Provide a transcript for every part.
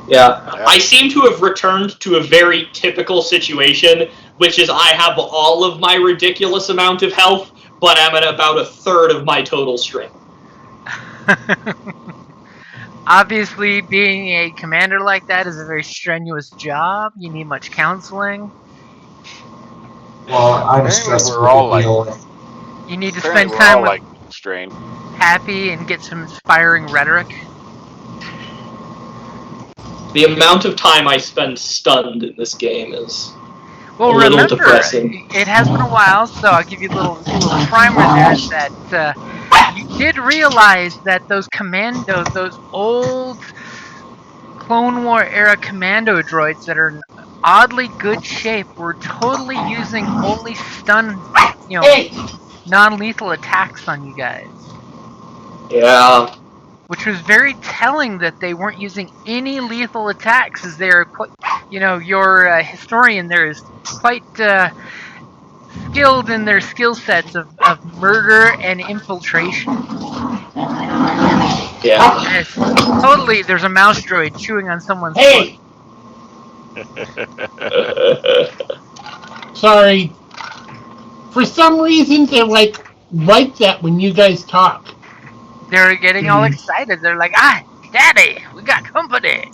Yeah. I seem to have returned to a very typical situation, which is I have all of my ridiculous amount of health, but I'm at about a third of my total strength. Obviously, being a commander like that is a very strenuous job. You need much counseling. Well, I'm Apparently stressful we're all to deal with. You need to Apparently spend we're time all with like strained. Happy and get some inspiring rhetoric. The amount of time I spend stunned in this game is Well, a little remember, depressing. it has been a while, so I'll give you a little primer there that you did realize that those those old Clone War era commando droids that are in oddly good shape were totally using only stun, Hey! non-lethal attacks on you guys. Yeah. Which was very telling that they weren't using any lethal attacks, as they're quite, your historian there is quite skilled in their skill sets of murder and infiltration. Yeah. Yes, totally. There's a mouse droid chewing on someone's foot. Hey! Sorry. For some reason, they're like that when you guys talk. They're getting all excited. They're like, Daddy, we got company.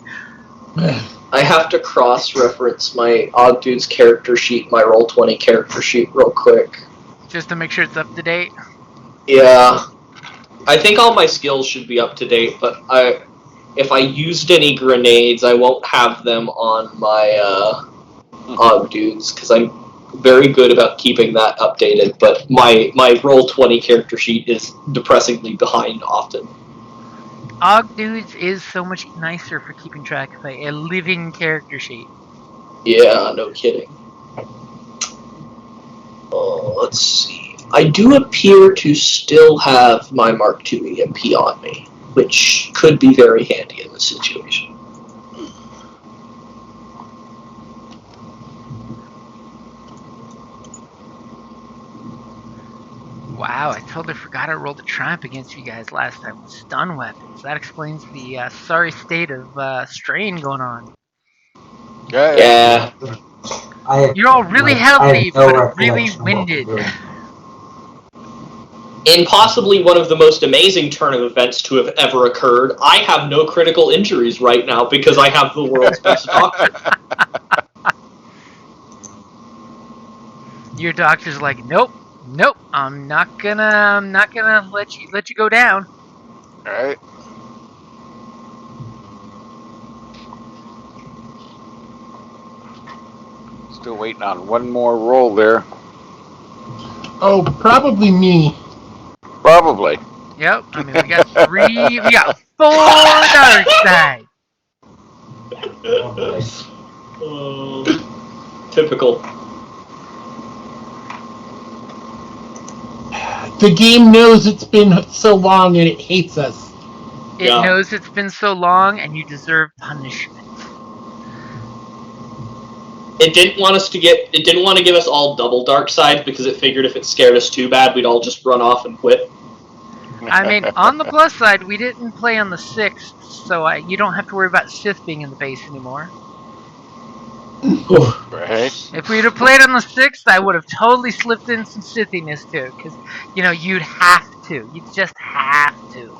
I have to cross-reference my Ogdude's character sheet, my Roll20 character sheet, real quick. Just to make sure it's up to date. Yeah. I think all my skills should be up to date, but if I used any grenades, I won't have them on my Ogdudes, because I'm very good about keeping that updated, but my Roll20 character sheet is depressingly behind often. Ogdudes is so much nicer for keeping track of a living character sheet. Yeah, no kidding. Let's see. I do appear to still have my Mark II EMP on me, which could be very handy in this situation. Wow, I totally forgot I rolled a triumph against you guys last time with stun weapons. That explains the sorry state of strain going on. Yeah. You're all really healthy, but really winded. In possibly one of the most amazing turn of events to have ever occurred, I have no critical injuries right now because I have the world's best doctor. Your doctor's like, nope, I'm not gonna let you go down. All right. Still waiting on one more roll there. Oh, probably me. Probably. Yep. I mean, we got 4 dark side. Typical. The game knows it's been so long and it hates us. It knows it's been so long and you deserve punishment. It didn't want to give us all double dark side because it figured if it scared us too bad, we'd all just run off and quit. I mean, on the plus side, we didn't play on the 6th, so you don't have to worry about Sith being in the base anymore. Right. If we'd have played on the 6th, I would have totally slipped in some Sithiness too, because, you'd have to. You just have to.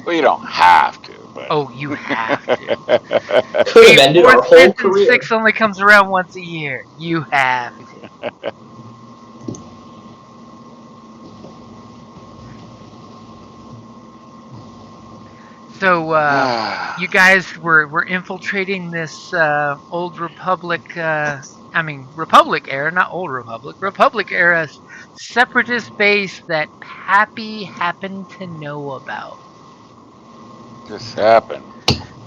Well, you don't have to, but... Oh, you have to. Could have ended our whole career. 6 only comes around once a year. You have to. So, you guys were infiltrating this old Republic, Republic era, not old Republic, Republic era separatist base that Happy happened to know about. Just happened.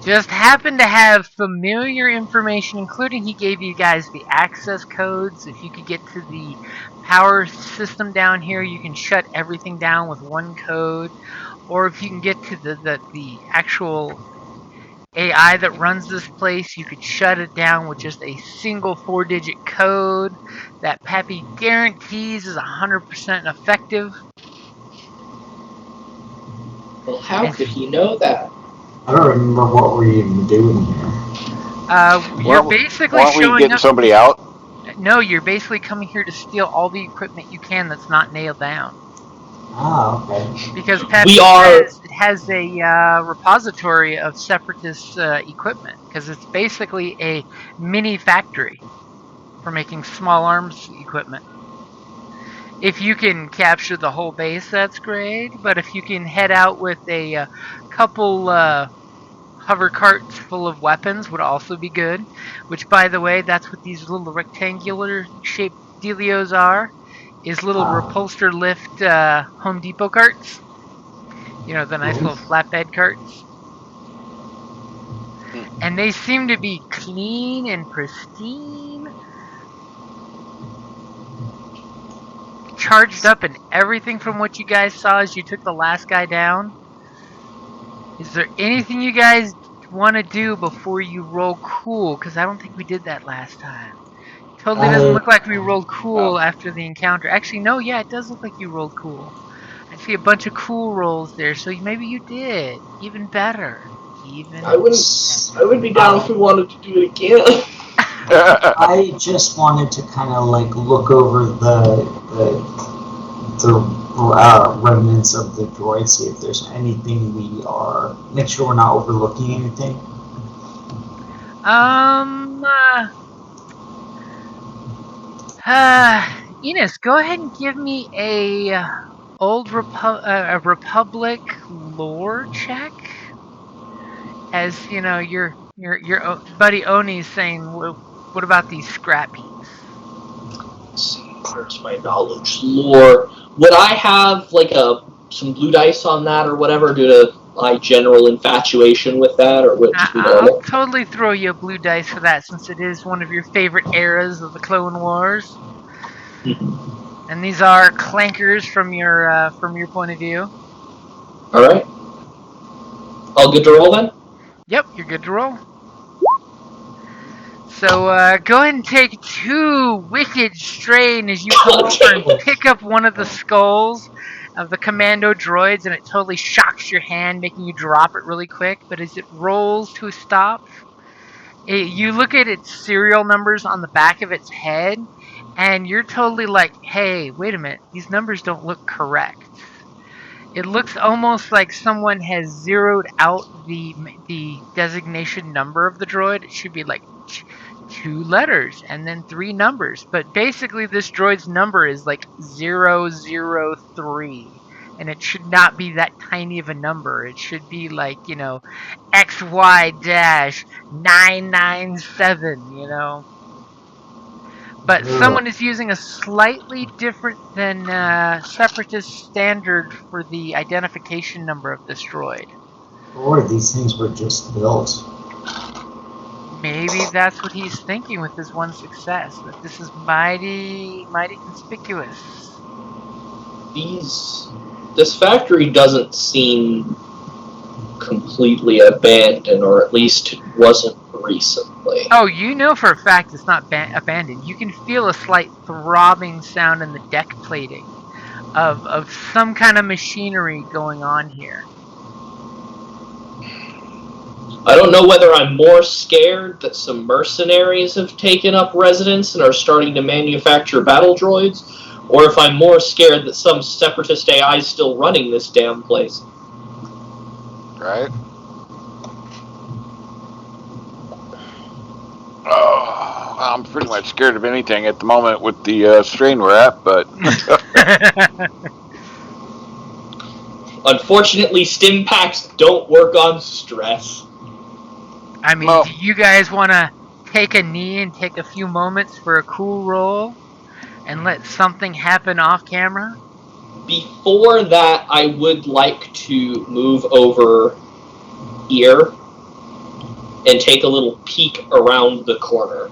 Just happened to have familiar information, including he gave you guys the access codes. If you could get to the power system down here, you can shut everything down with one code. Or if you can get to the actual AI that runs this place, you could shut it down with just a single 4-digit code that Pappy guarantees is 100% effective. Well, how could he know that? I don't remember what we're even doing here. You're basically weren't we showing getting up. somebody out? No, you're basically coming here to steal all the equipment you can that's not nailed down. Ah, okay. Because Pep We are- says it has a repository of separatist equipment. Because it's basically a mini factory for making small arms equipment. If you can capture the whole base, that's great. But if you can head out with a couple hover carts full of weapons, would also be good. Which, by the way, that's what these little rectangular shaped dealios are. Is little repulsor lift Home Depot carts. You know, the nice little flatbed carts. And they seem to be clean and pristine. Charged up and everything from what you guys saw as you took the last guy down. Is there anything you guys want to do before you roll cool? Because I don't think we did that last time. Totally doesn't look like we rolled cool after the encounter. Actually, no, yeah, it does look like you rolled cool. I see a bunch of cool rolls there, so maybe you did. Even better. I would be down if we wanted to do it again. I just wanted to kind of like look over the remnants of the droid, see if there's anything make sure we're not overlooking anything. Enos, go ahead and give me a Republic lore check. As you know, your buddy Oni's saying, what about these scrap heaps? Let's see, where's my knowledge lore? Would I have like some blue dice on that or whatever due to my general infatuation with that, or would it just be normal? I'll totally throw you a blue dice for that, since it is one of your favorite eras of the Clone Wars. Mm-hmm. And these are clankers from your point of view. All right. All good to roll then? Yep, you're good to roll. So go ahead and take 2 wicked strain as you come over and pick up one of the skulls of the commando droids, and it totally shocks your hand, making you drop it really quick. But as it rolls to a stop, you look at its serial numbers on the back of its head, and you're totally like, hey, wait a minute, these numbers don't look correct. It looks almost like someone has zeroed out the designation number of the droid. It should be like 2 letters and then 3 numbers. But basically this droid's number is like 003. And it should not be that tiny of a number. It should be like, you know, XY-997, you know. But someone is using a slightly different than Separatist standard for the identification number of this droid. Or these things were just built. Maybe that's what he's thinking with his one success. That this is mighty, mighty conspicuous. This factory doesn't seem completely abandoned, or at least it wasn't recently. Oh, you know for a fact it's not abandoned. You can feel a slight throbbing sound in the deck plating of some kind of machinery going on here. I don't know whether I'm more scared that some mercenaries have taken up residence and are starting to manufacture battle droids, or if I'm more scared that some separatist AI is still running this damn place. Right? Oh, I'm pretty much scared of anything at the moment with the strain we're at, but... Unfortunately, stim packs don't work on stress. I mean, do you guys want to take a knee and take a few moments for a cool roll and let something happen off camera? Before that, I would like to move over here and take a little peek around the corner.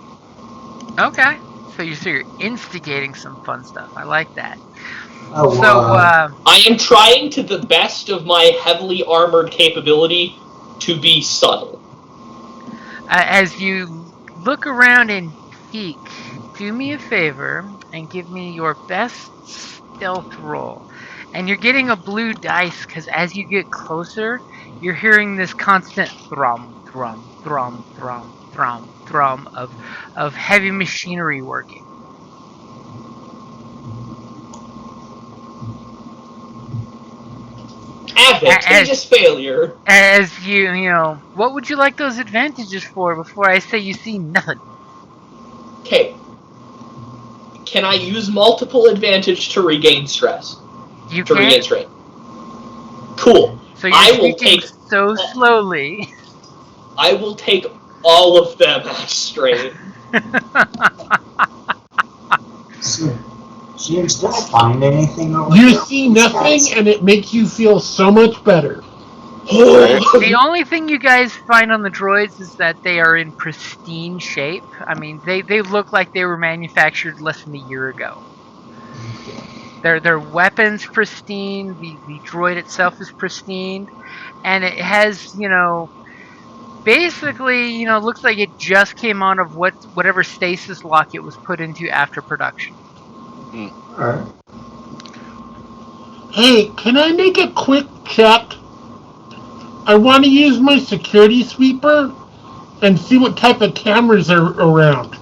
Okay. So you're instigating some fun stuff. I like that. Oh, I am trying to the best of my heavily armored capability to be subtle. As you look around and peek, do me a favor and give me your best stealth roll. And you're getting a blue dice because as you get closer, you're hearing this constant thrum, thrum, thrum, thrum, thrum, thrum of heavy machinery working. Advantageous failure. As you know, what would you like those advantages for before I say you see nothing? Okay. Can I use multiple advantage to regain stress? You To regain can't. strain. Cool. So you're I will speaking take. so slowly. I will take all of them as strain. So, James, did I find anything over You there? see nothing, and it makes you feel so much better. The only thing you guys find on the droids is that they are in pristine shape. I mean, they look like they were manufactured less than a year ago. Their weapons pristine. The droid itself is pristine, and it has, you know, basically, you know, looks like it just came out of whatever stasis lock it was put into after production. Alright. Hey, can I make a quick check? I want to use my security sweeper and see what type of cameras are around.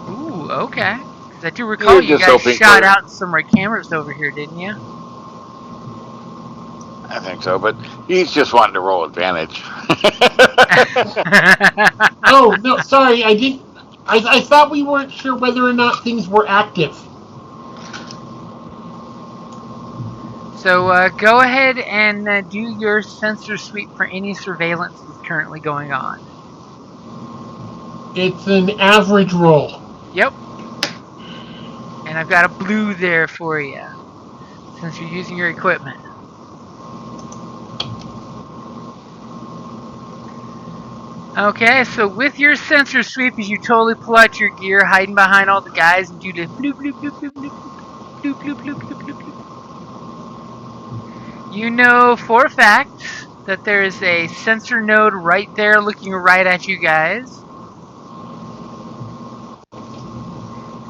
Ooh, okay. 'Cause I do recall you just guys hoping shot for- out some cameras over here, didn't you? I think so, but he's just wanting to roll advantage. Oh, no, sorry, I didn't. I thought we weren't sure whether or not things were active. So go ahead and do your sensor sweep for any surveillance that's currently going on. It's an average roll. Yep. And I've got a blue there for you, since you're using your equipment. Okay, so with your sensor sweep, as you totally pull out your gear, hiding behind all the guys, and do the bloop bloop bloop bloop bloop bloop bloop bloop bloop bloop bloop. You know for a fact that there is a sensor node right there looking right at you guys.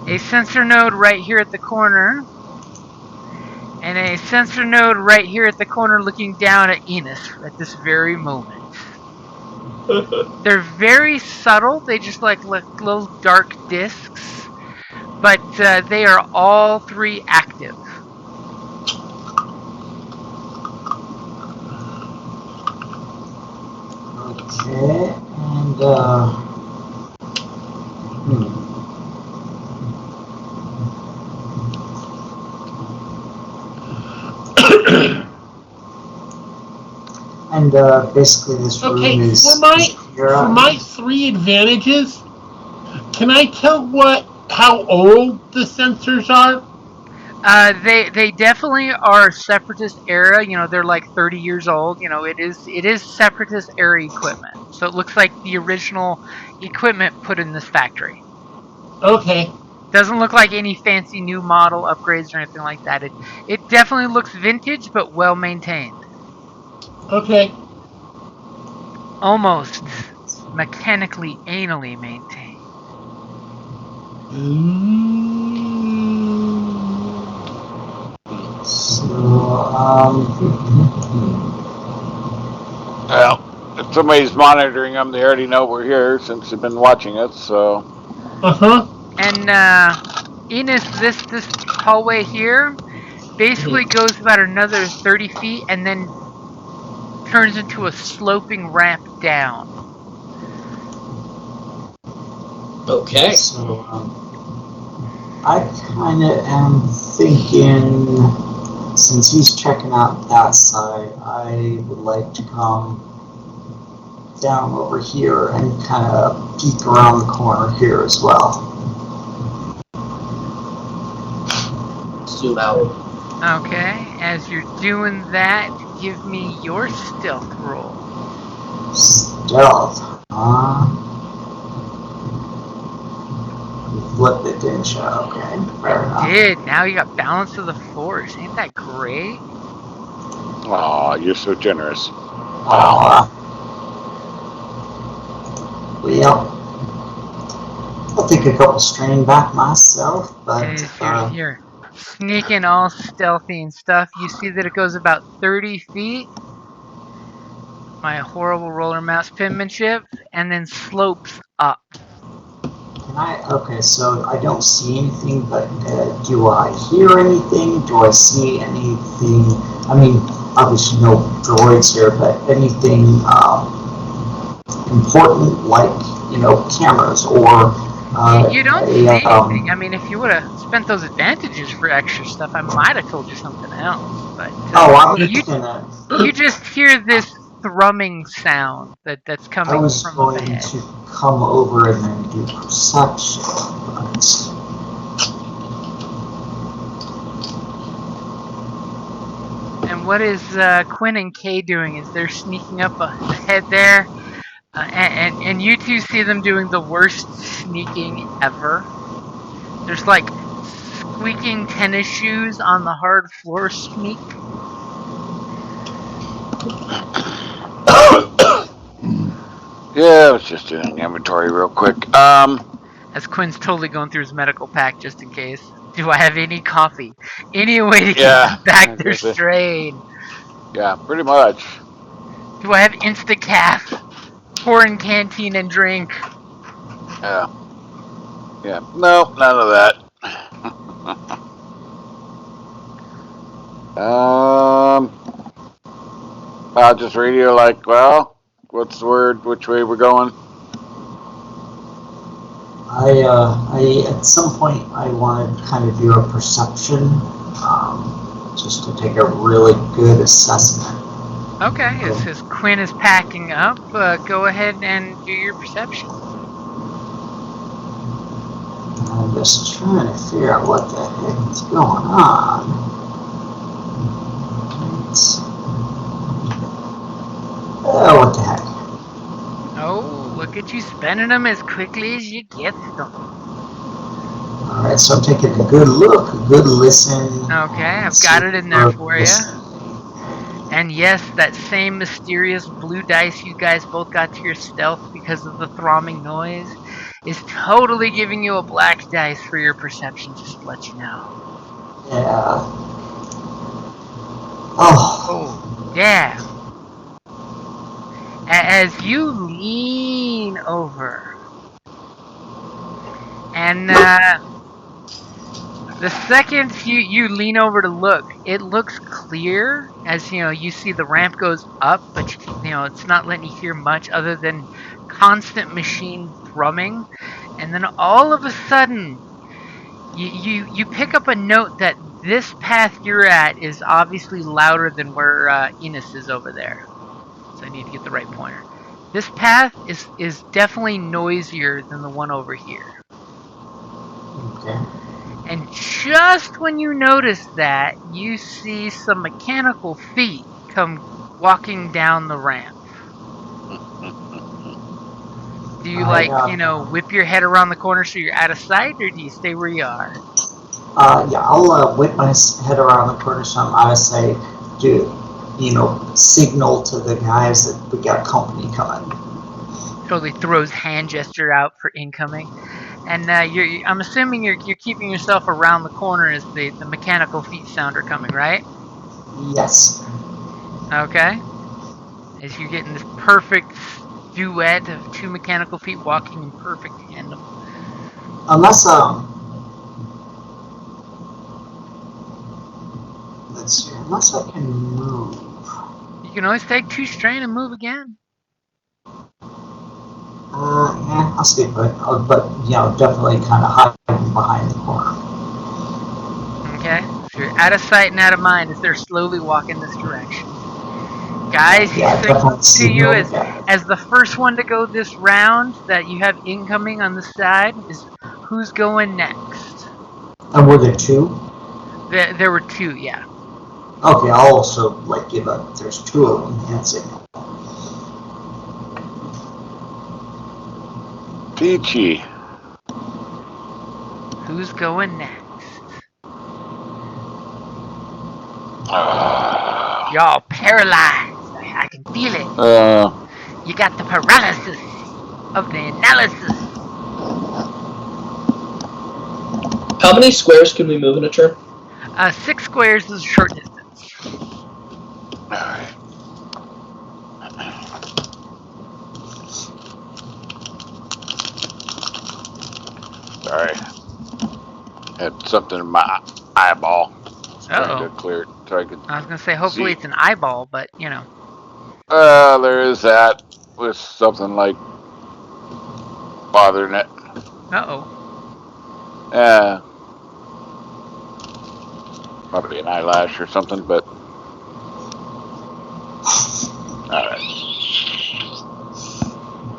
A sensor node right here at the corner. And a sensor node right here at the corner looking down at Enos at this very moment. They're very subtle. They just like little dark discs. But they are all three active. Okay, and and basically this room Okay, is for secure. my three advantages, can I tell how old the sensors are? They definitely are Separatist era. You know, they're like 30 years old. You know, it is Separatist era equipment. So it looks like the original equipment put in this factory. Okay. Doesn't look like any fancy new model upgrades or anything like that. It definitely looks vintage, but well maintained. Okay. Almost mechanically, anally maintained. So, Well, if somebody's monitoring them, they already know we're here since they've been watching us, so. Uh-huh. And Enos, this hallway here basically goes about another 30 feet and then turns into a sloping ramp down. Okay. So, I kind of am thinking, since he's checking out that side, I would like to come down over here and kind of peek around the corner here as well. Zoom out. Okay, as you're doing that, give me your stealth roll. Stealth, You flipped it, didn't you? Okay, fair enough. Did. Now you got balance of the force. Ain't that great? Aw, you're so generous. Well, I'll take a couple strain back myself, but As you're sneaking all stealthy and stuff, you see that it goes about 30 feet. my horrible roller mouse penmanship, and then slopes up. Can I? Okay, so I don't see anything, but do I hear anything? Do I see anything? I mean, obviously no droids here, but anything important like, cameras or You don't see anything. I mean, if you would have spent those advantages for extra stuff, I might have told you something else. But I was you gonna. you just hear this thrumming sound that's I coming was from up going ahead. to come over and then do perception, but And what is Quinn and Kay doing? Is they're sneaking up ahead there? And you two see them doing the worst sneaking ever. There's like squeaking tennis shoes on the hard floor sneak. Yeah, I was just doing inventory real quick. As Quinn's totally going through his medical pack just in case. Do I have any coffee? Any way to get Yeah, them back I their guess it- strain? yeah, pretty much. Do I have Instacaf? Pour in canteen and drink. Yeah. Yeah. No, none of that. I'll just radio like, well, what's the word? Which way we're going? I at some point I want to kind of do a perception, just to take a really good assessment. Okay, as Quinn is packing up, go ahead and do your perception. I'm just trying to figure out what the heck is going on. What the heck? Oh, look at you spending them as quickly as you get them. Alright, so I'm taking a good look, a good listen. Okay, I've got it in there for you. And yes, that same mysterious blue dice you guys both got to your stealth because of the throbbing noise is totally giving you a black dice for your perception, just to let you know. Yeah. Oh. Oh, yeah. As you lean over, and the second you lean over to look, it looks clear as you see the ramp goes up, but it's not letting you hear much other than constant machine thrumming. And then all of a sudden, you pick up a note that this path you're at is obviously louder than where Enos is over there. So I need to get the right pointer. This path is definitely noisier than the one over here. Okay. And just when you notice that, you see some mechanical feet come walking down the ramp. Do you whip your head around the corner so you're out of sight, or do you stay where you are? Yeah, I'll whip my head around the corner so I'm out of sight to, signal to the guys that we got company coming. Totally throws hand gesture out for incoming. And I'm assuming you're keeping yourself around the corner as the mechanical feet sound are coming, right? Yes. Okay. As you're getting this perfect duet of two mechanical feet walking in perfect tandem. Unless, let's see, unless I can move. You can always take 2 strain and move again. Yeah, I'll stay put. But, definitely kind of hiding behind the corner. Okay, so you're out of sight and out of mind as they're slowly walking this direction. Guys, he signals to you as the first one to go this round that you have incoming on the side is who's going next. And were there 2? There were 2, yeah. Okay, I'll also give up. There's 2 of them hand signal. Peachy. Who's going next? Y'all paralyzed. I can feel it. You got the paralysis of the analysis. How many squares can we move in a turn? 6 squares is a short distance. Alright. Sorry. Had something in my eyeball. Trying to Uh-oh. clear it so I could. I was gonna say hopefully See. it's an eyeball, but you know. There is that with something like bothering it. Uh-oh. Probably an eyelash or something, but. Alright.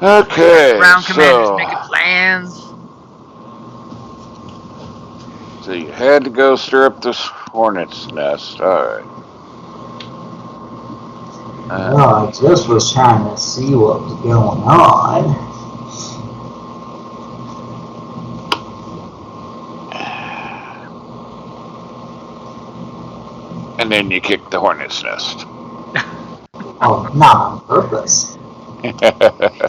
Okay. Ground commanders making plans. So you had to go stir up this hornet's nest. Alright. Well, I just was trying to see what was going on. And then you kicked the hornet's nest. Oh, not on purpose.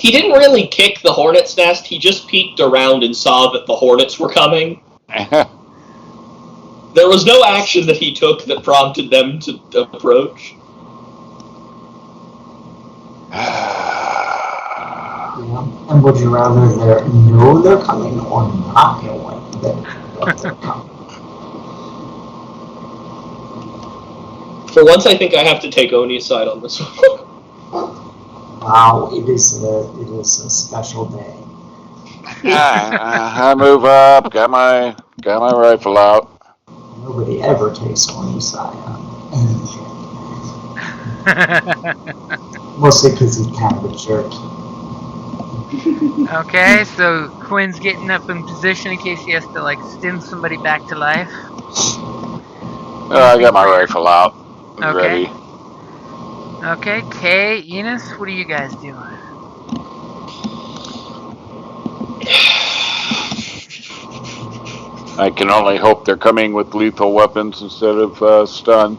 He didn't really kick the hornet's nest, he just peeked around and saw that the hornets were coming. There was no action that he took that prompted them to approach. Yeah. And would you rather know they're coming or not know that they're coming? For once, I think I have to take Oni's side on this one. Wow, it is a special day. I move up, got my rifle out. Nobody ever takes Oni's side on anything. Mostly because he's kind of a jerk. Okay, so Quinn's getting up in position in case he has to like stim somebody back to life. I got my rifle out. Okay. Ready. Okay, Kay, Enos, what are you guys doing? I can only hope they're coming with lethal weapons instead of stun.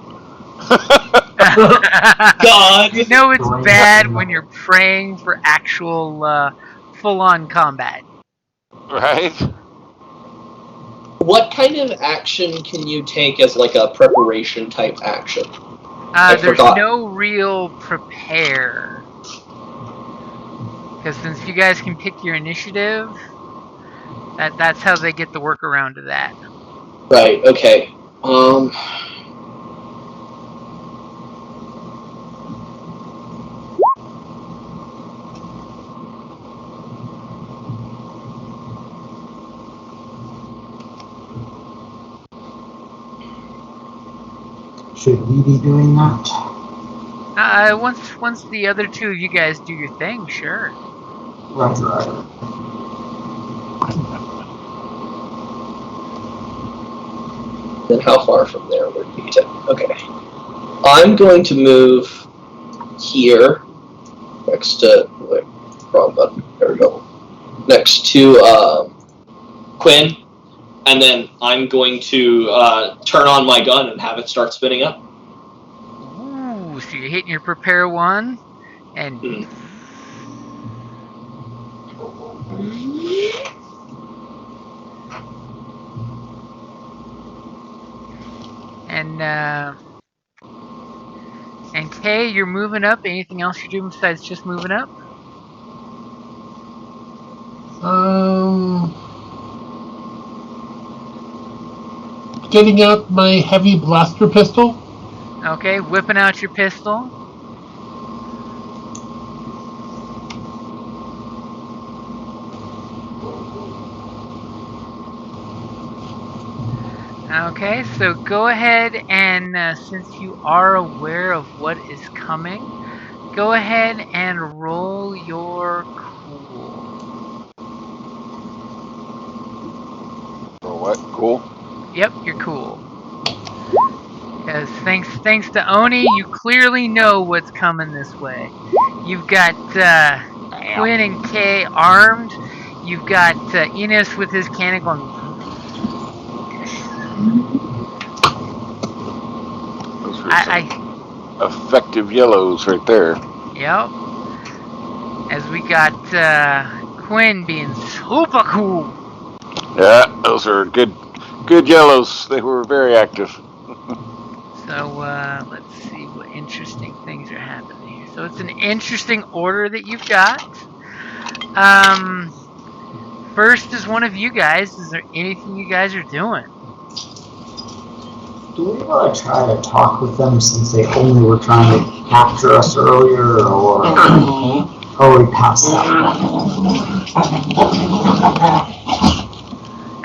God! You know it's bad when you're praying for actual full-on combat. Right? What kind of action can you take as like a preparation type action? There's forgot. no real prepare. Because since you guys can pick your initiative, that's how they get the workaround to that. Right, okay. Should we be doing that? Once the other two of you guys do your thing, sure. Right. Then how far from there would be to... Okay. I'm going to move here, next to... Wait, wrong button. There we go. Next to Quinn, and then I'm going to turn on my gun and have it start spinning up. Ooh, so you're hitting your prepare one, and... And Kay, you're moving up. Anything else you're doing besides just moving up? Getting out my heavy blaster pistol. Okay, whipping out your pistol. Okay, so go ahead and since you are aware of what is coming, go ahead and roll your cool. Or what? Cool? Yep, you're cool. Because thanks to Oni, you clearly know what's coming this way. You've got Quinn and Kay armed. You've got Enos with his cannon going. Those are some effective yellows right there. Yep. As we got Quinn being super cool. Yeah, those are good yellows. They were very active. So let's see what interesting things are happening here. So it's an interesting order that you've got. first is one of you guys. Is there anything you guys are doing? Do we want to try to talk with them since they only were trying to capture us earlier, or are we past that point?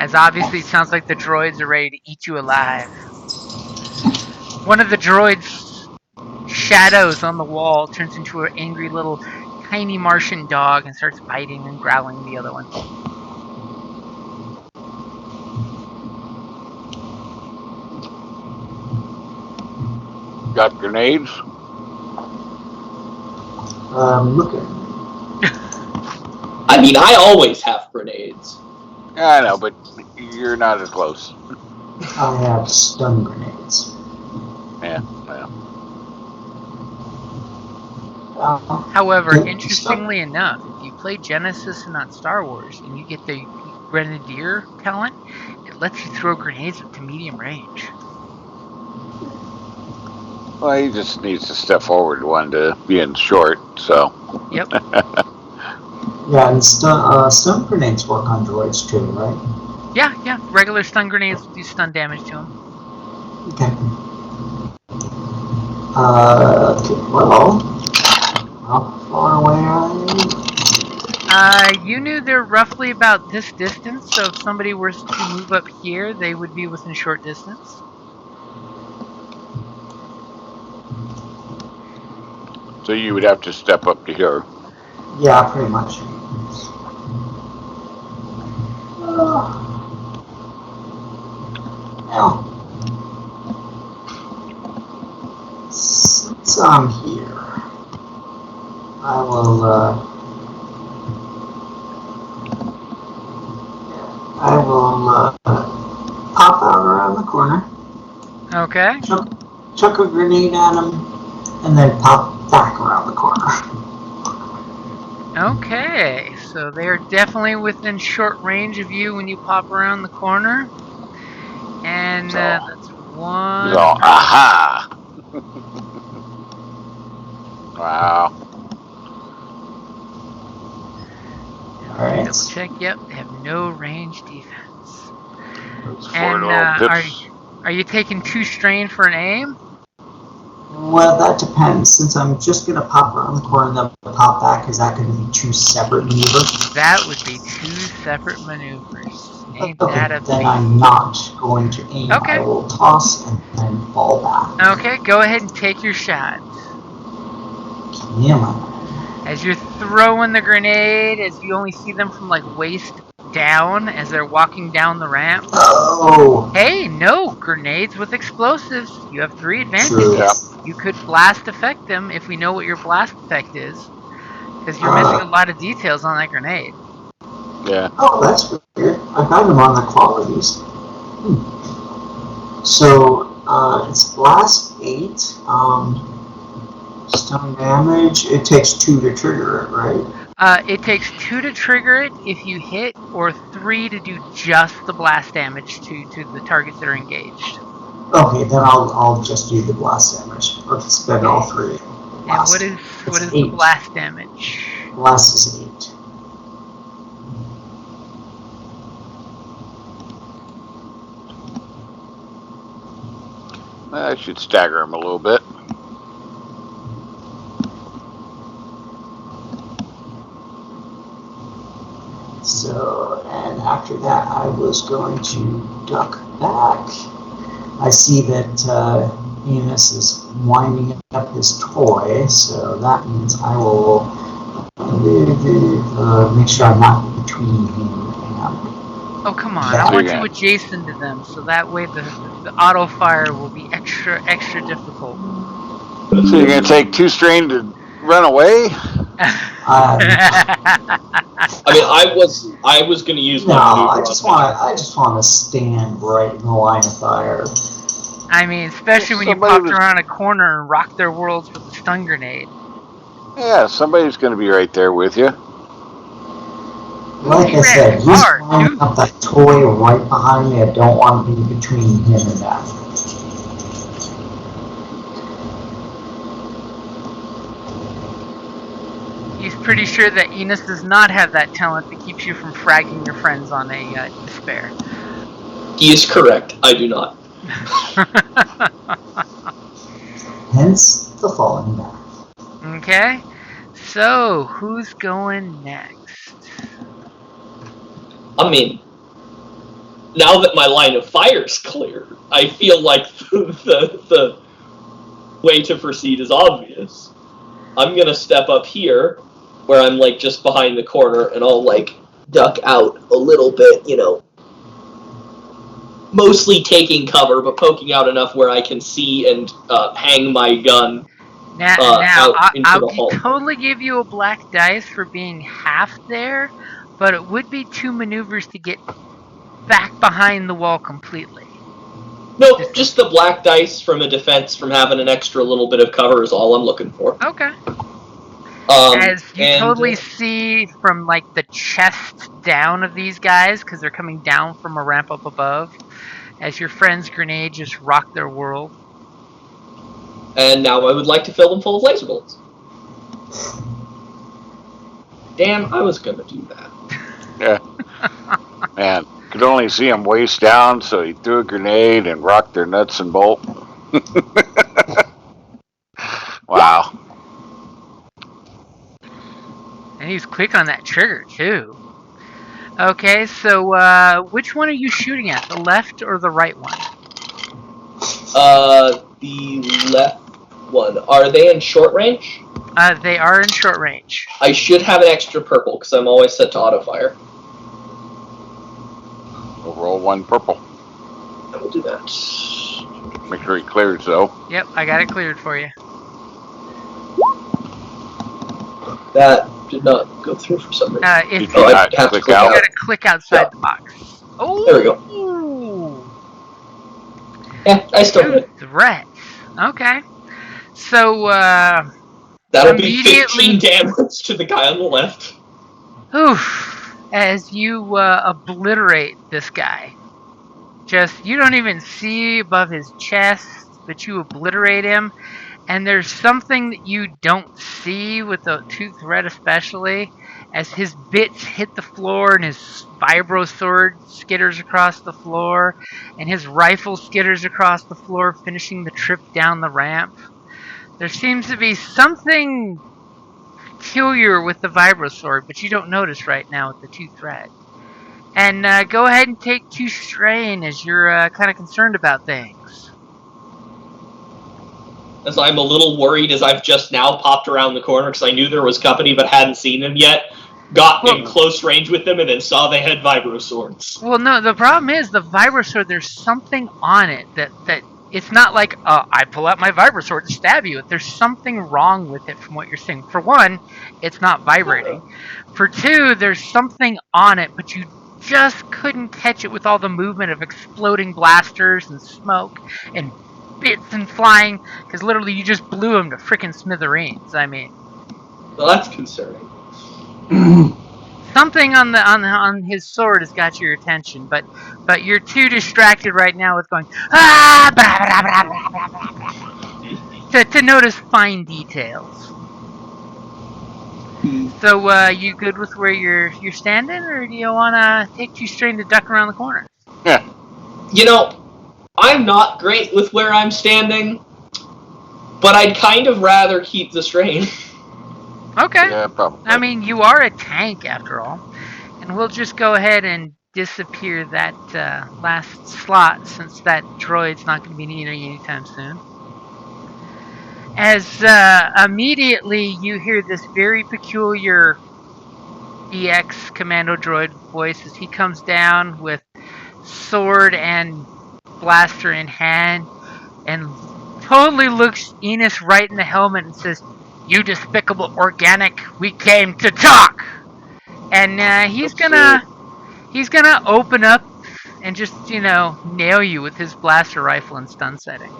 As obviously it sounds like the droids are ready to eat you alive. One of the droids' shadows on the wall turns into an angry little tiny Martian dog and starts biting and growling the other one. Got grenades? Looking. I mean, I always have grenades. Yeah, I know, but you're not as close. I have stun grenades. Yeah. However, Stun- interestingly enough, if you play Genesis and not Star Wars and you get the Grenadier talent, it lets you throw grenades up to medium range. Well, he just needs to step forward one to be in short, so. Yep. Yeah, and stun grenades work on droids too, right? Yeah. Regular stun grenades do stun damage to them. Okay. Okay, well, how far away are they? You knew they're roughly about this distance, so if somebody were to move up here, they would be within short distance. So you would have to step up to here. Yeah, pretty much. Well, since I'm here, I will, pop out around the corner, Okay. chuck a grenade at him, and then pop back around the corner. Okay, so they are definitely within short range of you when you pop around the corner. And that's one. So, aha! Wow. Alright. Double check. Yep, they have no range defense. Those four And little pips. are you taking 2 strain for an aim? Well, that depends. Since I'm just going to pop around the corner and then pop back, is that going to be 2 separate maneuvers? That would be 2 separate maneuvers. Ain't Okay, that a then beat? I'm not going to aim. Okay. I will toss and then fall back. Okay, go ahead and take your shot. Yeah. As you're throwing the grenade, as you only see them from like waist down as they're walking down the ramp. Oh! Hey, no, grenades with explosives. You have 3 advantages. True. Yeah. You could blast effect them if we know what your blast effect is. Because you're missing a lot of details on that grenade. Yeah. Oh, that's weird. I got them on the qualities. So, it's blast 8, stun damage. It takes 2 to trigger it, right? It takes 2 to trigger it if you hit, or 3 to do just the blast damage to the targets that are engaged. Okay, then I'll just do the blast damage. Or spend all 3. And what is the 8. blast damage? Blast is 8. I should stagger him a little bit. So, and after that, I was going to duck back. I see that Enos is winding up his toy, so that means I will make sure I'm not between him and. Oh, come on. Yeah. I want Yeah. you adjacent to them, so that way the auto fire will be extra difficult. So you're gonna take 2 strain to run away? I mean, I was going to use my No, maneuver I just want to stand right in the line of fire. I mean, especially when you Somebody popped was- around a corner and rocked their worlds with a stun grenade. Yeah, somebody's gonna be right there with you. Like He I ran said, he's hard, winding dude. up that toy right behind me. I don't want to be between him and that. He's pretty sure that Enos does not have that talent that keeps you from fragging your friends on a despair. He is correct. I do not. Hence the falling back. Okay, so who's going next? I mean, now that my line of fire's clear, I feel like the way to proceed is obvious. I'm gonna step up here, where I'm like just behind the corner, and I'll like duck out a little bit, mostly taking cover, but poking out enough where I can see and hang my gun Now out into the hall. I'll totally give you a black dice for being half there, but it would be 2 maneuvers to get back behind the wall completely. Nope, just the black dice from a defense from having an extra little bit of cover is all I'm looking for. Okay. As you and, totally see from like the chest down of these guys, because they're coming down from a ramp up above, as your friend's grenade just rocked their world. And now I would like to fill them full of laser bullets. Damn, I was gonna do that. Yeah. Man, could only see him waist down, so he threw a grenade and rocked their nuts and bolt. Wow. And he's quick on that trigger, too. Okay, so which one are you shooting at? The left or the right one? The left one. Are they in short range? They are in short range. I should have an extra purple, because I'm always set to auto fire. We'll roll 1 purple. I will do that. Make sure he clears, though. Yep, I got it cleared for you. That did not go through for some reason. If Oh, you, I have to click click out. you out. gotta click outside Yeah. the box. Oh, There we go. Yeah, I still hit it. Threat. Okay. So, That'll be immediately- 15 damage to the guy on the left. oof, as you obliterate this guy. You don't even see above his chest, but you obliterate him. And there's something that you don't see with the Tooth Red especially, as his bits hit the floor and his vibro sword skitters across the floor, and his rifle skitters across the floor, finishing the trip down the ramp. There seems to be something peculiar with the vibro sword, but you don't notice right now with the Tooth Red. And go ahead and take 2 strain as you're kind of concerned about things. As I'm a little worried as I've just now popped around the corner because I knew there was company but hadn't seen them yet. Got in close range with them and then saw they had vibro swords. Well, no, the problem is the vibro sword, there's something on it that it's not like, I pull out my vibro sword to stab you. There's something wrong with it from what you're seeing. For one, it's not vibrating. For two, there's something on it, but you just couldn't catch it with all the movement of exploding blasters and smoke and bits and flying, because literally you just blew him to frickin' smithereens. I mean, Well, that's concerning. something on his sword has got your attention, but you're too distracted right now with going blah, blah, blah, blah, blah, blah, blah, to notice fine details. So you good with where you're standing, or do you want to take 2 strain to duck around the corner? Yeah. I'm not great with where I'm standing, but I'd kind of rather keep the strain. Okay. Yeah, probably. I mean, you are a tank after all, and we'll just go ahead and disappear that last slot, since that droid's not going to be needed anytime soon. As immediately you hear this very peculiar EX commando droid voice as he comes down with sword and blaster in hand and totally looks Enos right in the helmet and says, "You despicable organic, we came to talk!" And he's gonna open up and just, nail you with his blaster rifle in stun setting.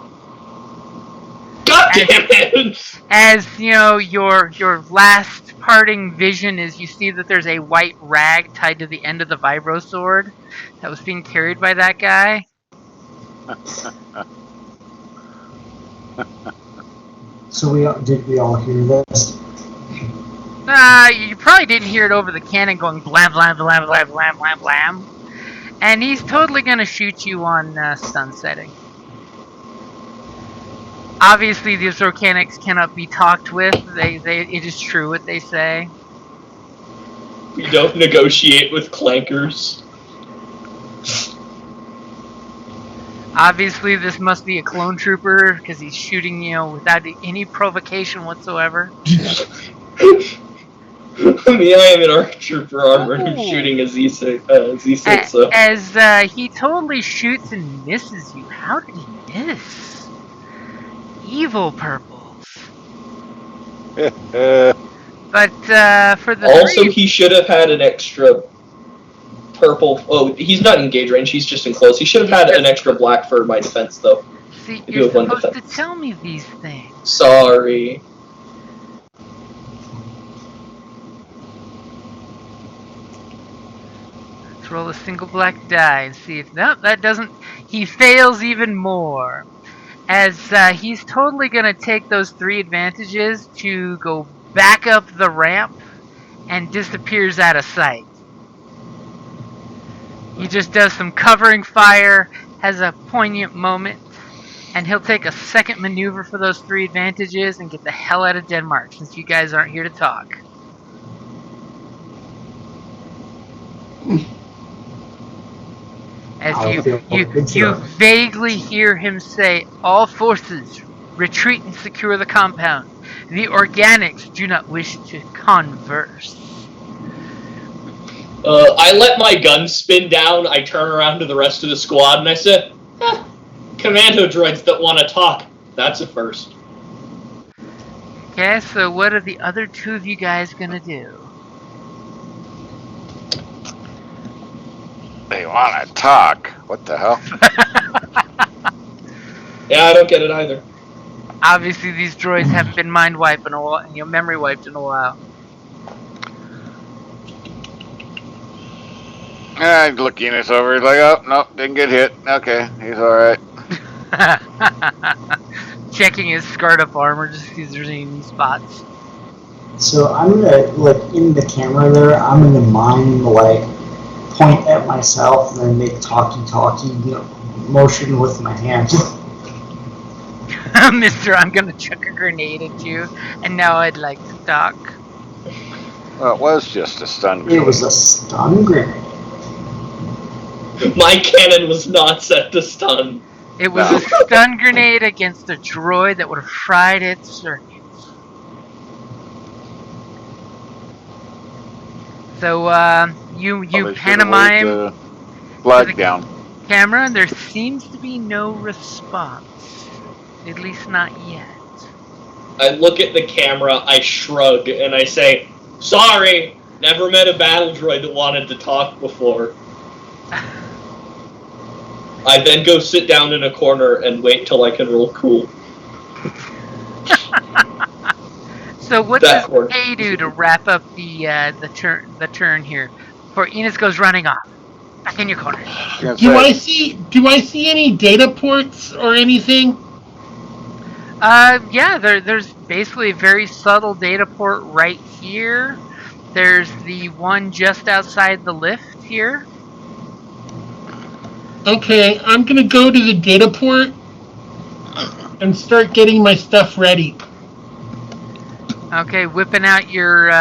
God damn it! As your last parting vision is you see that there's a white rag tied to the end of the vibro sword that was being carried by that guy. So did we all hear this? You probably didn't hear it over the cannon going blam blam blam blam blam blam blam. And he's totally gonna shoot you on stun setting. Obviously, these mechanics cannot be talked with. It is true what they say. We don't negotiate with clankers. Obviously, this must be a clone trooper because he's shooting, without any provocation whatsoever. Me, I am in ARC trooper armor and I'm shooting a Z6, so. As he totally shoots and misses you. How did he miss? Evil purples. But for the Also, three, he should have had an extra purple. Oh, he's not in engage range. He's just in close. He should have had an extra black for my defense, though. see, you you're have one supposed to defense. tell me these things. Sorry. Let's roll a single black die and see if that doesn't. He fails even more. As he's totally gonna take those 3 advantages to go back up the ramp and disappears out of sight. He just does some covering fire, has a poignant moment, and he'll take a second maneuver for those 3 advantages and get the hell out of Denmark since you guys aren't here to talk. As you vaguely hear him say, "All forces, retreat and secure the compound. The organics do not wish to converse." I let my gun spin down, I turn around to the rest of the squad, and I said, commando droids that want to talk. That's a first. Okay, so what are the other 2 of you guys gonna do? They want to talk. What the hell? Yeah, I don't get it either. Obviously, these droids haven't been mind wiped in a while, memory wiped in a while. I'm looking this over. He's like, oh, no, didn't get hit. Okay, he's alright. Checking his scarred up armor just to see if there's any spots. So I'm gonna, in the camera there, I'm gonna point at myself and then make talky motion with my hand. Mister, I'm gonna chuck a grenade at you, and now I'd like to talk. Well, it was just a stun grenade. It was a stun grenade. My cannon was not set to stun. It was a stun grenade against a droid that would have fried its circuits. So, you pantomime flag down. Camera, there seems to be no response. At least not yet. I look at the camera, I shrug, and I say, sorry, never met a battle droid that wanted to talk before. I then go sit down in a corner and wait till I can roll cool. So what does A do to wrap up the turn here? Before Enos goes running off. Back in your corner. Do I see any data ports or anything? Yeah, there's basically a very subtle data port right here. There's the one just outside the lift here. Okay, I'm gonna go to the data port and start getting my stuff ready. Okay, whipping out your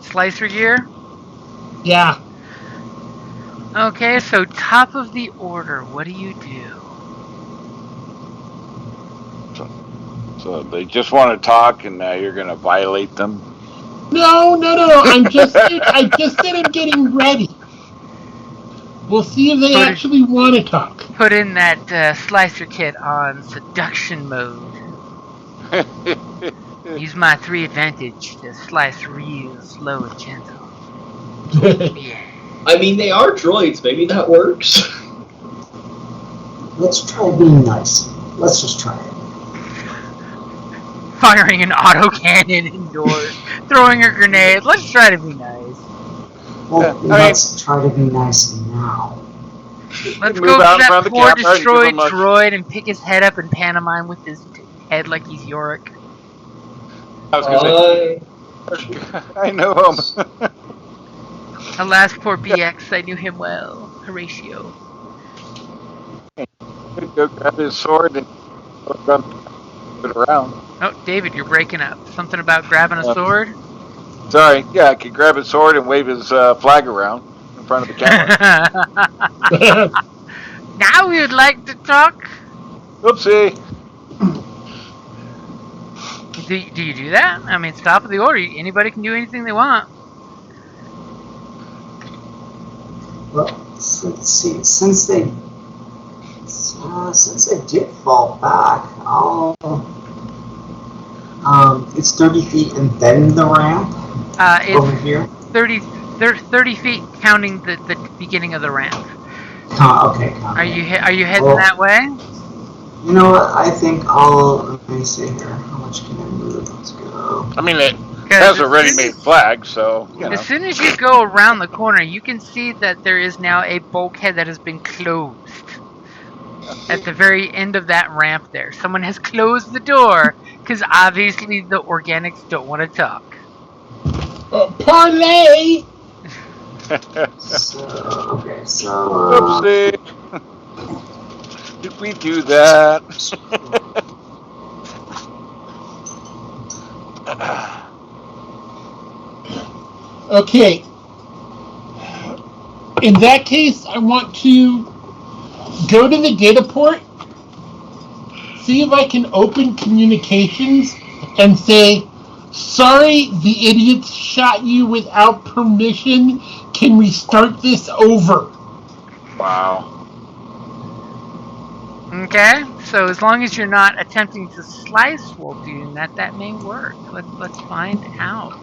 slicer gear. Yeah. Okay, so top of the order, what do you do? So they just want to talk, and now you're going to violate them? No. I just said I'm getting ready. We'll see if they actually want to talk. Put in that slicer kit on seduction mode. Use my 3 advantage to slice real slow and gentle. Yeah. I mean, they are droids. Maybe that works. Let's try being nice. Let's just try it. Firing an autocannon indoors. Throwing a grenade. Let's try to be nice. Well, let's try to be nice now. Let's go to that poor destroyed droid and pick his head up and pantomime with his head like he's Yorick. I was gonna say, I know him. Alas, poor BX, I knew him well. Horatio. Go grab his sword and run it around. Oh, David, you're breaking up. Something about grabbing a sword? Sorry, yeah, I could grab his sword and wave his flag around in front of the camera. Now we would like to talk. Oopsie. Do you do that? I mean, it's top of the order. Anybody can do anything they want. Well, let's see. Since they did fall back, it's 30 feet and then the ramp over It's here. 30 feet counting the beginning of the ramp. Okay. Are you heading Well, that way? You know what? I think let me see here. How much can I move? Let's go. I mean, it 'Cause has a ready-made flag, so, you know. As soon as you go around the corner, you can see that there is now a bulkhead that has been closed. At the very end of that ramp there. Someone has closed the door, because obviously the organics don't want to talk. Parlay! So Oopsie. Did we do that? Okay. In that case, I want to go to the data port, see if I can open communications, and say, sorry, the idiots shot you without permission. Can we start this over? Wow. Okay, so as long as you're not attempting to slice Woldoon, that may work. Let's find out.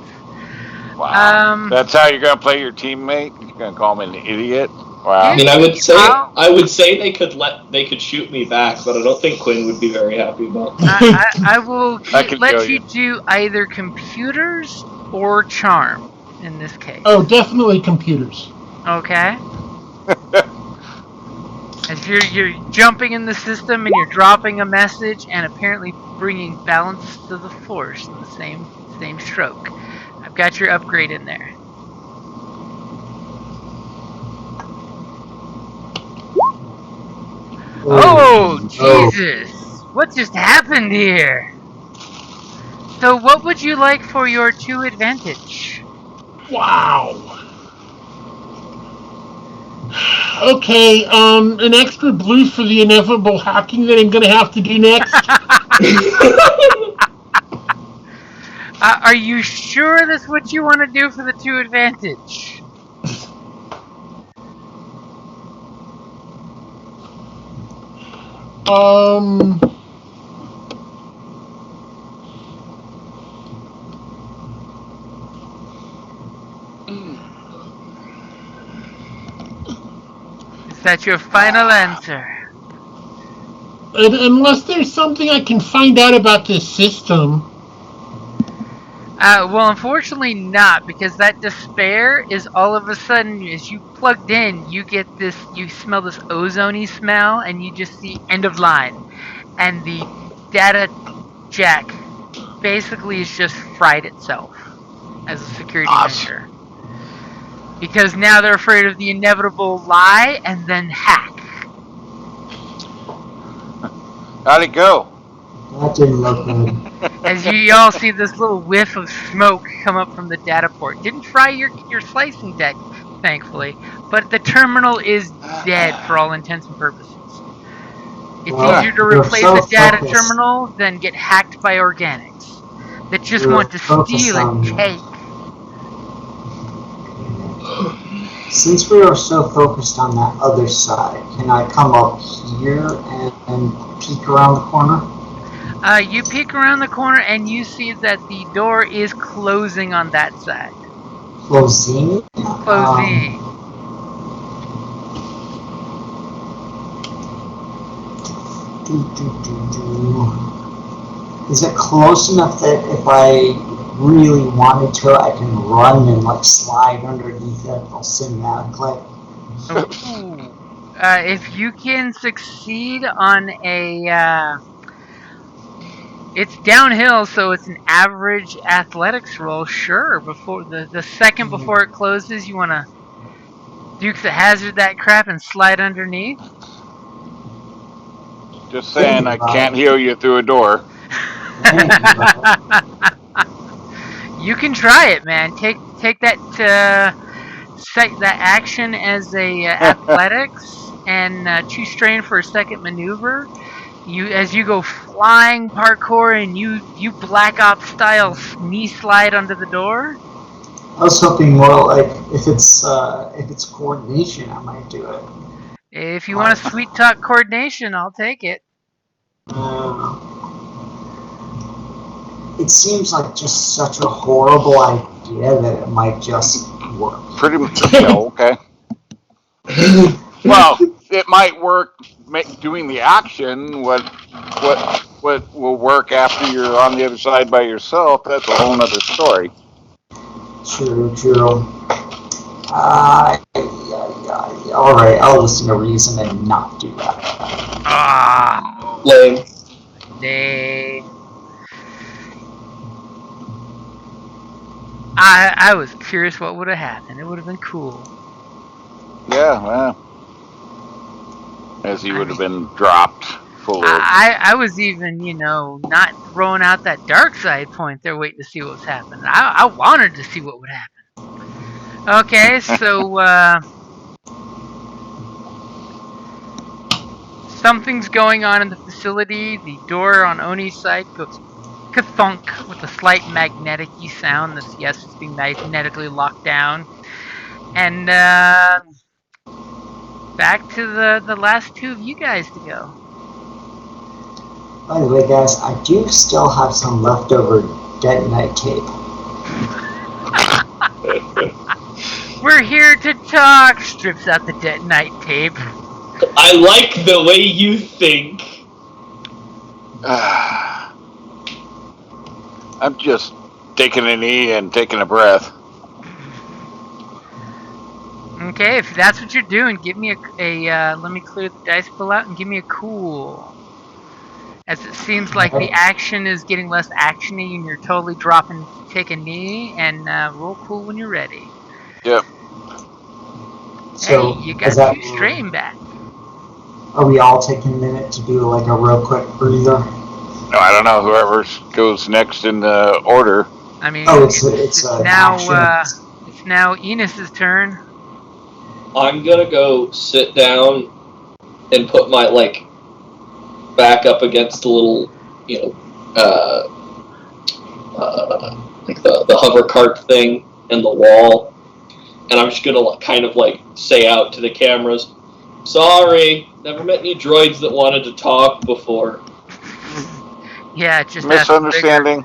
Wow. That's how you're gonna play your teammate? You're gonna call him an idiot? Wow. I mean, I would say they could shoot me back, but I don't think Quinn would be very happy about that. I will could let kill you do either computers or charm in this case. Oh, definitely computers. Okay. As you're jumping in the system and you're dropping a message and apparently bringing balance to the force in the same stroke. I've got your upgrade in there. Oh, Jesus! What just happened here? So what would you like for your 2 advantage? Wow. Okay, an extra blue for the inevitable hacking that I'm gonna have to do next. Are you sure that's what you want to do for the 2 advantage? Is that your final answer? Unless there's something I can find out about this system. Well, unfortunately not, because that despair is all of a sudden, as you plugged in, you smell this ozone-y smell, and you just see end of line. And the data jack basically is just fried itself as a security measure. Because now they're afraid of the inevitable lie and then hack. How'd it go? That didn't look good. As you all see this little whiff of smoke come up from the data port. Didn't fry your slicing deck, thankfully, but the terminal is dead for all intents and purposes. It's easier to replace a data terminal than get hacked by organics that just want to steal and take. Since we are so focused on that other side, can I come up here and peek around the corner? You peek around the corner and you see that the door is closing on that side. Closing? Closing. Is it close enough that if I really wanted to, I can run and like slide underneath it cinematically? If you can succeed on a It's downhill, so it's an average athletics roll. Sure. Before the second before it closes, you want to Dukes of Hazard that crap and slide underneath. Just saying, I can't heal you through a door. You can try it, man. Take that set that action as a athletics and 2 strain for a second maneuver. As you go flying parkour and you Black Ops style knee slide under the door. I was hoping more like if it's coordination, I might do it. If you want to sweet talk coordination, I'll take it. It seems like just such a horrible idea that it might just work. Pretty much. Okay. Well, it might work doing the action. What will work after you're on the other side by yourself? That's a whole other story. True. All right, I'll listen to reason and not do that. Ah, Lame. lame. I was curious what would have happened. It would have been cool. Yeah, well, as he would have been dropped full of. I was even, not throwing out that dark side point there waiting to see what was happening. I wanted to see what would happen. Okay, so something's going on in the facility. The door on Oni's side goes ka-thunk with a slight magnetic-y sound. That's yes, it's being magnetically locked down. And back to the last 2 of you guys to go. By the way, guys, I do still have some leftover detonite tape. We're here to talk. Strips out the detonite tape. I like the way you think. I'm just taking a knee and taking a breath. Okay, if that's what you're doing, give me a let me clear the dice pool out and give me a cool. As it seems like the action is getting less actiony and you're totally dropping to take a knee, and roll cool when you're ready. Yep. So, hey, you got 2 strain back. Are we all taking a minute to do like a real quick breather? No, I don't know. Whoever goes next in the order. I mean, it's now action. it's now Enos's turn. I'm gonna go sit down and put my back up against the little, like the hover cart thing and the wall, and I'm just gonna kind of say out to the cameras, "Sorry, never met any droids that wanted to talk before." Yeah, just misunderstanding.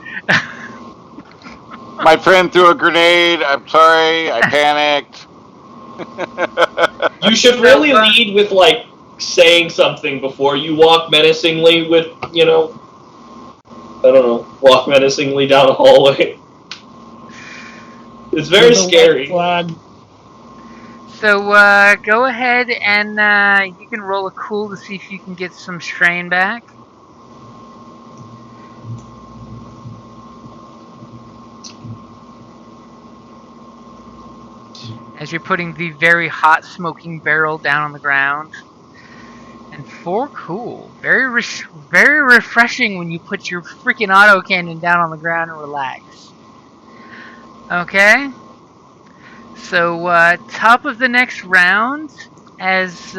My friend threw a grenade. I'm sorry. I panicked. You should really lead with saying something before you walk menacingly with, walk menacingly down a hallway. It's very scary. So go ahead and you can roll a cool to see if you can get some strain back. As you're putting the very hot smoking barrel down on the ground. And 4 cool. Very refreshing when you put your freaking autocannon down on the ground and relax. Okay. So top of the next round, as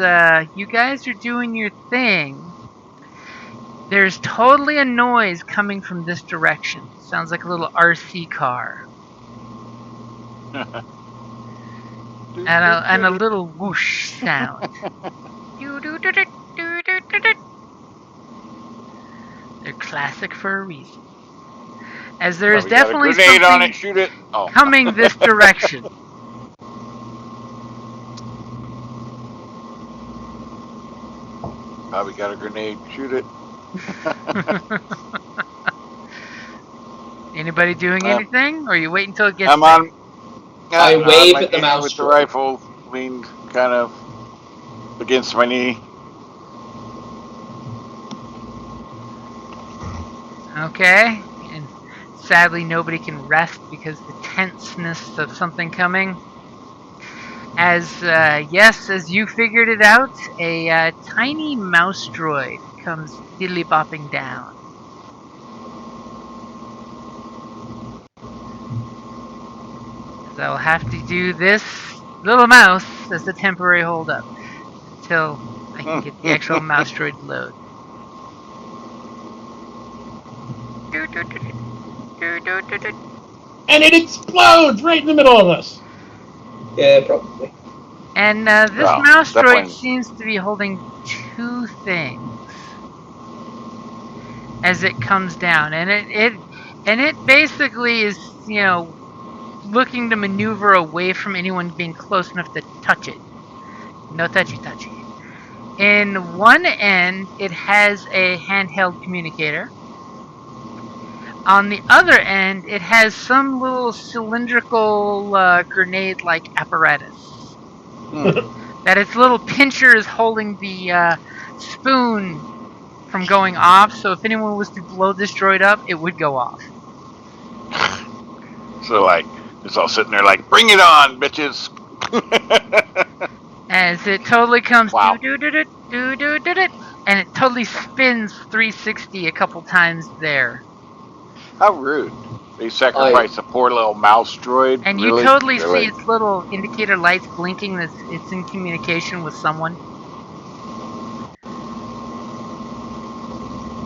you guys are doing your thing, there's totally a noise coming from this direction. Sounds like a little RC car. And a little whoosh sound. They're classic for a reason. As there is definitely something on it, shoot it. Oh. Coming this direction. Probably got a grenade. Shoot it. Anybody doing anything, or you wait until it gets? I'm on. I wave at the mouse with the rifle, leaned kind of against my knee. Okay, and sadly nobody can rest because the tenseness of something coming. As yes, as you figured it out, a tiny mouse droid comes diddly bopping down. So I'll have to do this little mouse as the temporary holdup until I can get the actual mouse droid load. And it explodes right in the middle of us. Yeah, probably. And this Well, mouse droid definitely. seems to be holding two things as it comes down, and it basically is, you know, looking to maneuver away from anyone being close enough to touch it. No touchy touchy. In one end, it has a handheld communicator. On the other end, it has some little cylindrical grenade-like apparatus. That its little pincher is holding the spoon from going off, so if anyone was to blow this droid up, it would go off. So, like, it's all sitting there like, bring it on, bitches. As it totally comes Wow. do-do-do-do-do-do-do, and it totally spins 360 a couple times there. How rude. They sacrifice a poor little mouse droid. And really? you totally Really? see its little indicator lights blinking that it's in communication with someone.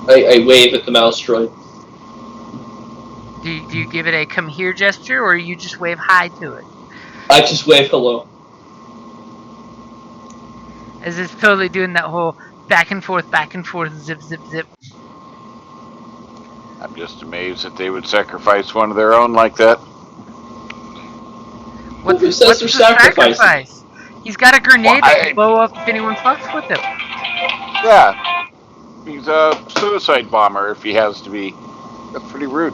I wave at the mouse droid. Do you give it a come here gesture, or you just wave hi to it? I just wave hello. As it's totally doing that whole back and forth, zip, zip, zip. I'm just amazed that they would sacrifice one of their own like that. Who says What's they're the sacrificing? sacrifice? He's got a grenade Well, that can blow up if anyone fucks with him. Yeah. He's a suicide bomber if he has to be. That's pretty rude.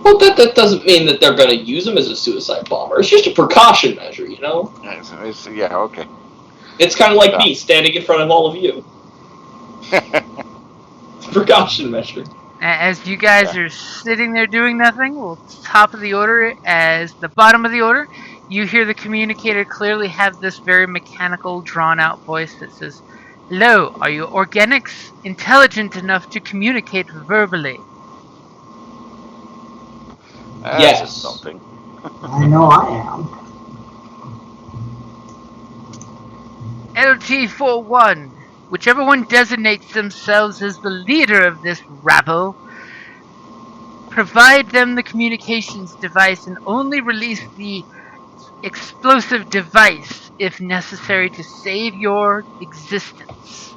Well, that doesn't mean that they're going to use him as a suicide bomber. It's just a precaution measure, you know? Yeah, okay. It's kind of like me standing in front of all of you. It's a precaution measure. As you guys are sitting there doing nothing, well, top of the order, as the bottom of the order, you hear the communicator clearly have this very mechanical, drawn-out voice that says, "Hello, are you organics intelligent enough to communicate verbally?" That's Yes. just something. I know I am. LT-41, whichever one designates themselves as the leader of this rabble, provide them the communications device and only release the explosive device if necessary to save your existence.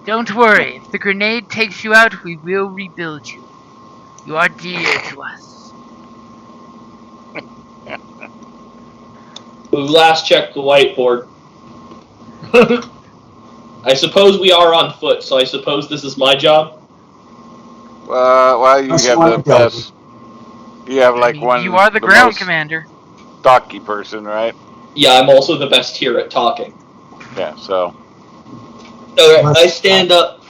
Don't worry, if the grenade takes you out, we will rebuild you. You are dear to us. We last checked the whiteboard. I suppose we are on foot, so I suppose this is my job. Well, you That's have why the I don't. best. You have like I mean, one. you are the ground most commander. stocky person, right? Yeah, I'm also the best here at talking. Yeah. So. Alright, I stand up.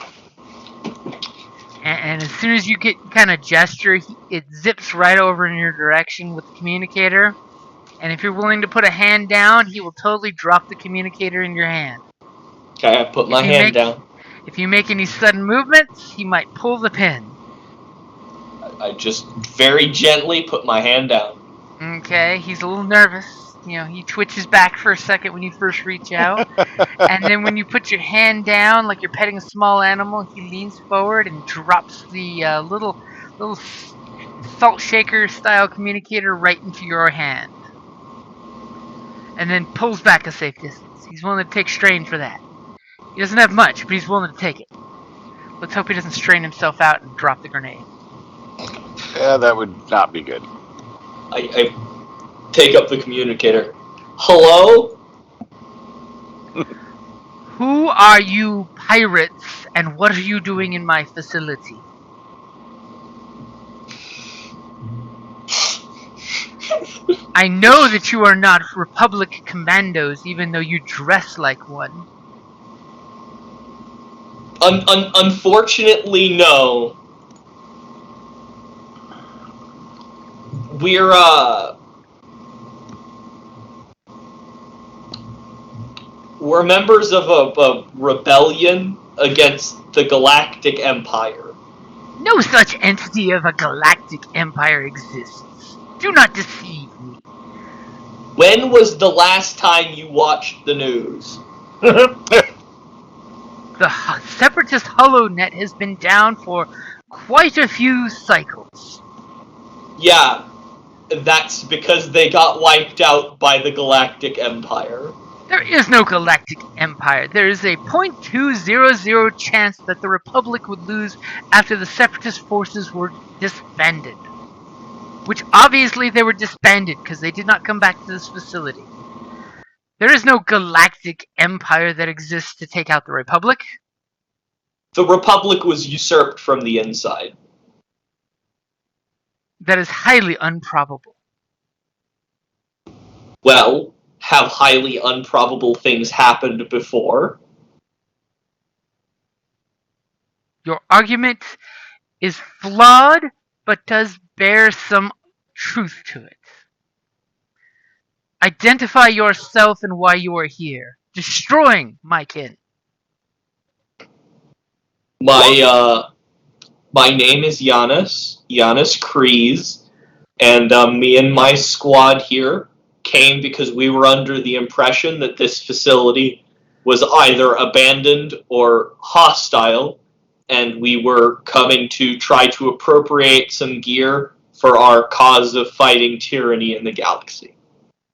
And as soon as you get kind of gesture, it zips right over in your direction with the communicator. And if you're willing to put a hand down, he will totally drop the communicator in your hand. Okay, I put my hand down. If you make any sudden movements, he might pull the pin. I just very gently put my hand down. Okay, he's a little nervous. You know, he twitches back for a second when you first reach out. And then when you put your hand down, like you're petting a small animal, he leans forward and drops the little salt shaker style communicator right into your hand. And then pulls back a safe distance. He's willing to take strain for that. He doesn't have much, but he's willing to take it. Let's hope he doesn't strain himself out and drop the grenade. Yeah, that would not be good. I take up the communicator. Hello? Who are you pirates, and what are you doing in my facility? I know that you are not Republic commandos, even though you dress like one. Unfortunately, no. we're members of a rebellion against the Galactic Empire. No such entity of a galactic empire exists. Do not deceive me. When was the last time you watched the news? The Separatist HoloNet has been down for quite a few cycles. Yeah, that's because they got wiped out by the Galactic Empire. There is no galactic empire. There is a 0.200 chance that the Republic would lose after the Separatist forces were disbanded. Which obviously they were disbanded because they did not come back to this facility. There is no galactic empire that exists to take out the Republic. The Republic was usurped from the inside. That is highly improbable. Well, have highly improbable things happened before? Your argument is flawed, but does bear some truth to it. Identify yourself and why you are here, destroying my kin. My name is Giannis Kreese, and me and my squad here came because we were under the impression that this facility was either abandoned or hostile, and we were coming to try to appropriate some gear for our cause of fighting tyranny in the galaxy.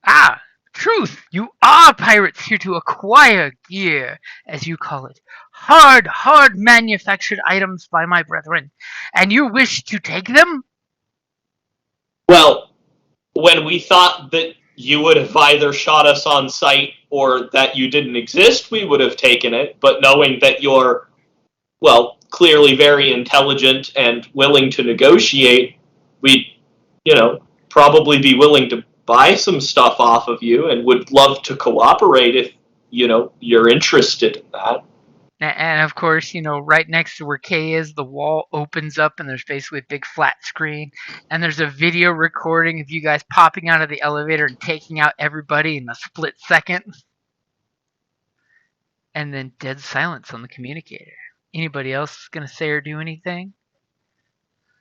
Ah, truth! You are pirates here to acquire gear, as you call it. Hard manufactured items by my brethren. And you wish to take them? Well, when we thought that you would have either shot us on sight or that you didn't exist, we would have taken it. But knowing that you're, well, clearly very intelligent and willing to negotiate, we'd, probably be willing to buy some stuff off of you and would love to cooperate if, you're interested in that. And of course, right next to where Kay is, the wall opens up and there's basically a big flat screen. And there's a video recording of you guys popping out of the elevator and taking out everybody in a split second. And then dead silence on the communicator. Anybody else going to say or do anything?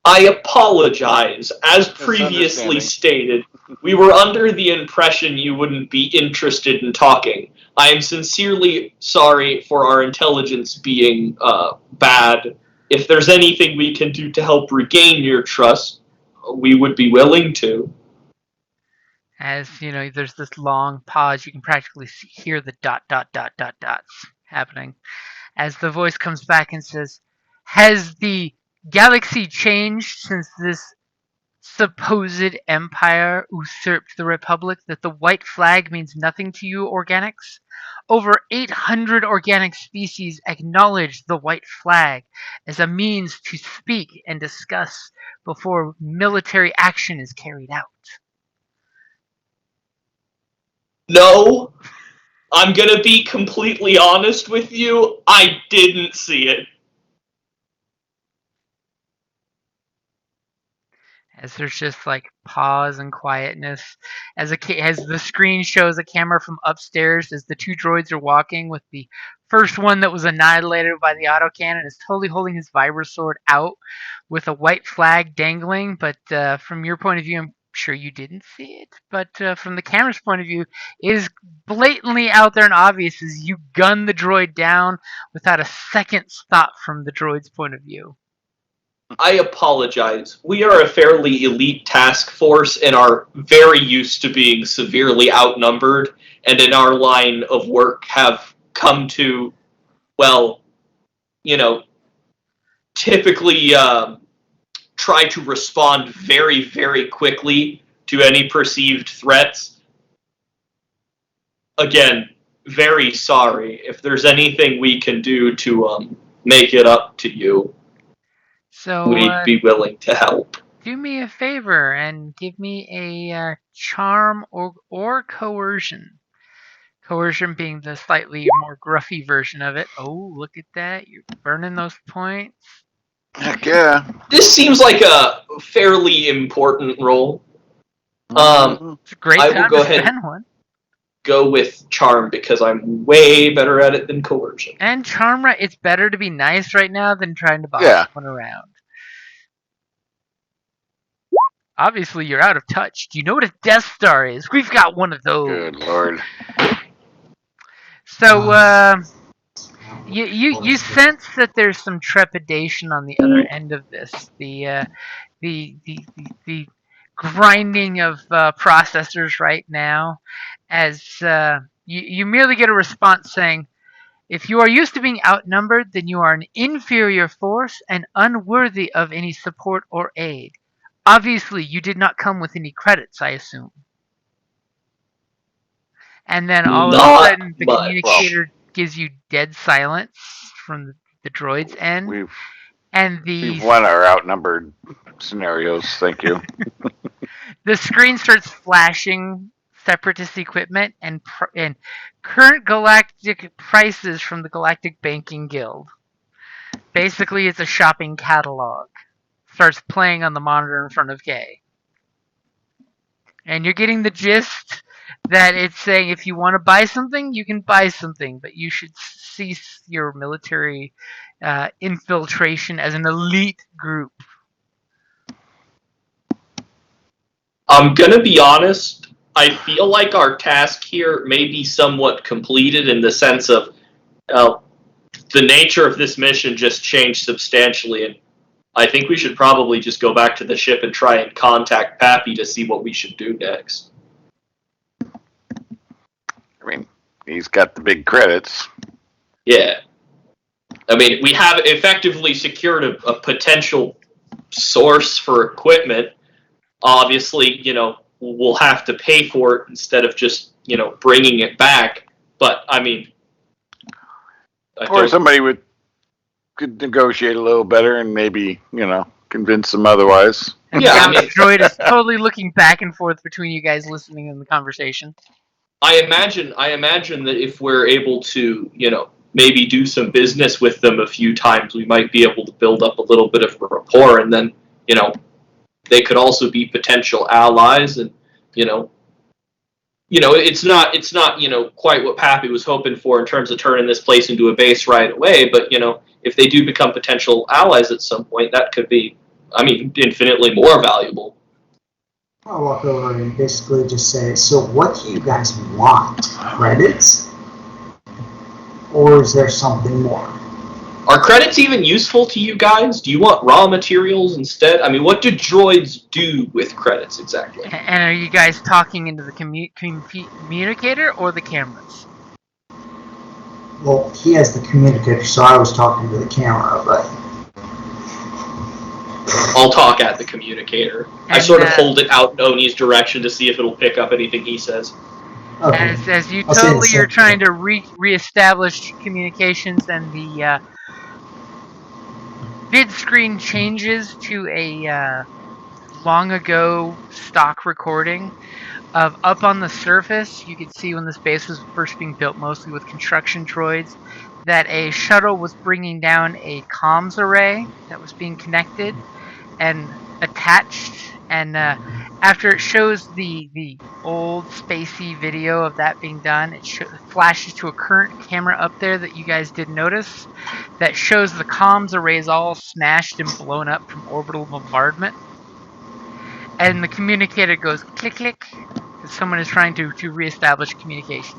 I apologize. As previously stated, we were under the impression you wouldn't be interested in talking. I am sincerely sorry for our intelligence being bad. If there's anything we can do to help regain your trust, we would be willing to. As, there's this long pause, you can practically hear the ... dots happening. As the voice comes back and says, has the galaxy changed since this supposed empire usurped the Republic, that the white flag means nothing to you organics? Over 800 organic species acknowledge the white flag as a means to speak and discuss before military action is carried out. No, I'm gonna be completely honest with you, I didn't see it. As there's just like pause and quietness, as the screen shows a camera from upstairs as the two droids are walking, with the first one that was annihilated by the autocannon is totally holding his vibra sword out with a white flag dangling. But from your point of view, I'm sure you didn't see it. But from the camera's point of view, it is blatantly out there and obvious as you gun the droid down without a second's thought from the droid's point of view. I apologize. We are a fairly elite task force and are very used to being severely outnumbered, and in our line of work have come to, typically try to respond very, very quickly to any perceived threats. Again, very sorry. If there's anything we can do to make it up to you, so we'd be willing to help. Do me a favor and give me a charm or coercion. Coercion being the slightly more gruffy version of it. Oh, look at that. You're burning those points. Heck yeah. This seems like a fairly important role. It's a great I will time go to ahead spend one. Go with charm because I'm way better at it than coercion. And charm, right? It's better to be nice right now than trying to boss Yeah. someone around. Obviously, you're out of touch. Do you know what a Death Star is? We've got one of those. Good lord. So, you sense that there's some trepidation on the other end of this. The grinding of processors right now, as you merely get a response saying, "If you are used to being outnumbered, then you are an inferior force and unworthy of any support or aid. Obviously, you did not come with any credits, I assume." And then all of a Not sudden, the much. communicator gives you dead silence from the droid's end, We've and won our outnumbered scenarios. Thank you. the screen starts flashing separatist equipment and current galactic prices from the Galactic Banking Guild. Basically, it's a shopping catalog. Starts playing on the monitor in front of Kay. And you're getting the gist that it's saying if you want to buy something, you can buy something, but you should cease your military infiltration as an elite group. I'm gonna be honest, I feel like our task here may be somewhat completed in the sense of the nature of this mission just changed substantially, and I think we should probably just go back to the ship and try and contact Pappy to see what we should do next. I mean, he's got the big credits. Yeah. I mean, we have effectively secured a potential source for equipment. Obviously, we'll have to pay for it instead of just, bringing it back. But, I mean... Or somebody could negotiate a little better and maybe, convince them otherwise. And yeah, the droid is totally looking back and forth between you guys listening in the conversation. I imagine that if we're able to, maybe do some business with them a few times, we might be able to build up a little bit of a rapport, and then, they could also be potential allies, and, it's not, quite what Pappy was hoping for in terms of turning this place into a base right away, but, if they do become potential allies at some point, that could be, infinitely more valuable. I'll walk over and basically just say, so what do you guys want? Credits? Or is there something more? Are credits even useful to you guys? Do you want raw materials instead? What do droids do with credits exactly? And are you guys talking into the communicator or the cameras? Well, he has the communicator, so I was talking to the camera, but... I'll talk at the communicator. I sort of hold it out in Oni's direction to see if it'll pick up anything he says. Okay. As you totally are trying to reestablish communications, and the vid screen changes to a long ago stock recording of up on the surface. You could see when this base was first being built, mostly with construction droids, that a shuttle was bringing down a comms array that was being connected and attached, and after it shows the old spacey video of that being done, it flashes to a current camera up there that you guys did notice that shows the comms arrays all smashed and blown up from orbital bombardment, and the communicator goes click click because someone is trying to reestablish communication.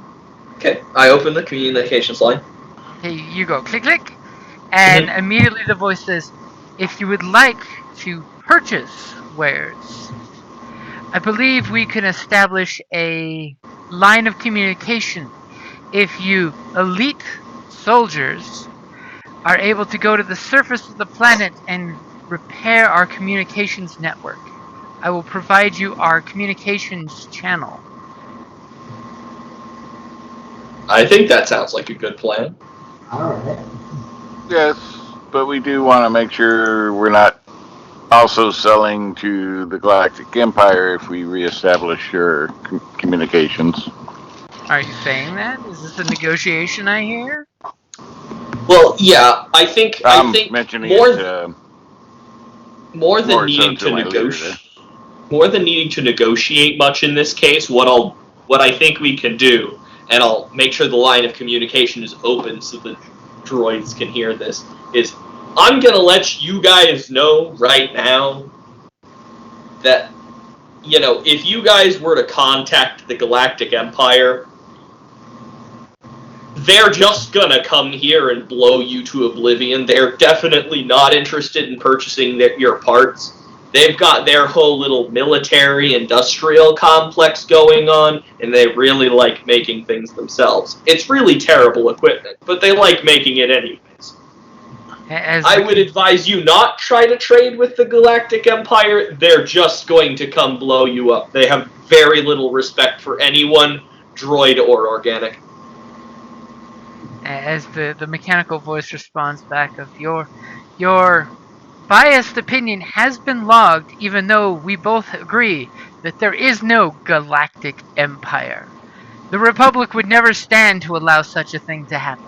Okay, I open the communications line. Okay, you go click click, and immediately the voice says, if you would like to purchase wares, I believe we can establish a line of communication if you elite soldiers are able to go to the surface of the planet and repair our communications network. I will provide you our communications channel. I think that sounds like a good plan. Alright. Yes, but we do want to make sure we're not also selling to the Galactic Empire if we reestablish your communications. Are you saying that? Is this a negotiation I hear? Well, yeah, I think mentioning more it, more than more so needing to to my leader negotiate. more than needing to negotiate much in this case, what I think we can do, and I'll make sure the line of communication is open so the droids can hear this, is I'm gonna let you guys know right now that, you know, if you guys were to contact the Galactic Empire, they're just gonna come here and blow you to oblivion. They're definitely not interested in purchasing your parts. They've got their whole little military-industrial complex going on, and they really like making things themselves. It's really terrible equipment, but they like making it anyways. I would advise you not try to trade with the Galactic Empire. They're just going to come blow you up. They have very little respect for anyone, droid or organic. As the mechanical voice responds back of your biased opinion has been logged, even though we both agree that there is no galactic empire. The Republic would never stand to allow such a thing to happen,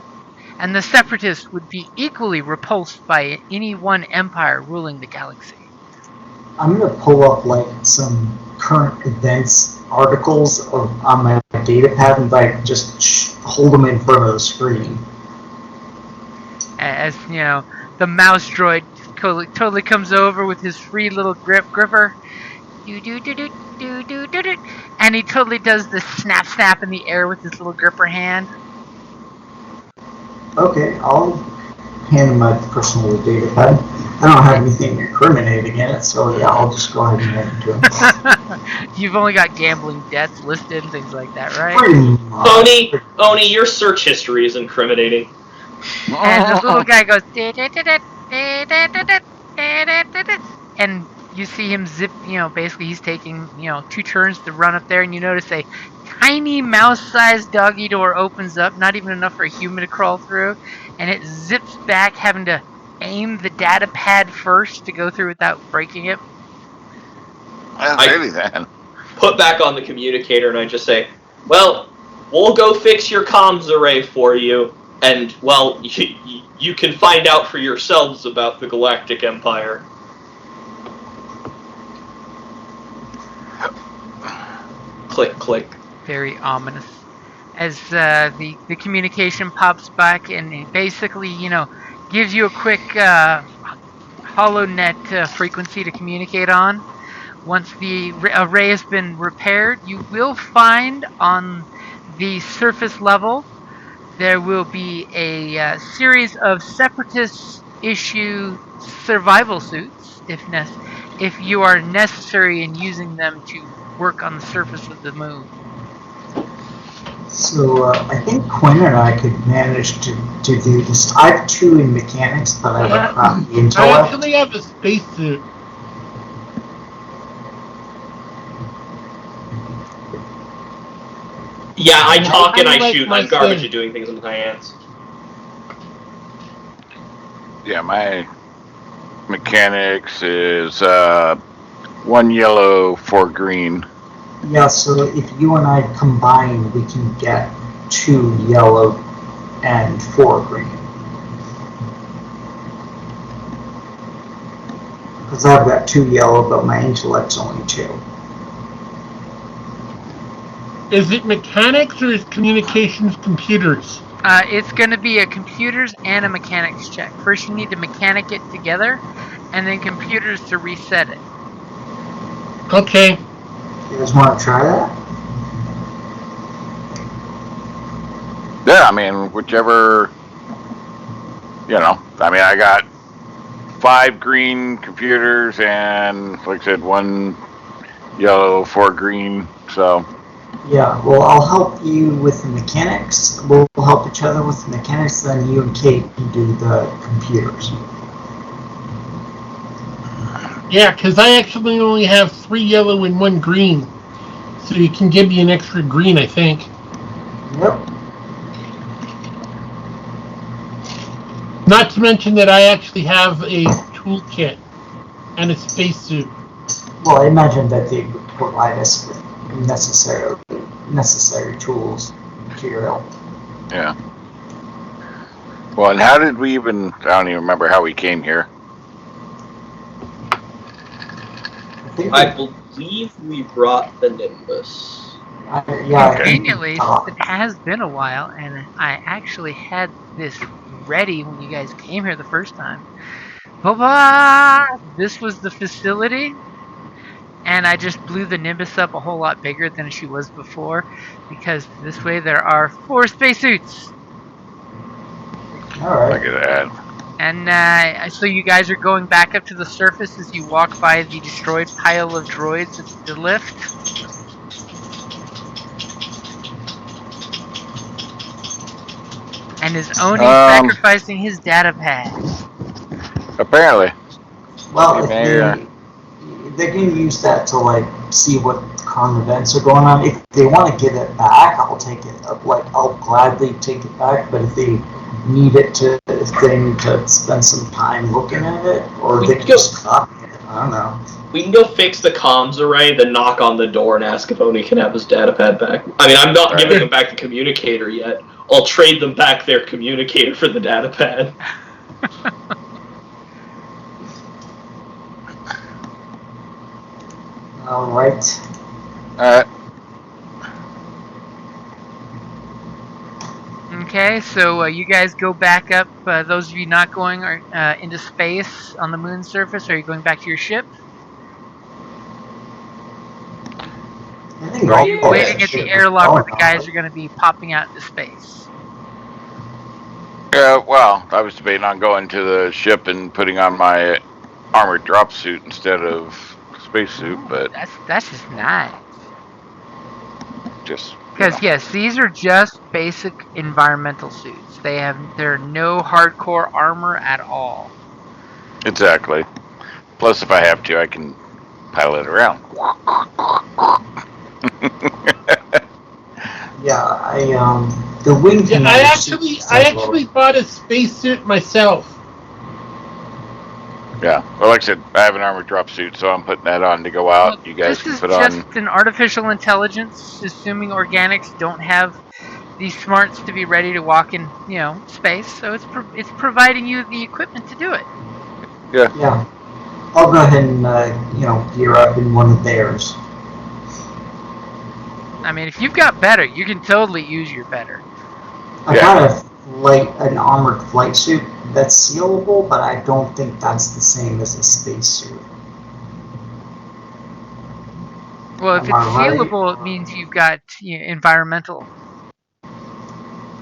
and the Separatists would be equally repulsed by any one empire ruling the galaxy. I'm gonna pull up like some current events articles on my data pad and like just hold them in front of the screen. As you know, the mouse droid totally comes over with his free little gripper, and he totally does this snap in the air with his little gripper hand. Okay, I'll hand him my personal data pad. I don't have anything incriminating in it, so yeah, I'll just go ahead and hand it to him. You've only got gambling debts listed and things like that, right? Pretty much. Oni, your search history is incriminating. And the little guy goes, and you see him zip, basically he's taking, 2 turns to run up there, and you notice a tiny mouse-sized doggy door opens up, not even enough for a human to crawl through, and it zips back, having to aim the data pad first to go through without breaking it. Really then. Put back on the communicator, and I just say, well, we'll go fix your comms array for you. And, well, you can find out for yourselves about the Galactic Empire. Click, click. Very ominous. As the communication pops back and it basically, gives you a quick HoloNet frequency to communicate on. Once the array has been repaired, you will find on the surface level there will be a series of Separatist issue survival suits, if you are necessary in using them to work on the surface of the moon. So I think Quinn and I could manage to do this. I have 2 in mechanics, but I have the I intellect. actually have a spacesuit. Yeah, I talk and I like shoot. my I'm garbage thing. at doing things with my hands. Yeah, my mechanics is 1 yellow, 4 green. Yeah, so if you and I combine, we can get 2 yellow and 4 green. Because I've got 2 yellow, but my intellect's only 2. Is it mechanics or is communications computers? It's going to be a computers and a mechanics check. First you need to mechanic it together, and then computers to reset it. Okay. You guys want to try that? Yeah, I mean, whichever, I got 5 green computers and, like I said, 1 yellow, 4 green, so. Yeah, well, I'll help you with the mechanics. We'll help each other with the mechanics, then you and Kate can do the computers. Yeah, because I actually only have 3 yellow and 1 green. So you can give me an extra green, I think. Yep. Not to mention that I actually have a toolkit and a spacesuit. Well, I imagine that they would provide us with necessary tools, material. Yeah. Well, and how did we even, I don't even remember how we came here. I think believe we brought the Nimbus. I think Conveniently, we since talked. it has been a while, and I actually had this ready when you guys came here the first time. Blah-blah! This was the facility, and I just blew the Nimbus up a whole lot bigger than she was before, because this way there are 4 spacesuits. All right. Look at that. And so you guys are going back up to the surface as you walk by the destroyed pile of droids at the lift. And is Oni sacrificing his data pad? Apparently. Well, Yeah. if they can use that to like see what current events are going on. If they want to get it back, I'll take it. Like I'll gladly take it back. But if they need to spend some time looking at it, or they can just copy it. I don't know. We can go fix the comms array, then knock on the door and ask if Oni can have his data pad back. I mean, I'm not giving him back the communicator yet. I'll trade them back their communicator for the data pad. All right. Alright. Okay, so you guys go back up. Those of you not going into space on the moon's surface, are you going back to your ship? I think Or are you all waiting that at shit the was airlock where going the on, guys right? are going to be popping out into space? Yeah, well, I was debating on going to the ship and putting on my armored drop suit instead of spacesuit, but That's just nice. just Because yes, these are just basic environmental suits. They're no hardcore armor at all. exactly. Plus, if I have to, I can pilot around. Yeah, the wing Yeah, commander I suit actually bought a spacesuit myself. Yeah. Well, like I said, I have an armored drop suit, so I'm putting that on to go out. Well, You guys this can is put just on. an artificial intelligence, assuming organics don't have these smarts to be ready to walk in, space. So it's providing you the equipment to do it. Yeah. I'll go ahead and gear up in one of theirs. I mean, if you've got better, you can totally use your better. I got an armored flight suit that's sealable, but I don't think that's the same as a spacesuit. Well, if Am it's I right? sealable, it means you've got environmental.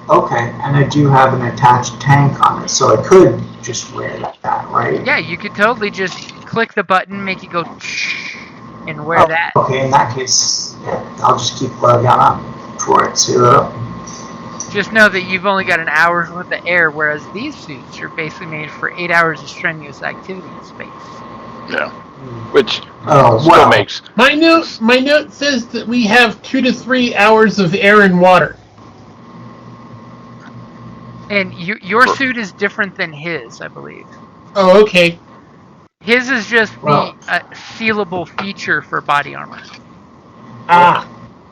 Okay, and I do have an attached tank on it, so I could just wear that, right? Yeah, you could totally just click the button, make it go and wear that. Okay, in that case, yeah, I'll just keep gun on for it, seal it up. Just know that you've only got an hour's worth of air, whereas these suits are basically made for 8 hours of strenuous activity in space. Yeah. Which still makes. My note says that we have 2 to 3 hours of air and water. And your suit is different than his, I believe. Oh, okay. His is just the sealable feature for body armor. Ah.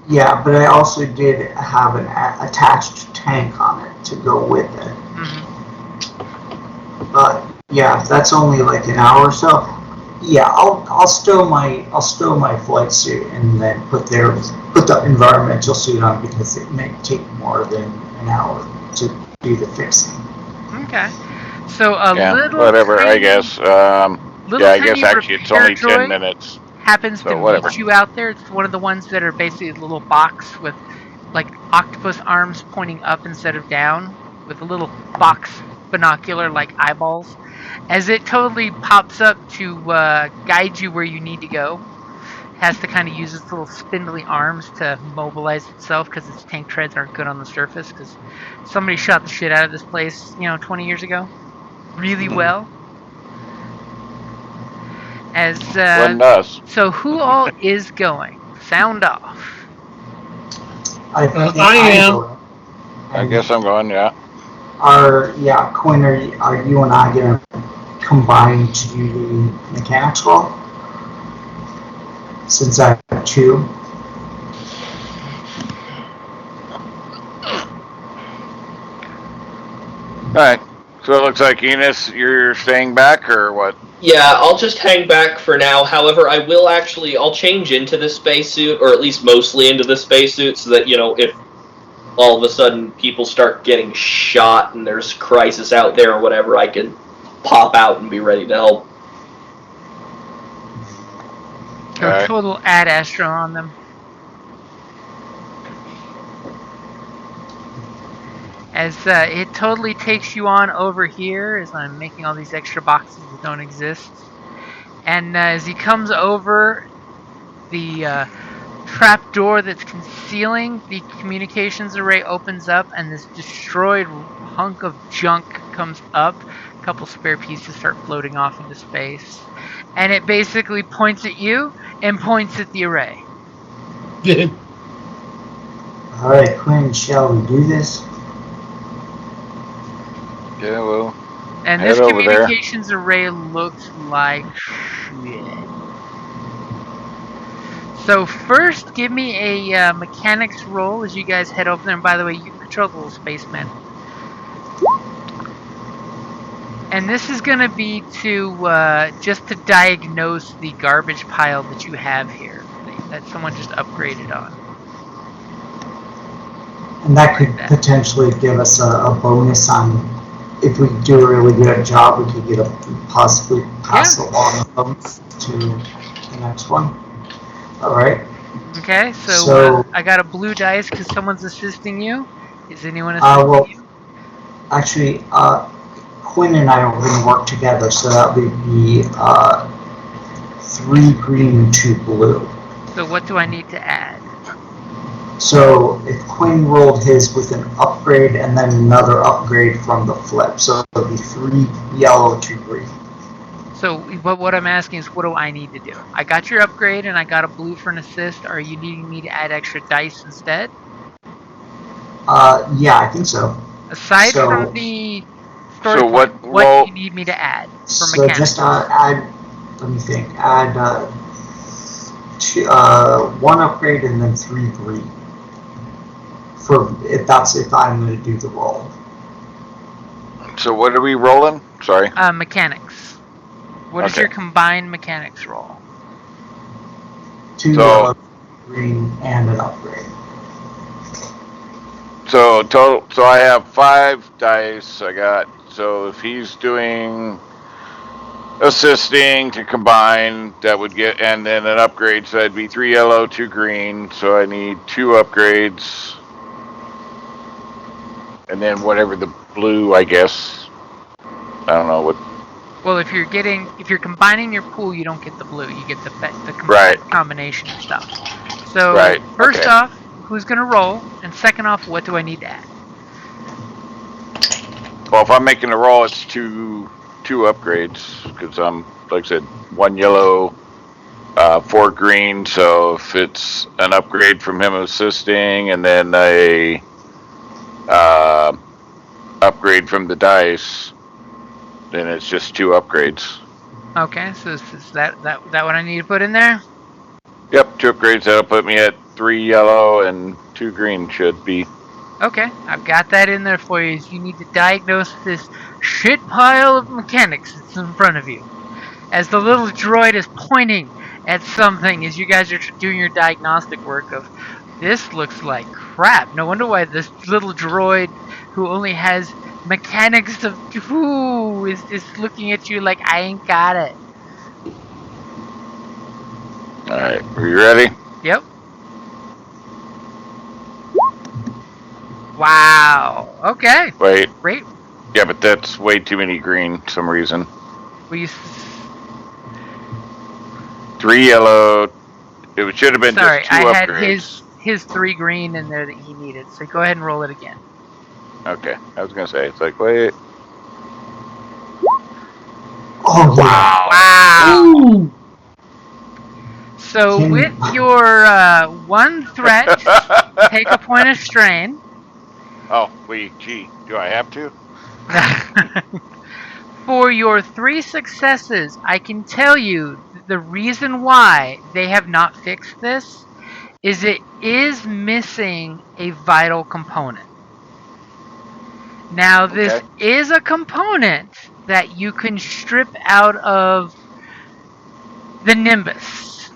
Yeah, but I also did have an attached tank on it to go with it. Mm-hmm. But yeah, that's only like an hour or so. Yeah, I'll stow my flight suit and then put the environmental suit on because it may take more than an hour to do the fixing. Okay. So little whatever, tiny, I guess. I guess actually it's only 10 minutes. Happens so to whatever. meet you out there. It's one of the ones that are basically a little box with like octopus arms pointing up instead of down, with a little box binocular like eyeballs. As it totally pops up to guide you where you need to go. Has to kind of use its little spindly arms to mobilize itself because its tank treads aren't good on the surface because somebody shot the shit out of this place, 20 years ago. Really well. As Wasn't us. So who all is going? Sound off. I am. I guess I'm going, yeah. Quinn, are you and I going to combine to do the mechanics roll? Since I have 2. Alright. So it looks like Enos, you're staying back, or what? Yeah, I'll just hang back for now. However, I'll change into the spacesuit, or at least mostly into the spacesuit, so that, if all of a sudden people start getting shot and there's crisis out there or whatever, I can pop out and be ready to help. Go Alright. total Ad Astra on them. As it totally takes you on over here, as I'm making all these extra boxes that don't exist. And as he comes over, the trap door that's concealing the communications array opens up, and this destroyed hunk of junk comes up. A couple spare pieces start floating off into space. And it basically points at you and points at the array. Alright, Quinn, shall we do this? Yeah, well, And Head this over there. communications array looks like shit. So first, give me a mechanics roll as you guys head over there. And by the way, you control the little spaceman. And this is going to be to just to diagnose the garbage pile that you have here that someone just upgraded on. And that could potentially give us a bonus on, if we do a really good job, we could possibly pass along a bonus to the next one. Alright. Okay, so I got a blue dice because someone's assisting you. Is anyone assisting you? Actually, Quinn and I are going to work together, so that would be 3 green, 2 blue. So what do I need to add? So if Quinn rolled his with an upgrade and then another upgrade from the flip, so it would be 3 yellow, 2 green. So what I'm asking is, what do I need to do? I got your upgrade and I got a blue for an assist. Are you needing me to add extra dice instead? Yeah, I think so. Aside from the story So point, what do you need me to add for so mechanics? just add, let me think, add 1 upgrade and then 3 green. If I'm going to do the roll. So what are we rolling? Sorry. Mechanics. What is your combined mechanics roll? 2 yellow, green, and an upgrade. So total. So I have 5 dice. So if he's doing assisting to combine, that would get, and then an upgrade. So that'd be 3 yellow, 2 green. So I need 2 upgrades. And then whatever the blue, I guess. I don't know what. Well, if you're combining your pool, you don't get the blue. You get the combination of stuff. So first off, who's gonna roll? And second off, what do I need to add? Well, if I'm making a roll, it's two upgrades because I'm, like I said, 1 yellow, 4 green. So if it's an upgrade from him assisting, and then a upgrade from the dice, then it's just 2 upgrades. Okay, so is that what I need to put in there? Yep, 2 upgrades. That'll put me at 3 yellow and 2 green should be. Okay, I've got that in there for you. You need to diagnose this shit pile of mechanics that's in front of you. As the little droid is pointing at something, as you guys are doing your diagnostic work of, this looks like crap. No wonder why this little droid who only has mechanics of is looking at you like, I ain't got it. Alright, are you ready? Yep. Wow. Okay. Wait. Great. Yeah, but that's way too many green for some reason. We 3 yellow. It should have been sorry, just 2 I had upgrades. his 3 green in there that he needed. So go ahead and roll it again. Okay, I was gonna say, it's like, wait. Oh, wow. Wow. Ooh. So with your 1 threat, take a point of strain. Oh, gee, do I have to? For your 3 successes, I can tell you the reason why they have not fixed this is it is missing a vital component. Now, this Okay. is a component that you can strip out of the Nimbus.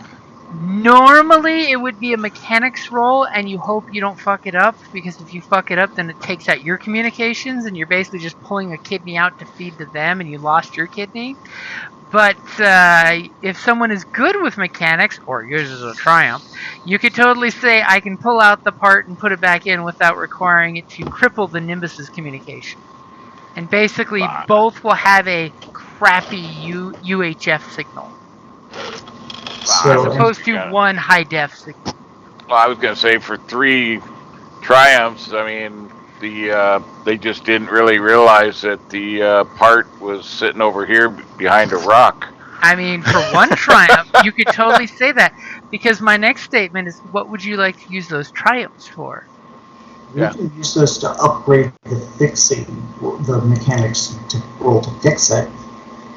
Normally, it would be a mechanics roll, and you hope you don't fuck it up, because if you fuck it up, then it takes out your communications, and you're basically just pulling a kidney out to feed to them, and you lost your kidney. But if someone is good with mechanics, or yours is a triumph, you could totally say, I can pull out the part and put it back in without requiring it to cripple the Nimbus's communication. And basically, Wow. both will have a crappy UHF signal, So, as opposed to Yeah. one high def signal. Well, I was going to say for 3 triumphs, I mean, they just didn't really realize that the part was sitting over here behind a rock. I mean, for one triumph, you could totally say that, because my next statement is, what would you like to use those triumphs for? we Yeah. can use those to upgrade the mechanics to roll to fix it.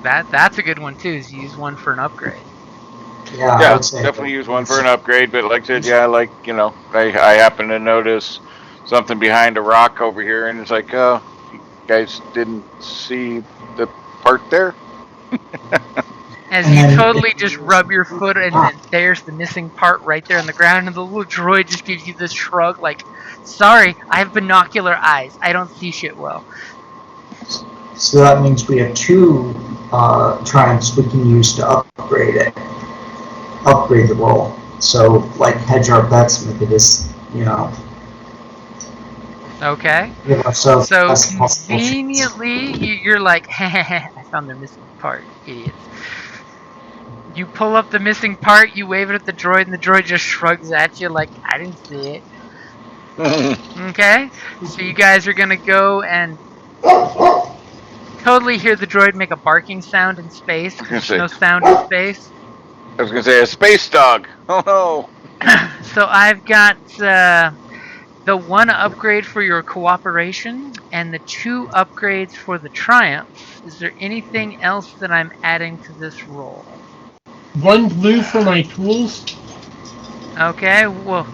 That's a good one too, is use one for an upgrade. Yeah, I Yeah, would say definitely use one for an upgrade, but like I said, yeah, like, I happen to notice something behind a rock over here, and it's like, oh, you guys didn't see the part there? As And you then totally if just you rub use- your foot and then there's the missing part right there on the ground, and the little droid just gives you this shrug like, sorry, I have binocular eyes. I don't see shit well. So that means we have 2 triumphs we can use to upgrade the roll. So, like, hedge our bets, make it as, Okay? give ourselves So best possible chance. conveniently, you're like, I found the missing part, idiots. You pull up the missing part, you wave it at the droid, and the droid just shrugs at you like, I didn't see it. Okay? So you guys are gonna go and totally hear the droid make a barking sound in space, because there's no sound in space. I was going to say a space dog. Oh no. So I've got the 1 upgrade for your cooperation and the 2 upgrades for the triumph. Is there anything else that I'm adding to this roll? 1 blue for my tools. Okay, well,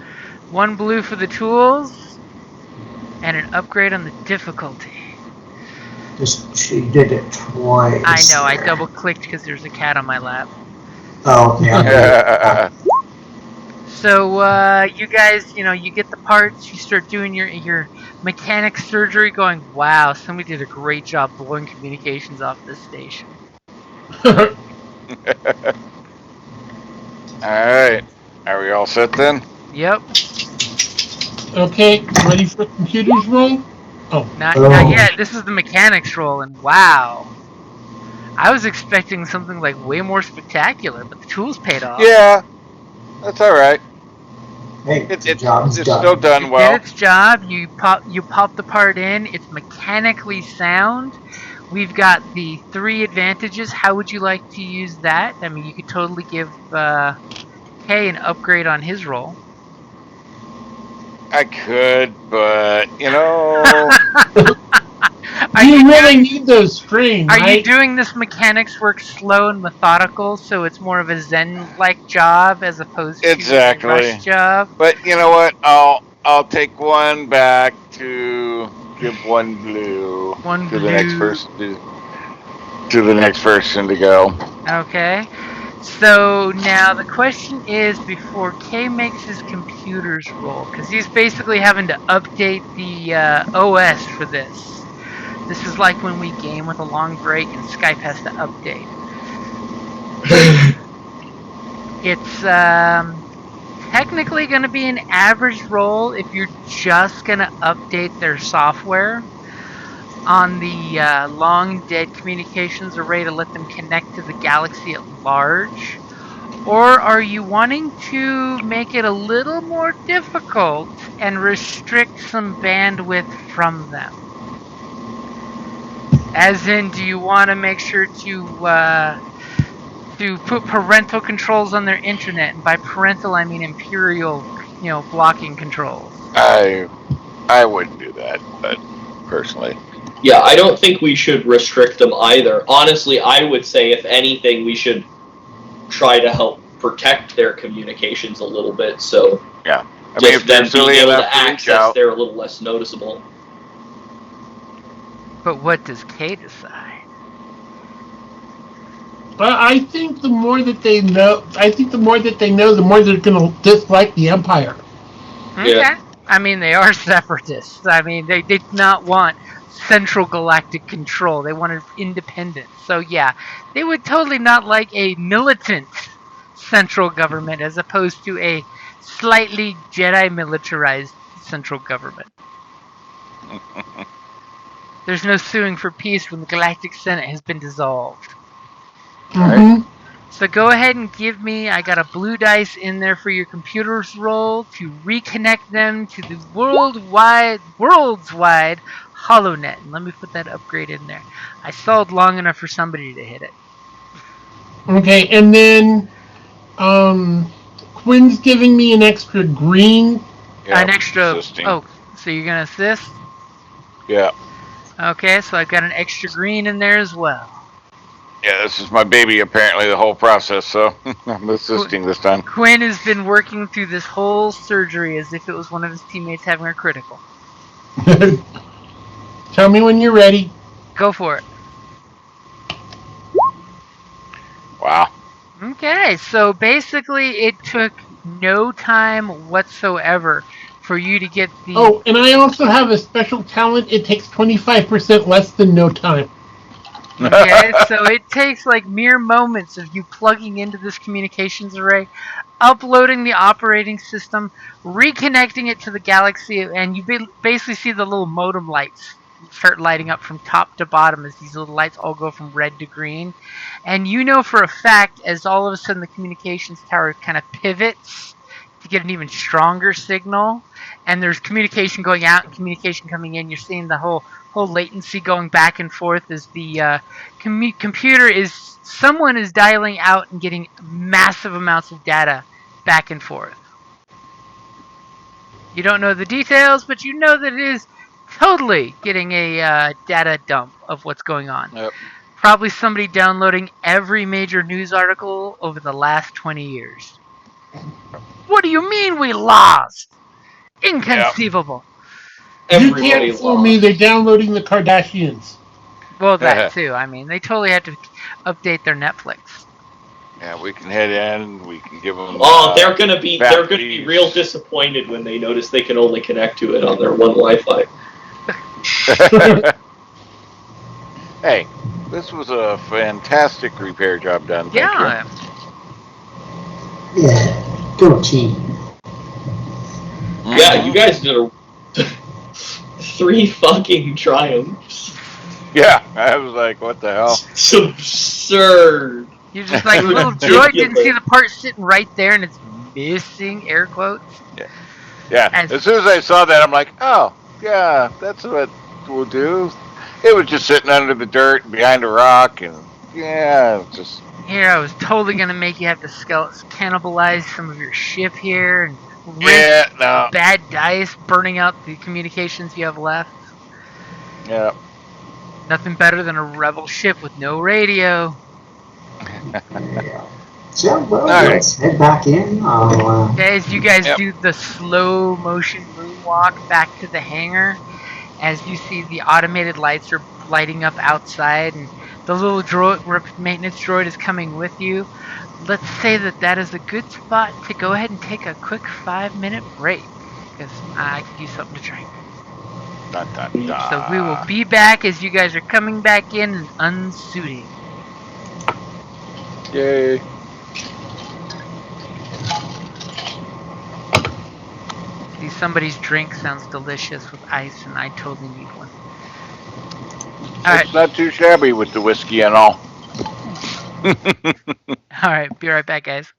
1 blue for the tools and an upgrade on the difficulty. She did it twice. I know, I there. double clicked because there's a cat on my lap. Oh, okay. I did it. So you guys, you get the parts, you start doing your mechanic surgery, going, wow, somebody did a great job blowing communications off this station. Alright. Are we all set then? Yep. Okay, ready for computers roll? Not Oh. yet. This is the mechanics roll, and wow. I was expecting something like way more spectacular, but the tools paid off. Yeah. That's alright. Hey, It's job's done. still done It well. did its job. You pop the part in. It's mechanically sound. We've got the 3 advantages. How would you like to use that? I mean, you could totally give Kay an upgrade on his roll. I could, but Are you you really doing- need those strains, Are you right? doing this mechanics work slow and methodical, so it's more of a Zen-like job as opposed to Exactly. a rush job? But you know what? I'll take 1 back to give 1 blue One to the next blue. person to the next person to go. Okay. So now the question is, before Kay makes his computers roll, because he's basically having to update the OS for this. This is like when we game with a long break and Skype has to update. It's technically going to be an average roll if you're just going to update their software on the long dead communications array to let them connect to the galaxy at large. Or are you wanting to make it a little more difficult and restrict some bandwidth from them? As in, do you want to make sure to put parental controls on their internet? And by parental, I mean imperial, blocking controls. I wouldn't do that, but personally. Yeah, I don't think we should restrict them either. Honestly, I would say, if anything, we should try to help protect their communications a little bit, so Yeah. I mean, if them they're silly being able enough to to reach access, out, they're a little less noticeable. But what does Kay decide? I think the more that they know, the more they're going to dislike the Empire. Okay. Yeah. I mean, they are separatists. I mean, they did not want central galactic control. They wanted independence. So, yeah, they would totally not like a militant central government as opposed to a slightly Jedi militarized central government. There's no suing for peace when the Galactic Senate has been dissolved. Mm-hmm. So go ahead and give me, I got a blue dice in there for your computer's roll to reconnect them to the world's wide HoloNet. And let me put that upgrade in there. I stalled long enough for somebody to hit it. Okay, and then Quinn's giving me an extra green. Yeah, An extra, assisting. oh, so you're going to assist? Yeah. Okay, so I've got an extra green in there as well. Yeah, this is my baby, apparently, the whole process, so I'm assisting this time. Quinn has been working through this whole surgery as if it was one of his teammates having a critical. Tell me when you're ready. Go for it. Wow. Okay, so basically it took no time whatsoever for you to get the... Oh, and I also have a special talent. It takes 25% less than no time. Okay, so it takes like mere moments of you plugging into this communications array, uploading the operating system, reconnecting it to the galaxy, and you basically see the little modem lights start lighting up from top to bottom as these little lights all go from red to green. And you know for a fact, as all of a sudden the communications tower kind of pivots to get an even stronger signal, and there's communication going out and communication coming in, you're seeing the whole latency going back and forth as the computer is, someone is dialing out and getting massive amounts of data back and forth. You don't know the details, but you know that it is totally getting a data dump of what's going on. Yep. Probably somebody downloading every major news article over the last 20 years. What do you mean we lost? Inconceivable. You can't fool me. They're downloading the Kardashians. Well, that too. I mean, they totally had to update their Netflix. Yeah, we can head in. We can give them. Oh, they're gonna be real disappointed when they notice they can only connect to it on their one Wi-Fi. Hey, this was a fantastic repair job done. Thank Yeah. you. Yeah, go team. Yeah, you guys did a 3 fucking triumphs. Yeah, I was like, what the hell? It's absurd. You're just like, little droid didn't see the part sitting right there and it's missing, air quotes. Yeah, as soon as I saw that, I'm like, oh, yeah, that's what we'll do. It was just sitting under the dirt behind a rock, and yeah, just... Here, I was totally going to make you have to cannibalize some of your ship here and bad dice, burning out the communications you have left. Yeah. Nothing better than a rebel ship with no radio. Yeah, well, let's head back in. As you guys do the slow motion moonwalk back to the hangar, as you see the automated lights are lighting up outside and the little maintenance droid is coming with you, let's say that is a good spot to go ahead and take a quick 5-minute break, because I could use something to drink. Dun, dun, dun. So we will be back as you guys are coming back in and unsuiting. Yay. See, somebody's drink sounds delicious with ice, and I totally need one. It's not too shabby with the whiskey and all. Alright, be right back, guys.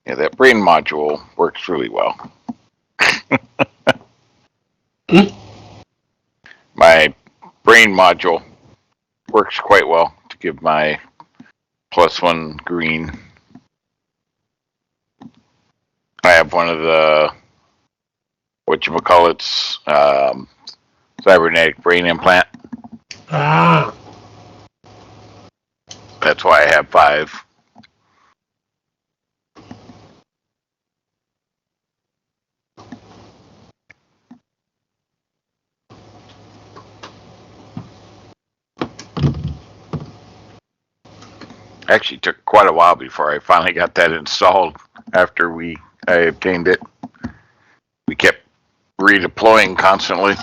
Yeah, that brain module works really well. My brain module works quite well to give my +1 green. I have one of the whatchamacallit's cybernetic brain implant. Ah. That's why I have 5. Actually took quite a while before I finally got that installed after I obtained it. We kept redeploying constantly.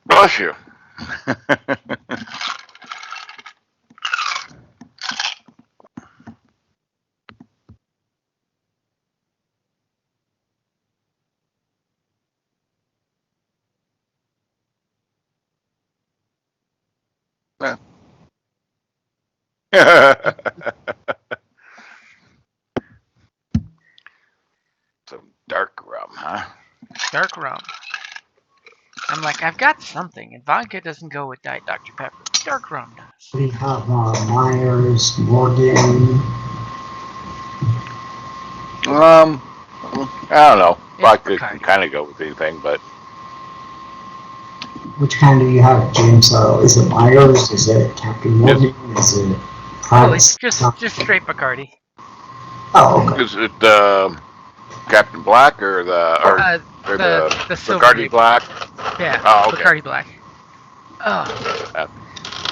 Bless you. Some dark rum, huh? Dark rum. I'm like, I've got something, and vodka doesn't go with Diet Dr. Pepper. Dark rum does. We have Myers, Morgan. I don't know. It's Vodka can Bacardi. kind of go with anything, but Which kind do you have, James? Is it Myers? Is it Captain Morgan? Is it Oh, Private? it's just straight Bacardi. Oh, okay. is it Captain Black or the Silver Bacardi Maple. Black? Yeah, Oh, okay. Bacardi Black. Oh,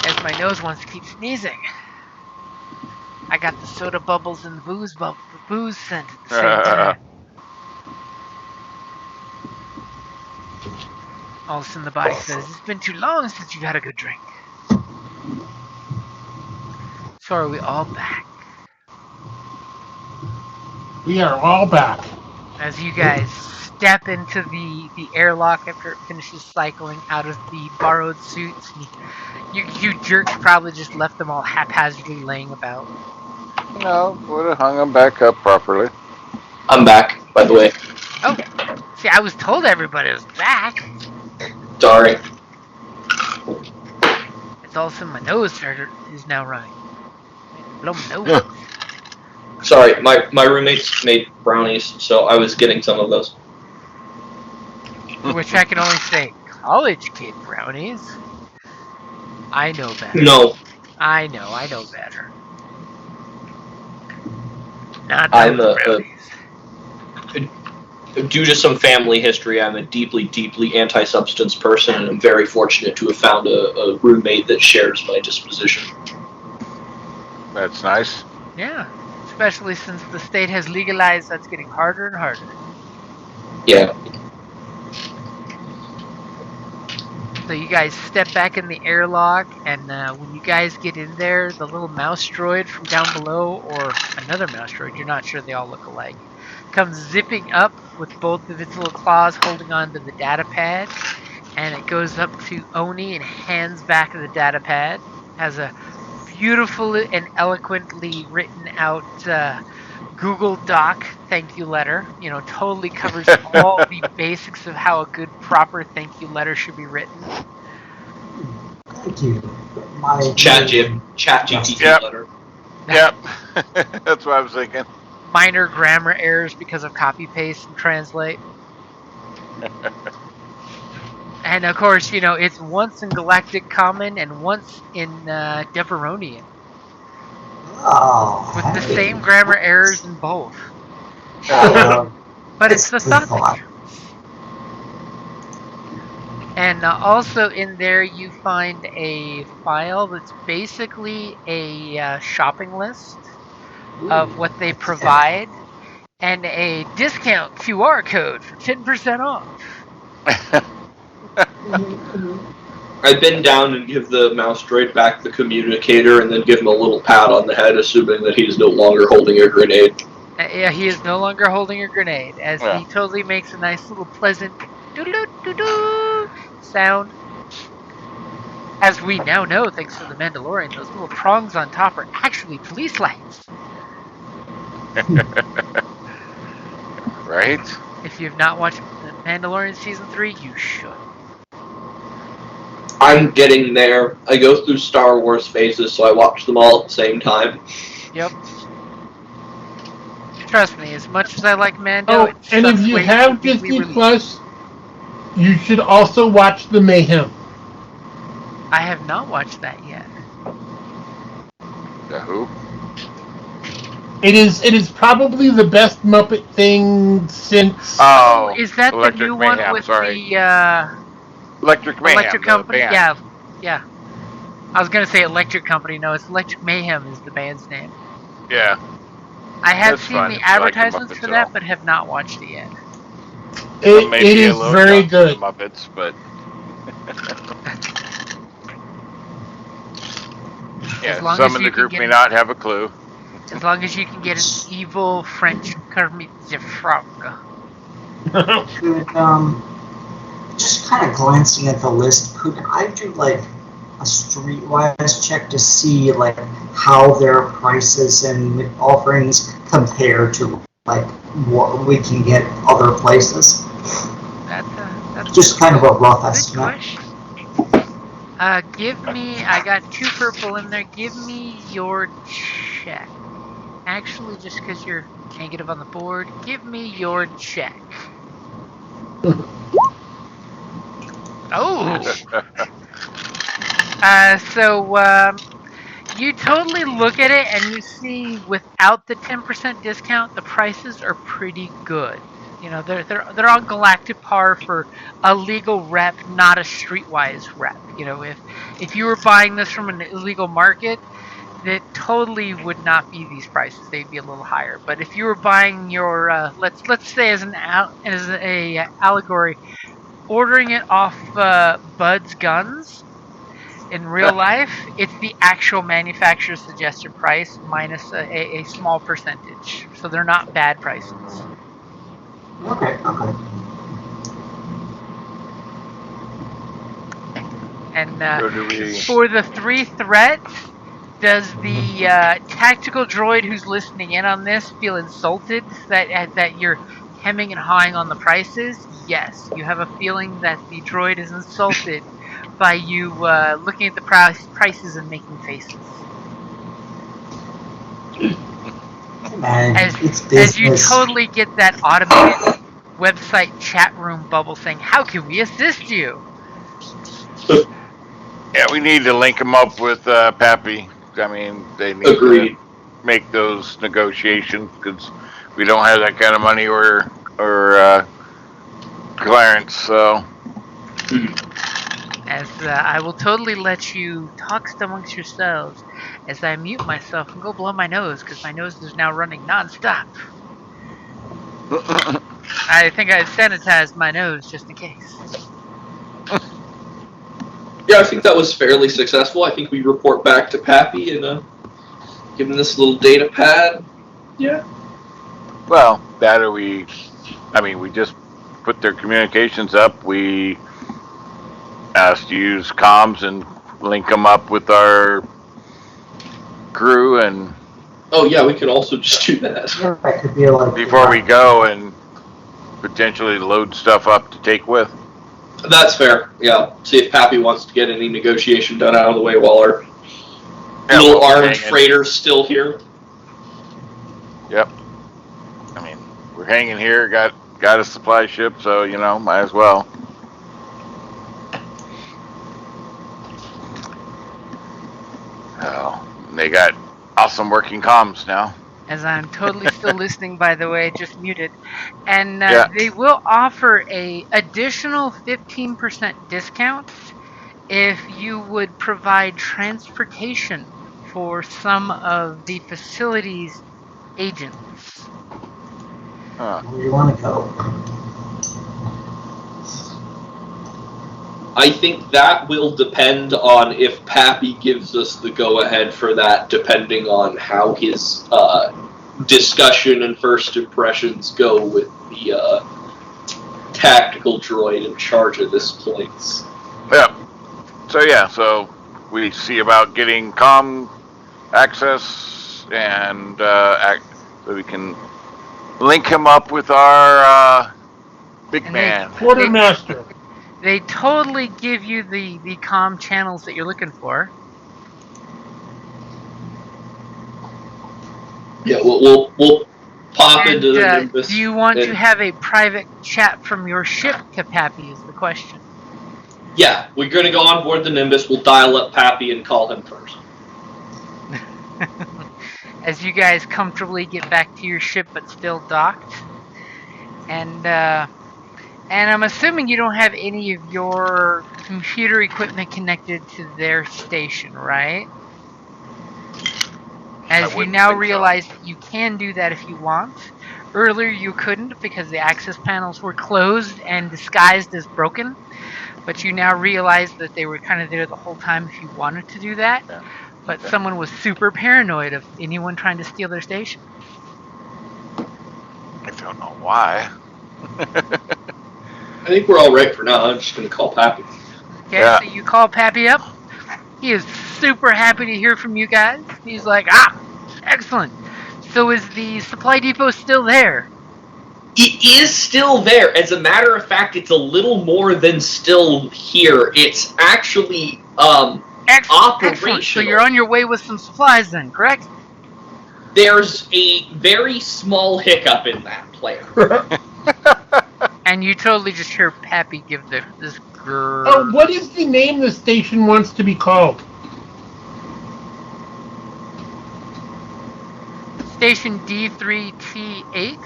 as my nose wants to keep sneezing. I got the soda bubbles and the booze scent at the same time. All of a sudden the body says, it's been too long since you've had a good drink. So are we all back? We are all back. As you guys step into the airlock after it finishes cycling out of the borrowed suits. You jerks probably just left them all haphazardly laying about. No, would have hung them back up properly. I'm back, by the way. Oh, see, I was told everybody was back. Sorry. It's also my nose is now running. Blow my nose. Sorry, my roommates made brownies, so I was getting some of those. For which I can only say, college kid brownies. I know better. No, I know better. Not I'm those brownies. due to some family history, I'm a deeply, deeply anti-substance person, and I'm very fortunate to have found a roommate that shares my disposition. That's nice. Yeah, especially since the state has legalized, that's getting harder and harder. Yeah. So you guys step back in the airlock, and when you guys get in there, the little mouse droid from down below, or another mouse droid, you're not sure, they all look alike, comes zipping up with both of its little claws holding onto the data pad, and it goes up to Oni and hands back the data pad. Has a beautiful and eloquently written out Google Doc thank you letter. You know, totally covers all the basics of how a good, proper thank you letter should be written. Thank you. My Chat GPT Yep. letter. Yep. That's what I was thinking. Minor grammar errors because of copy paste and translate. And of course, you know, it's once in Galactic Common and once in Deveronian. Oh, With the hey. same grammar errors in both. But it's the thought that counts. And also in there you find a file that's basically a shopping list of what they provide and a discount QR code for 10% off. I bend down and give the mouse droid back the communicator and then give him a little pat on the head, assuming that he is no longer holding a grenade. Yeah, he is no longer holding a grenade, as Yeah. he totally makes a nice little pleasant doo-doo-doo-doo sound. As we now know, thanks to the Mandalorian, those little prongs on top are actually police lights. Right? If you have not watched The Mandalorian Season 3, you should. I'm getting there. I go through Star Wars phases, so I watch them all at the same time. Yep. Trust me, as much as I like Mando, Oh, it and sucks if you waiting have for weekly Disney release. Plus, you should also watch The Mayhem. I have not watched that yet. The who? It is probably the best Muppet thing since. Oh, Is that Electric the new Mayhem, one with sorry. the Electric Mayhem, Electric the Company? band. Yeah. I was gonna say Electric Company. No, it's Electric Mayhem is the band's name. Yeah. I have That's seen fine the if you like the advertisements Muppets for at that, all. but have not watched it yet. Some may It be a is little very young for the good. Muppets, but As yeah, long some as in you the can group get may not have a clue. as long as you can get an evil French Kermit the Frog. Could, just kind of glancing at the list, could I do like a streetwise check to see like how their prices and offerings compare to like what we can get other places? That's Just kind of a rough good estimate. question. Give me. I got 2 purple in there. Give me your check. Actually, just because you're negative on the board, give me your check. Oh. You totally look at it and you see without the 10% discount, the prices are pretty good. You know, they're on galactic par for a legal rep, not a streetwise rep. You know, if you were buying this from an illegal market, that totally would not be these prices. They'd be a little higher. But if you were buying your let's say as a allegory, ordering it off Bud's Guns in real life, it's the actual manufacturer's suggested price minus a small percentage. So they're not bad prices. Okay, okay. And So do we? for the 3 threats, does the tactical droid who's listening in on this feel insulted that you're hemming and hawing on the prices? Yes, you have a feeling that the droid is insulted by you looking at the prices and making faces. Man, As it's as you business. totally get that automated website chat room bubble saying, "How can we assist you?" Yeah, we need to link them up with Pappy. I mean, they need to Agreed. make those negotiations because we don't have that kind of money or clearance. So As I will totally let you talk amongst yourselves as I mute myself and go blow my nose because my nose is now running nonstop. I think I sanitized my nose just in case. Yeah, I think that was fairly successful. I think we report back to Pappy and give him this little data pad. Yeah. well, that or we. I mean, we just put their communications up. We asked to use comms and link them up with our crew and Oh yeah, we could also just do that. Yeah, that could be like before we go and potentially load stuff up to take with. That's fair. Yeah. See if Pappy wants to get any negotiation done out of the way while our little we'll armed freighter's still here. Yep. I mean, we're hanging here. Got a supply ship, so might as well. Oh, they got awesome working comms now. As I'm totally still listening, by the way, just muted. And Yeah. they will offer a additional 15% discount if you would provide transportation for some of the facility's agents. where you want to go. I think that will depend on if Pappy gives us the go-ahead for that, depending on how his discussion and first impressions go with the tactical droid in charge of this place. Yep. So we see about getting comm access and so we can link him up with our big And man. Quartermaster. They totally give you the comm channels that you're looking for. Yeah, we'll pop And into the Nimbus. do you want to and- have a private chat from your ship to Pappy is the question. Yeah, we're going to go on board the Nimbus. We'll dial up Pappy and call him first. As you guys comfortably get back to your ship but still docked. And I'm assuming you don't have any of your computer equipment connected to their station, right? As you wouldn't now think so. realize that you can do that if you want. Earlier you couldn't because the access panels were closed and disguised as broken. But you now realize that they were kind of there the whole time if you wanted to do that. Yeah. But Okay. someone was super paranoid of anyone trying to steal their station. I don't know why. I think we're all right for now. I'm just gonna call Pappy. Okay, Yeah. so you call Pappy up. He is super happy to hear from you guys. He's like, excellent. So is the supply depot still there? It is still there. As a matter of fact, it's a little more than still here. It's actually Excellent. So you're operational. on your way with some supplies then, correct? There's a very small hiccup in that plan. And you totally just hear Pappy give this grrr. Oh, what is the name the station wants to be called? Station D3T8?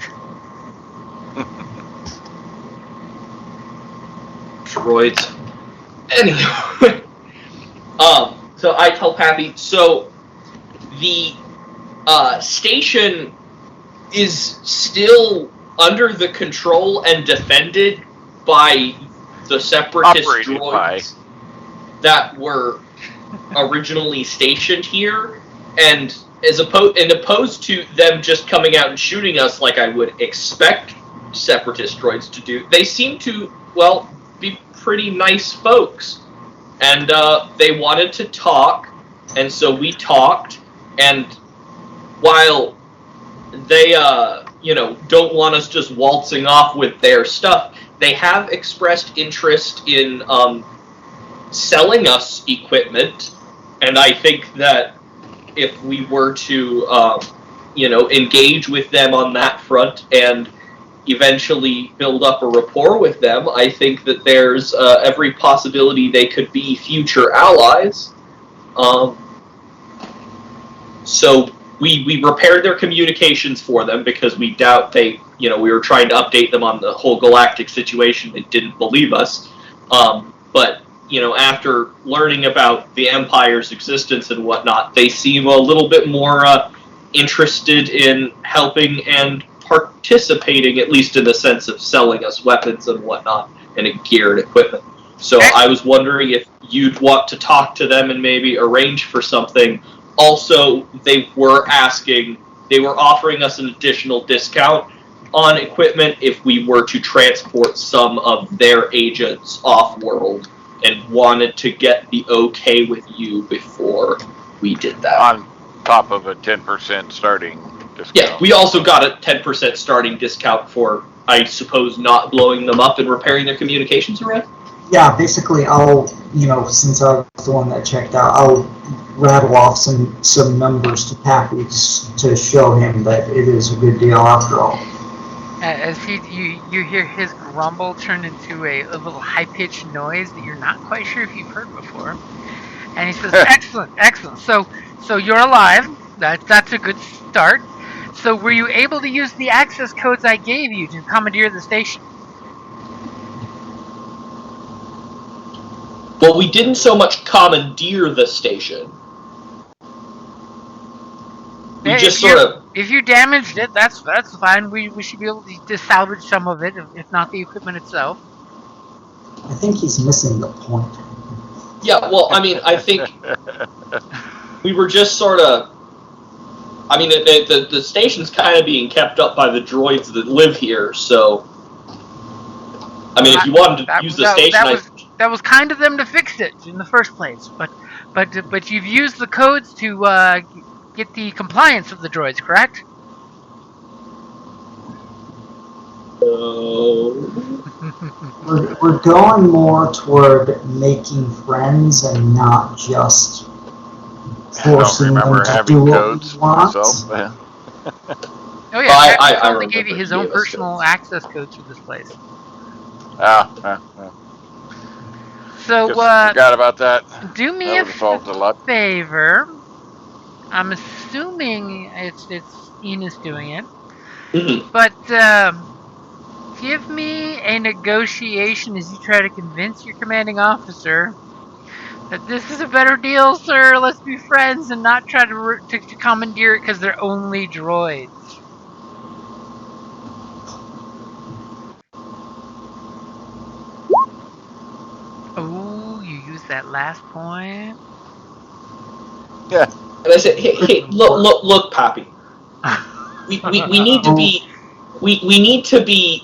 Droids. Anyway, so I tell Pappy, so the station is still under the control and defended by the separatist Operated droids that were originally stationed here, and opposed to them just coming out and shooting us like I would expect separatist droids to do, they seem to, well, be pretty nice folks. And they wanted to talk, and so we talked, and while they, don't want us just waltzing off with their stuff, they have expressed interest in selling us equipment, and I think that if we were to, engage with them on that front and eventually build up a rapport with them, I think that there's every possibility they could be future allies. So we repaired their communications for them because we doubt we were trying to update them on the whole galactic situation. They didn't believe us. But, after learning about the Empire's existence and whatnot, they seem a little bit more interested in helping and participating, at least in the sense of selling us weapons and whatnot, and gear and equipment. So I was wondering if you'd want to talk to them and maybe arrange for something. Also, they were offering us an additional discount on equipment if we were to transport some of their agents off-world, and wanted to get the okay with you before we did that. On top of a 10% starting discount. Yeah, we also got a 10% starting discount for, I suppose, not blowing them up and repairing their communications around? Yeah, basically I'll, since I was the one that checked out, I'll rattle off some numbers to Pappy to show him that it is a good deal after all. As you hear his grumble turn into a little high-pitched noise that you're not quite sure if you've heard before. And he says, excellent. So you're alive. That's a good start. So were you able to use the access codes I gave you to commandeer the station? Well, we didn't so much commandeer the station. We just sort of... If you damaged it, that's fine. We should be able to salvage some of it, if not the equipment itself. I think he's missing the point. Yeah, well, I think we were just sort of... the station's kind of being kept up by the droids that live here, so... if you wanted to use the station... That was kind of them to fix it in the first place, but you've used the codes to get the compliance of the droids, correct? We're going more toward making friends and not just forcing them to do what we want. Oh yeah, I only gave you his own personal access codes for this place. So forgot about that. Do me a favor. I'm assuming it's Enos doing it, but give me a negotiation as you try to convince your commanding officer This is a better deal, sir. Let's be friends and not try to commandeer it because they're only droids. Oh, you used that last point. Yeah. And I said, hey, look, Pappy. We need to be, we need to be,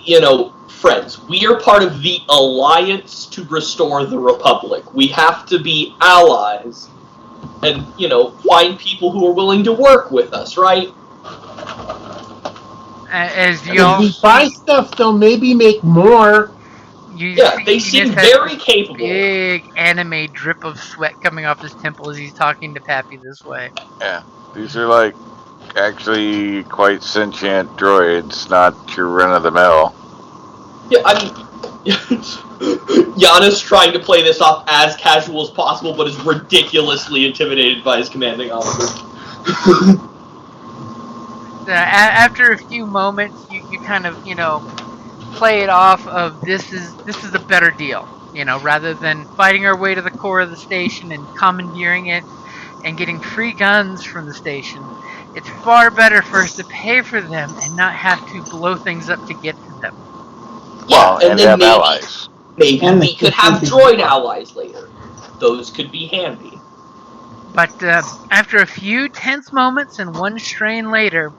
friends. We are part of the Alliance to Restore the Republic. We have to be allies, and find people who are willing to work with us, right? As If y'all we buy stuff, they'll maybe make more. Yeah, they seem Enos has very this capable. big anime drip of sweat coming off his temple as he's talking to Pappy this way. Yeah. These are like actually quite sentient droids, not your run of the mill. Yeah, I mean, Giannis trying to play this off as casual as possible, but is ridiculously intimidated by his commanding officer. After a few moments, you kind of play it off of this is a better deal. Rather than fighting our way to the core of the station and commandeering it and getting free guns from the station, it's far better for us to pay for them and not have to blow things up to get to them. Yeah, and then have maybe allies. And we could have droid allies later. Those could be handy. But after a few tense moments and one strain later,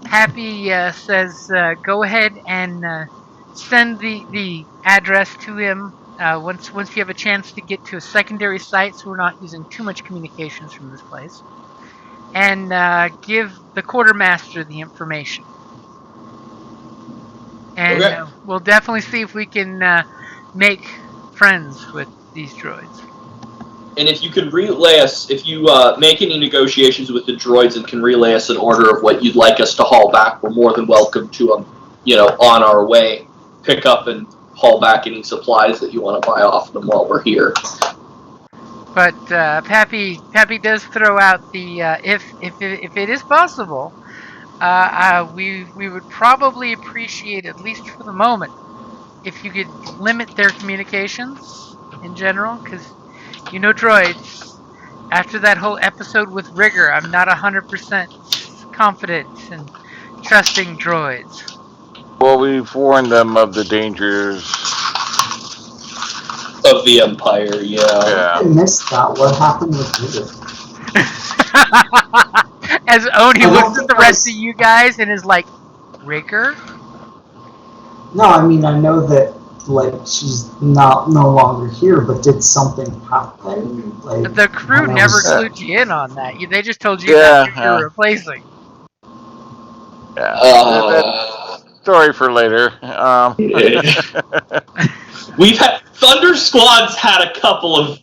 Pappy says, "Go ahead and send the address to him once you have a chance to get to a secondary site, so we're not using too much communications from this place, and give the quartermaster the information. And Okay. we'll definitely see if we can make friends with these droids." And if you can relay us, if you make any negotiations with the droids and can relay us an order of what you'd like us to haul back, we're more than welcome to, on our way, pick up and haul back any supplies that you want to buy off them while we're here. But Pappy does throw out the if it is possible, we would probably appreciate, at least for the moment, if you could limit their communications in general, because droids. After that whole episode with Rigger, I'm not 100% confident in trusting droids. Well, we've warned them of the dangers. Of the Empire, yeah. I missed that. What happened with Rigger? As Oni looks at the rest of you guys and is like, Rigger? No, I mean, I know that, she's no longer here, but did something happen? The crew when I never was- clued you in on that. They just told you that you're replacing. Yeah. Story for later. We've had Thunder Squad's had a couple of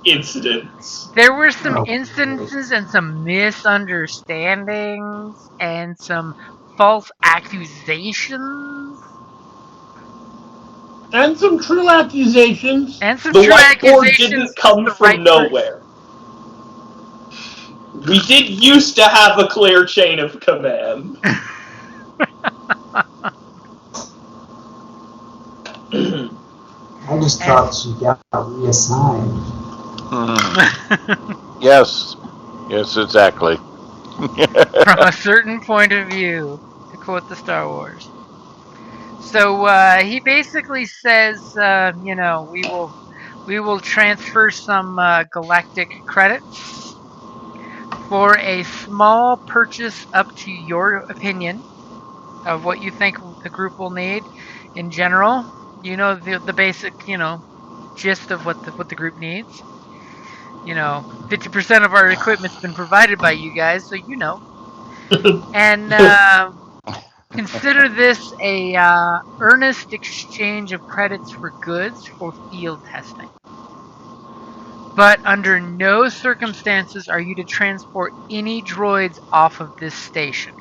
incidents. There were some instances and some misunderstandings and some false accusations. And some true accusations. And some The true whiteboard accusations didn't come the from right nowhere. We did used to have a clear chain of command. I just thought she got reassigned. Yes. Yes, exactly. From a certain point of view, to quote the Star Wars. So he basically says, we will transfer some galactic credits for a small purchase up to your opinion of what you think the group will need in general. The basic, gist of what the group needs. 50% of our equipment's been provided by you guys, so you know. And consider this a earnest exchange of credits for goods for field testing. But under no circumstances are you to transport any droids off of this station.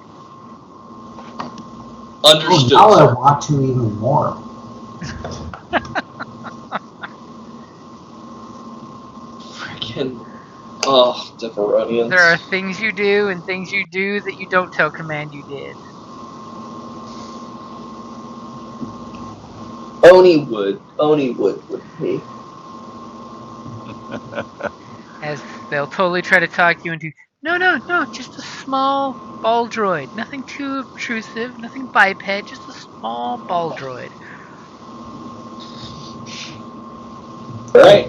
Understood. Well, now I want to even more. Freaking. Oh, Devaronians. There are things you do and things you do that you don't tell Command you did. Oni would be. As they'll totally try to talk you into, no, just a small ball droid. Nothing too obtrusive, nothing biped, just a small ball droid. Alright,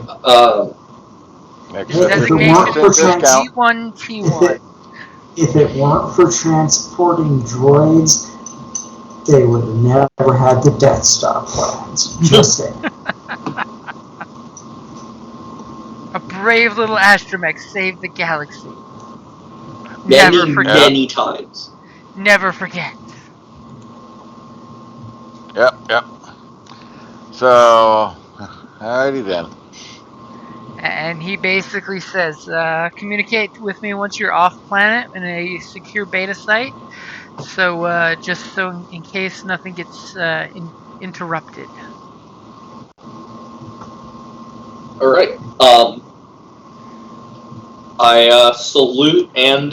Next If it weren't for Designation discount. T1T1. If it weren't for transporting droids, they would have never had the Death Star plans. Just saying. A brave little astromech saved the galaxy. many, Never forget. many times. Never forget. Yep. So, alrighty then. And he basically says, communicate with me once you're off planet in a secure beta site. So, just so in case nothing gets interrupted. Alright, I salute and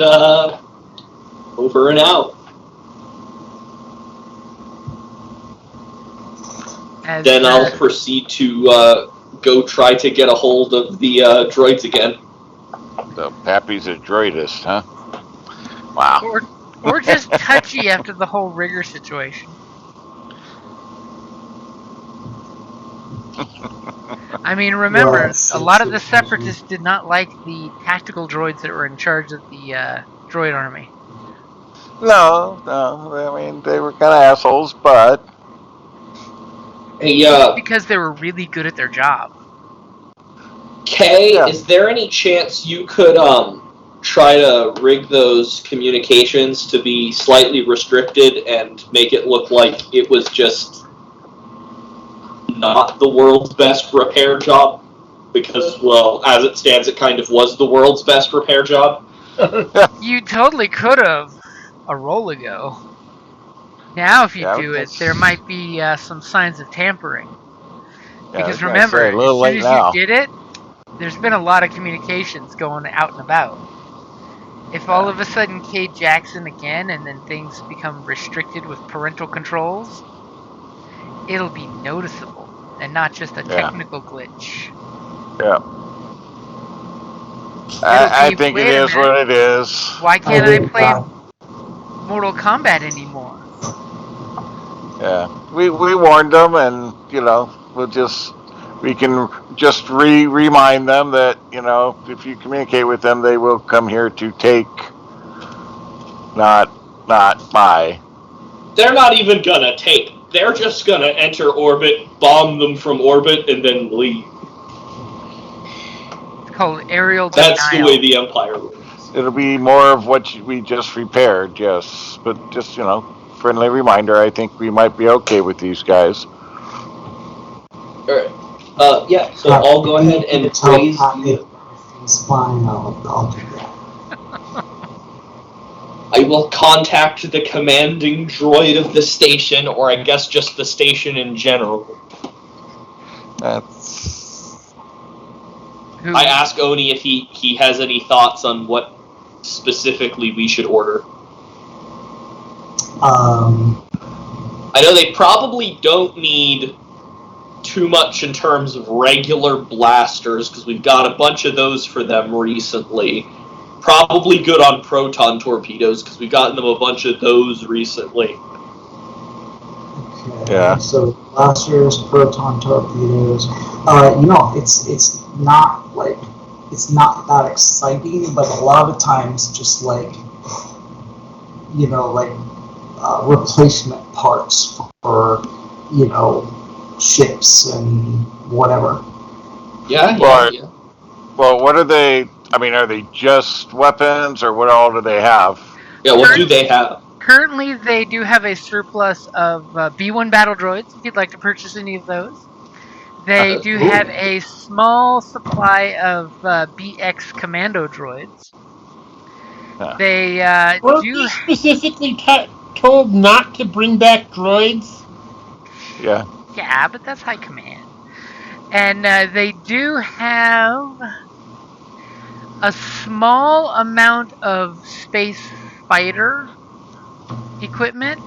over and out. As, Then I'll proceed to go try to get a hold of the droids again. The Pappy's a droidist, huh? Wow. or just touchy after the whole rigger situation. I mean, remember, Yes, a lot of the it's- separatists did not like the tactical droids that were in charge of the droid army. No, I mean, they were kind of assholes, but Hey, Because they were really good at their job. Kay, Yeah. is there any chance you could try to rig those communications to be slightly restricted and make it look like it was just not the world's best repair job? Because, well, as it stands, it kind of was the world's best repair job. You totally could have a roll ago. Now, if you Yeah, do it, that's- there might be some signs of tampering. yeah, I was Because gonna remember, say, a little as late soon as now. you did it, there's been a lot of communications going out and about. If all of a sudden Kate Jackson again and then things become restricted with parental controls, it'll be noticeable and not just a Yeah. technical glitch. Yeah. It'll I be, think it "Wait a is what it is. Why can't I think, play Mortal Kombat anymore?" Yeah, we warned them, and we can just remind them that if you communicate with them, they will come here to take, not buy. They're not even gonna take. They're just gonna enter orbit, bomb them from orbit, and then leave. It's called aerial That's the denial. way the Empire works. It'll be more of what we just repaired, yes, but just friendly reminder. I think we might be okay with these guys. Alright. Yeah, so I'll go ahead and raise the... It's fine, I'll do that. I will contact the commanding droid of the station, or I guess just the station in general. That's Who, I ask Oni if he has any thoughts on what specifically we should order. I know they probably don't need too much in terms of regular blasters, because we've got a bunch of those for them recently. Probably good on proton torpedoes, because we've gotten them a bunch of those recently. Okay, Yeah. So blasters, proton torpedoes. It's not like it's not that exciting, but a lot of times just replacement parts for ships and whatever. Yeah. well. What are they? I mean, are they just weapons, or what all do they have? Yeah, what do they have? Currently, they do have a surplus of B1 battle droids, if you'd like to purchase any of those. They do have a small supply of BX commando droids. Huh. They Weren't do... we specifically told not to bring back droids? Yeah. Yeah, but that's high command. And they do have a small amount of space fighter equipment,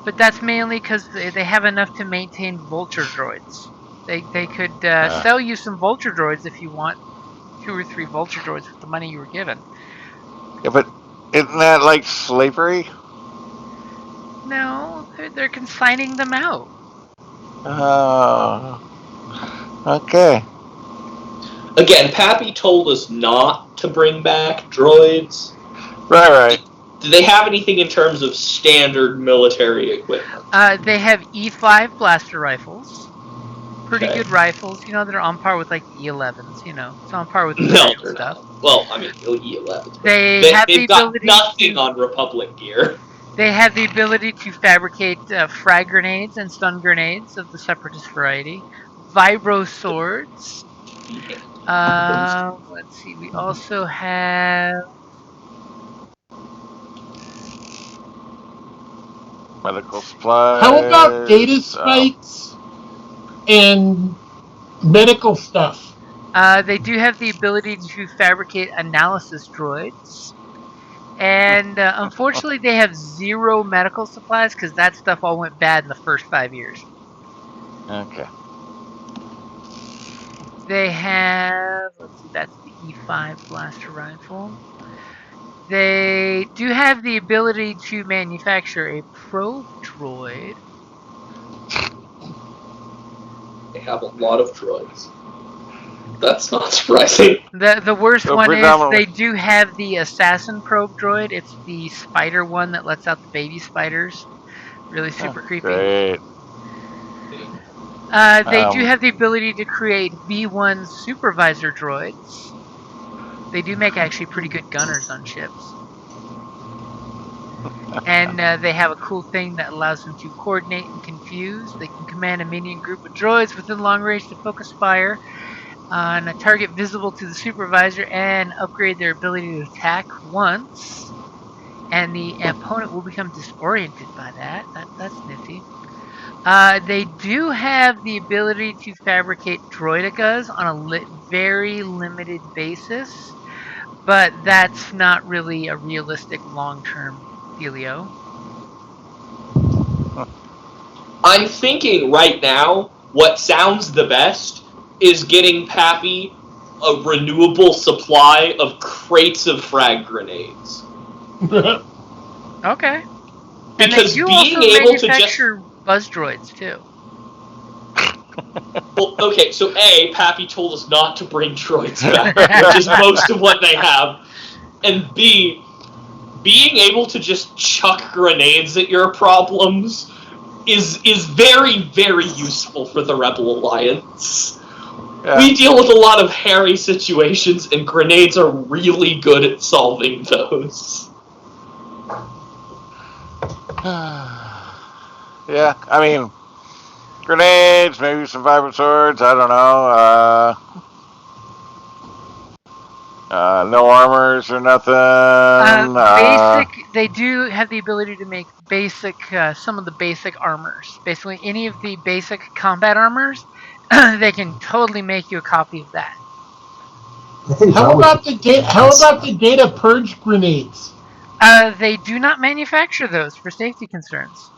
but that's mainly because they have enough to maintain vulture droids. They could sell you some vulture droids if you want, 2 or 3 vulture droids with the money you were given. Yeah, but isn't that like slavery? No, they're consigning them out. Oh. Okay. Again, Pappy told us not to bring back droids. Right. Do they have anything in terms of standard military equipment? They have E5 blaster rifles. Pretty Okay. good rifles. You know, they're on par with like the E11s. You know, it's on par with the No, Imperial they're stuff. not. Well, I mean, E11s. They've got nothing on Republic gear. They have the ability to fabricate frag grenades and stun grenades of the Separatist variety. Vibro swords. Let's see. We also have. Medical supplies. How about data spikes and medical stuff? They do have the ability to fabricate analysis droids. And unfortunately, they have 0 medical supplies because that stuff all went bad in the first 5 years. Okay. They have, let's see, that's the E5 blaster rifle. They do have the ability to manufacture a probe droid. They have a lot of droids. That's not surprising. The worst So one is predominantly- they do have the assassin probe droid. It's the spider one that lets out the baby spiders. Really super creepy. Great. They do have the ability to create B1 supervisor droids. They do make actually pretty good gunners on ships. And they have a cool thing that allows them to coordinate and confuse. They can command a minion group of droids within long range to focus fire on a target visible to the supervisor and upgrade their ability to attack once. And the opponent will become disoriented by that. That's nifty. They do have the ability to fabricate droidekas on a very limited basis, but that's not really a realistic long-term dealio. I'm thinking right now, what sounds the best is getting Pappy a renewable supply of crates of frag grenades. Okay. And they Because do being also able to just manufacture buzz droids too. well, okay, so A, Pappy told us not to bring droids back, which is most of what they have. And B, being able to just chuck grenades at your problems is very, very useful for the Rebel Alliance. Yeah. We deal with a lot of hairy situations, and grenades are really good at solving those. Yeah, I mean, grenades, maybe some vibro swords. I don't know. No armors or nothing. Basic. They do have the ability to make basic, some of the basic armors. Basically, any of the basic combat armors, they can totally make you a copy of that. I think How that about would the data purge grenades? They do not manufacture those for safety concerns.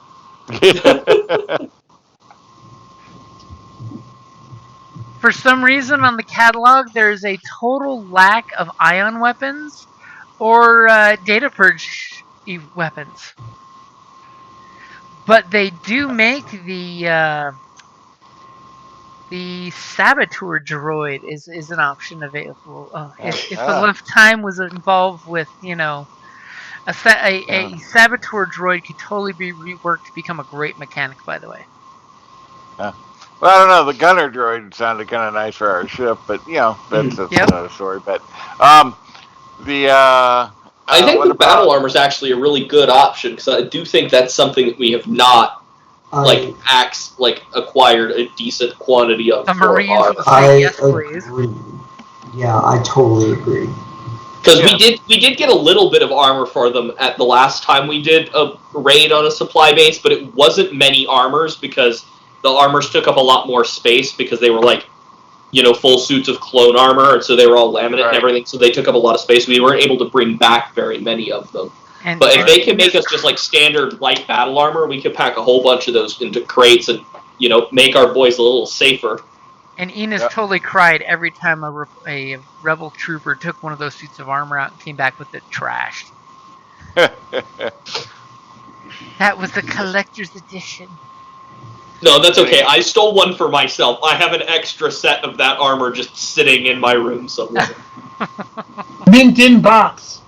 For some reason on the catalog, there's a total lack of ion weapons or data purge weapons. But they do make the saboteur droid is an option available. If enough time was involved with, you know, a saboteur droid could totally be reworked to become a great mechanic, by the way. Well, I don't know. The gunner droid sounded kind of nice for our ship, but you know, that's Yep. another story. But I think what the battle about- armor is actually a really good option, because I do think that's something that we have not acquired a decent quantity of. The Marines for will our, say yes, please. agree. Yeah, I totally agree. Because we did get a little bit of armor for them at the last time we did a raid on a supply base, but it wasn't many armors because the armors took up a lot more space because they were like, you know, full suits of clone armor, and so they were all laminate and everything, so they took up a lot of space. We weren't able to bring back very many of them. But if they can make us just like standard light battle armor, we could pack a whole bunch of those into crates and, you know, make our boys a little safer. And Enos Yep. totally cried every time a rebel trooper took one of those suits of armor out and came back with it trashed. That was the collector's edition. No, that's okay. I stole one for myself. I have an extra set of that armor just sitting in my room somewhere. Mint in box.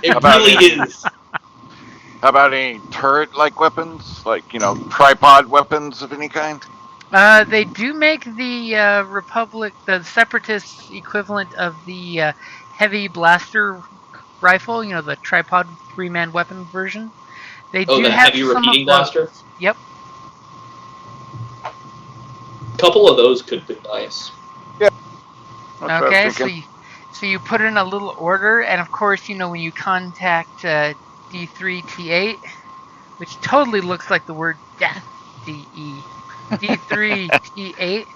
It About really it? is. How about any turret-like weapons? Like, tripod weapons of any kind? They do make the Republic, the Separatist equivalent of the heavy blaster rifle, the tripod 3-man weapon version. They Oh, do the have heavy some repeating of those. blaster? Yep. A couple of those could be nice. That's what I was Okay, thinking. so you put in a little order, and of course, when you contact D3T8, which totally looks like the word death, D-E, D3T8,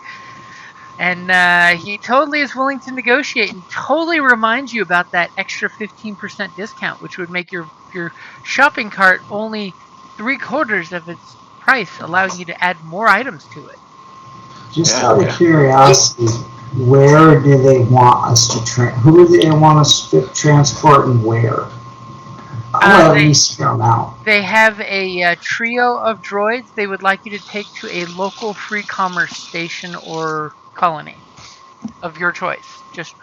and he totally is willing to negotiate and totally reminds you about that extra 15% discount, which would make your shopping cart only 3/4 of its price, allowing you to add more items to it. Just Yeah, out of yeah. curiosity, where do they want us to who do they want us to transport and where? I want to at least hear them out. They have a trio of droids they would like you to take to a local free commerce station or colony of your choice. Just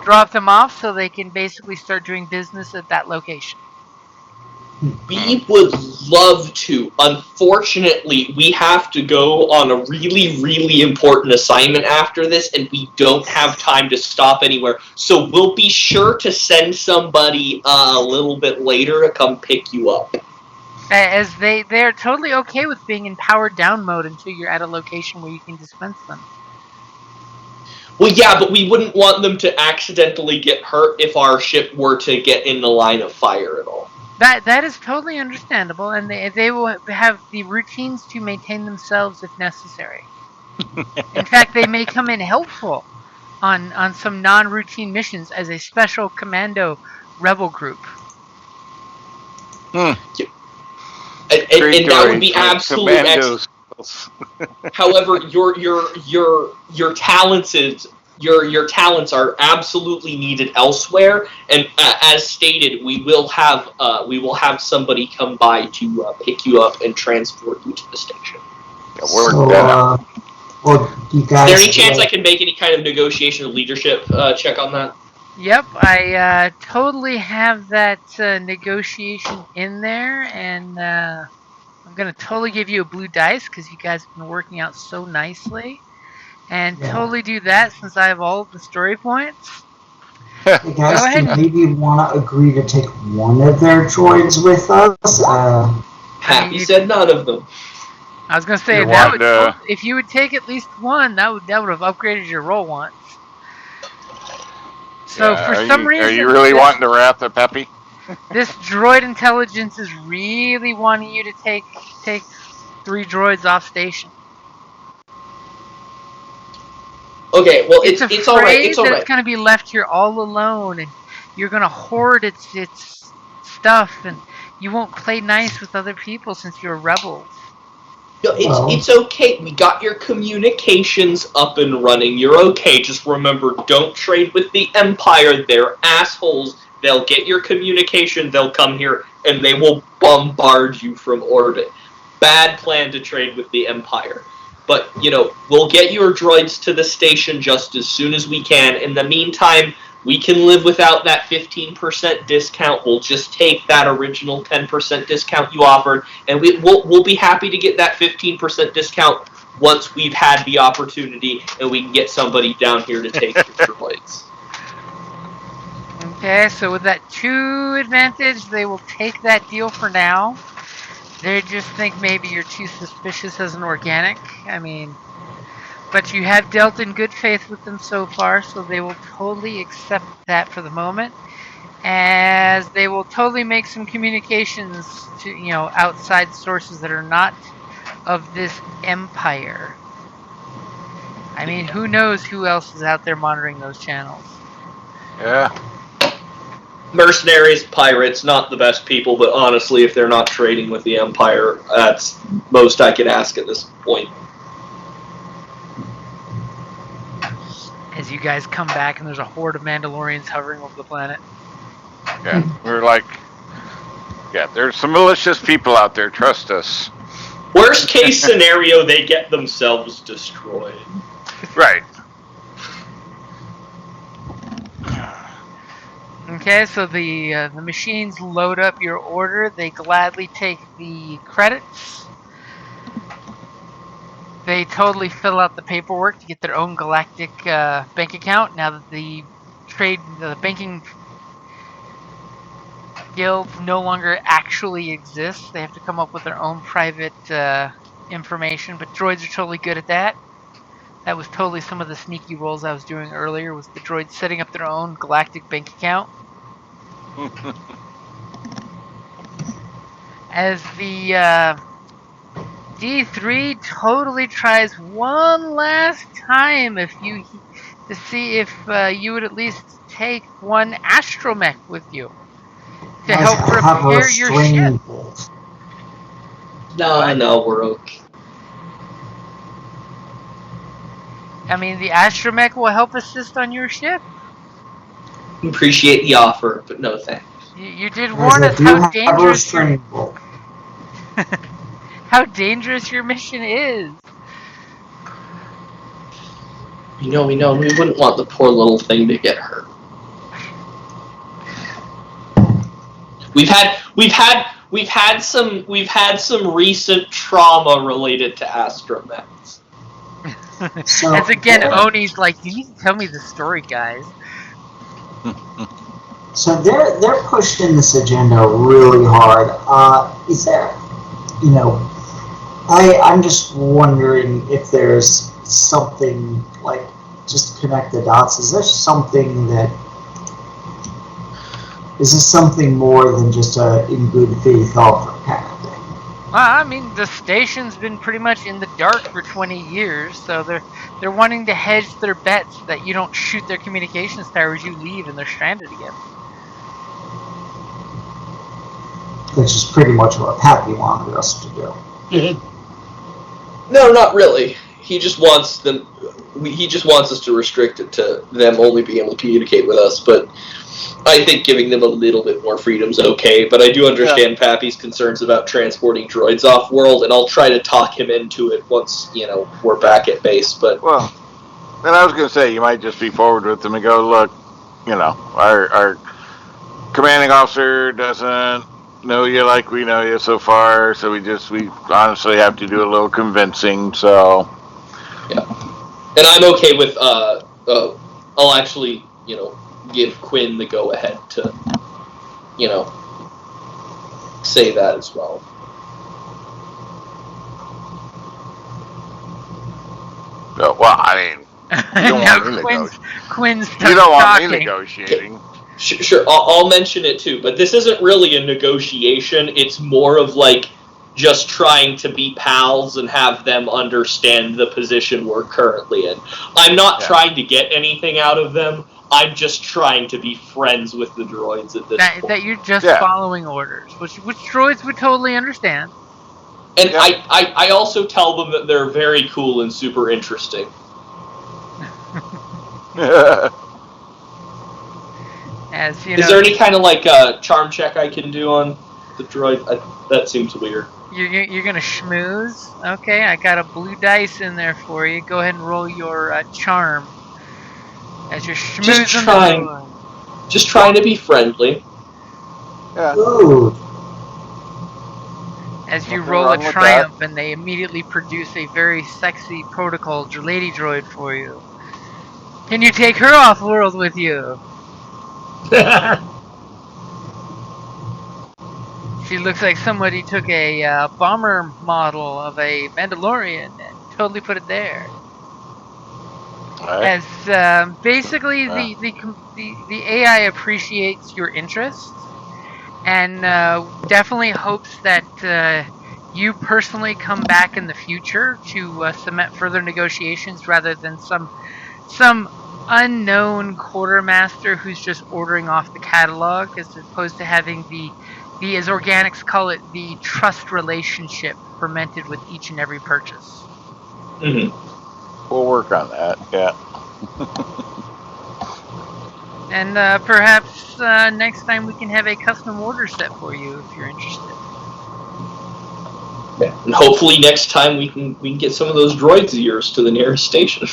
drop them off so they can basically start doing business at that location. We would love to. Unfortunately, we have to go on a really, really important assignment after this, and we don't have time to stop anywhere. So we'll be sure to send somebody a little bit later to come pick you up. As they're totally okay with being in powered down mode until you're at a location where you can dispense them. Well, yeah, but we wouldn't want them to accidentally get hurt if our ship were to get in the line of fire at all. That is totally understandable, and they will have the routines to maintain themselves if necessary. In fact, they may come in helpful on some non-routine missions as a special commando rebel group. And that would be absolute excellent. However, your talents are absolutely needed elsewhere, and as stated, we will have somebody come by to pick you up and transport you to the station. Yeah, work that out. Well, you guys. Is there any chance I can make any kind of negotiation or leadership check on that? Yep, I totally have that negotiation in there, and I'm going to totally give you a blue dice because you guys have been working out so nicely. And totally do that since I have all of the story points. Hey guys, do you maybe want to agree to take one of their droids with us? Happy said none of them. I was going to say, if you would take at least one, that would have upgraded your roll once. So for some reason... Are you really wanting to wrap the Peppy? This droid intelligence is really wanting you to take 3 droids off station. Okay, well, it's all right. It's going to be left here all alone, and you're going to hoard its stuff, and you won't play nice with other people since you're rebels. No, it's okay. We got your communications up and running. You're okay. Just remember, don't trade with the Empire. They're assholes. They'll get your communication. They'll come here, and they will bombard you from orbit. Bad plan to trade with the Empire. But, we'll get your droids to the station just as soon as we can. In the meantime, we can live without that 15% discount. We'll just take that original 10% discount you offered, and we'll be happy to get that 15% discount once we've had the opportunity and we can get somebody down here to take your droids. Okay, so with that 2 advantage, they will take that deal for now. They just think maybe you're too suspicious as an organic. But you have dealt in good faith with them so far, so they will totally accept that for the moment. As they will totally make some communications to, outside sources that are not of this empire. Who knows who else is out there monitoring those channels? Yeah. Mercenaries, pirates, not the best people, but honestly, if they're not trading with the Empire, that's most I could ask at this point. As you guys come back and there's a horde of Mandalorians hovering over the planet. Yeah, we're like, yeah, there's some malicious people out there. Trust us. Worst case scenario, they get themselves destroyed. Right. Okay, so the machines load up your order. They gladly take the credits. They totally fill out the paperwork to get their own galactic bank account. Now that the banking guild no longer actually exists, they have to come up with their own private information. But droids are totally good at that. That was totally some of the sneaky rolls I was doing earlier. Was the droids setting up their own galactic bank account? As the D3 totally tries one last time to see if you would at least take one astromech with you to Guys, help I have a repair your ship. restraining bolt. No, we're okay. I mean, the astromech will help assist on your ship. Appreciate the offer, but no thanks. You did Guys, warn I us do how have a dangerous restraining bolt. how dangerous your mission is. We know. We wouldn't want the poor little thing to get hurt. We've had some recent trauma related to astromechs. So, As again, they're- Oni's like, you need to tell me the story, guys. So they're pushing this agenda really hard. Is there, I'm just wondering if there's something like, just to connect the dots. Is this something more than just a in good faith offer kind of thing? Well, I mean, the station's been pretty much in the dark for 20 years, so they're wanting to hedge their bets so that you don't shoot their communications towers, you leave, and they're stranded again. Which is pretty much what Happy wanted us to do. No, not really. He just wants them. He just wants us to restrict it to them only being able to communicate with us. But I think giving them a little bit more freedom is okay. But I do understand Pappy's concerns about transporting droids off world, and I'll try to talk him into it once we're back at base. But Well, and I was going to say, you might just be forward with them and go, look, our commanding officer doesn't know you like we know you so far, so we honestly have to do a little convincing, so. Yeah. And I'm okay with, I'll actually, give Quinn the go-ahead to, say that as well. Well, I mean, you don't Now want me Quinn's you don't want me talking. negotiating. Sure, I'll mention it too, but this isn't really a negotiation. It's more of like just trying to be pals and have them understand the position we're currently in. I'm not trying to get anything out of them. I'm just trying to be friends with the droids at this point. That you're just following orders, which droids would totally understand. And I also tell them that they're very cool and super interesting. As you Is there any kind of like charm check I can do on the droid? That seems weird. You're gonna schmooze? Okay, I got a blue dice in there for you. Go ahead and roll your charm. As you're schmoozing Just trying to be friendly. Yeah. Ooh. As you Nothing roll a wrong with triumph, and they immediately produce a very sexy protocol lady droid for you. Can you take her off world with you? She looks like somebody took a bomber model of a Mandalorian and totally put it there. Right. As basically the AI appreciates your interests and definitely hopes that you personally come back in the future to cement further negotiations rather than some unknown quartermaster who's just ordering off the catalog, as opposed to having the as organics call it, the trust relationship fermented with each and every purchase. Mm-hmm. We'll work on that, yeah. And perhaps next time we can have a custom order set for you if you're interested. Yeah. And hopefully next time we can get some of those droids of yours to the nearest station.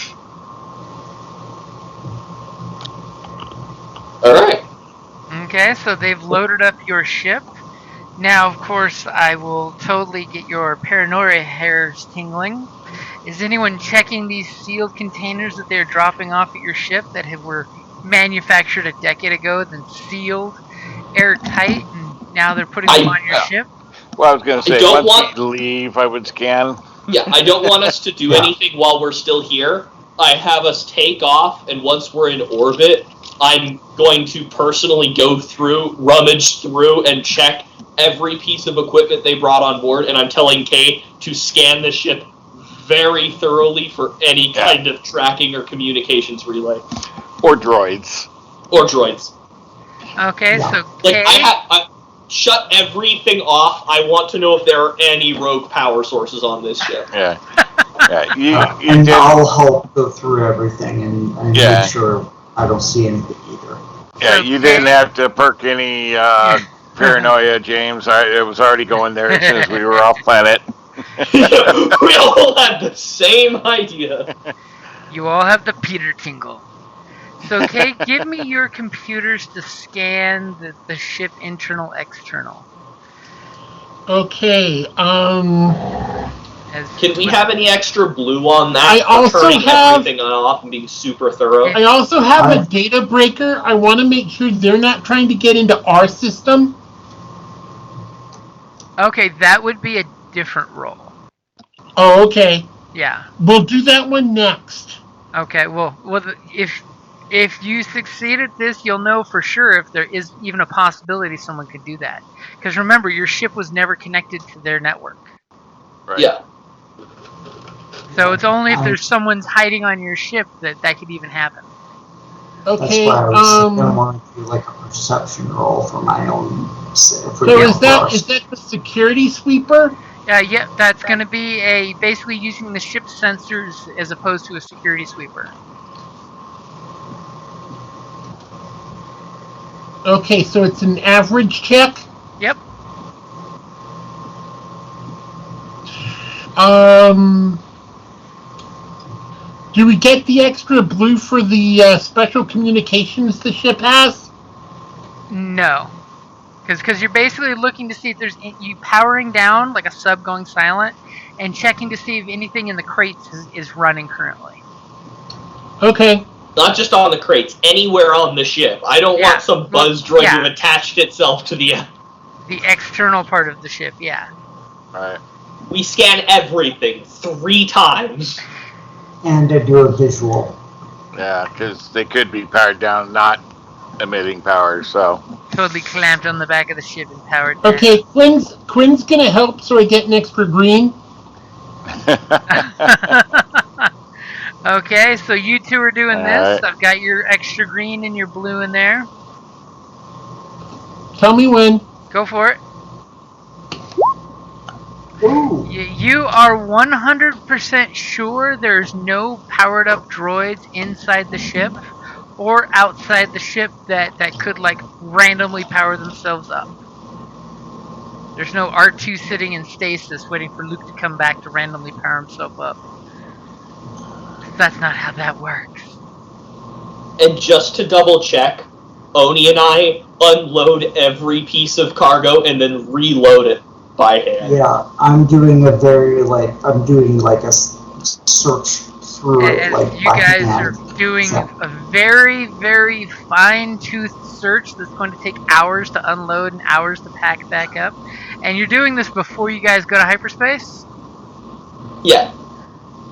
Alright. Okay, so they've loaded up your ship. Now, of course, I will totally get your paranoia hairs tingling. Is anyone checking these sealed containers that they're dropping off at your ship that were manufactured a decade ago, then sealed, airtight, and now they're putting them on your ship? Well, I was going to say, don't once we leave, I would scan. Yeah, I don't want us to do anything while we're still here. I have us take off, and once we're in orbit, I'm going to personally go through, rummage through, and check every piece of equipment they brought on board, and I'm telling Kay to scan the ship very thoroughly for any kind of tracking or communications relay. Or droids. Or droids. Okay, so Like, Kay... I shut everything off. I want to know if there are any rogue power sources on this ship. Yeah. And I'll help go through everything and make sure I don't see anything either. Yeah, you didn't have to perk any paranoia, James. It was already going there as soon as we were off planet. We all had the same idea. You all have the Peter tingle. So, Kay, give me your computers to scan the ship internal, external. Okay, Can we have any extra blue on that? I also turning have- everything off and being super thorough. I also have a data breaker. I want to make sure they're not trying to get into our system. Okay, that would be a different role. Oh, okay. Yeah. We'll do that one next. Okay, well, if you succeed at this, you'll know for sure if there is even a possibility someone could do that. Because remember, your ship was never connected to their network. Right. Yeah. So it's only if there's someone's hiding on your ship that could even happen. Okay. That's why I was going to want to do like a perception roll for my own. So is that the security sweeper? Yeah, that's going to be basically using the ship's sensors as opposed to a security sweeper. Okay, so it's an average check? Yep. Do we get the extra blue for the special communications the ship has? No. Because you're basically looking to see if there's you powering down like a sub going silent and checking to see if anything in the crates is running currently. Okay. Not just on the crates, anywhere on the ship. I don't want some buzz droid to have attached itself to the external part of the ship, yeah. Right. We scan everything 3 times. And to do a visual. Yeah, because they could be powered down, not emitting power, so. Totally clamped on the back of the ship and powered down. Okay, Quinn's gonna help so I get an extra green. Okay, so you two are doing this. Right. I've got your extra green and your blue in there. Tell me when. Go for it. Ooh. You are 100% sure there's no powered up droids inside the ship or outside the ship that could like randomly power themselves up. There's no R2 sitting in stasis waiting for Luke to come back to randomly power himself up. That's not how that works. And just to double check, Oni and I unload every piece of cargo and then reload it by hand. Yeah, I'm doing a search through it, like you by guys hand. are doing a very, very fine-toothed search that's going to take hours to unload and hours to pack back up. And you're doing this before you guys go to hyperspace? Yeah.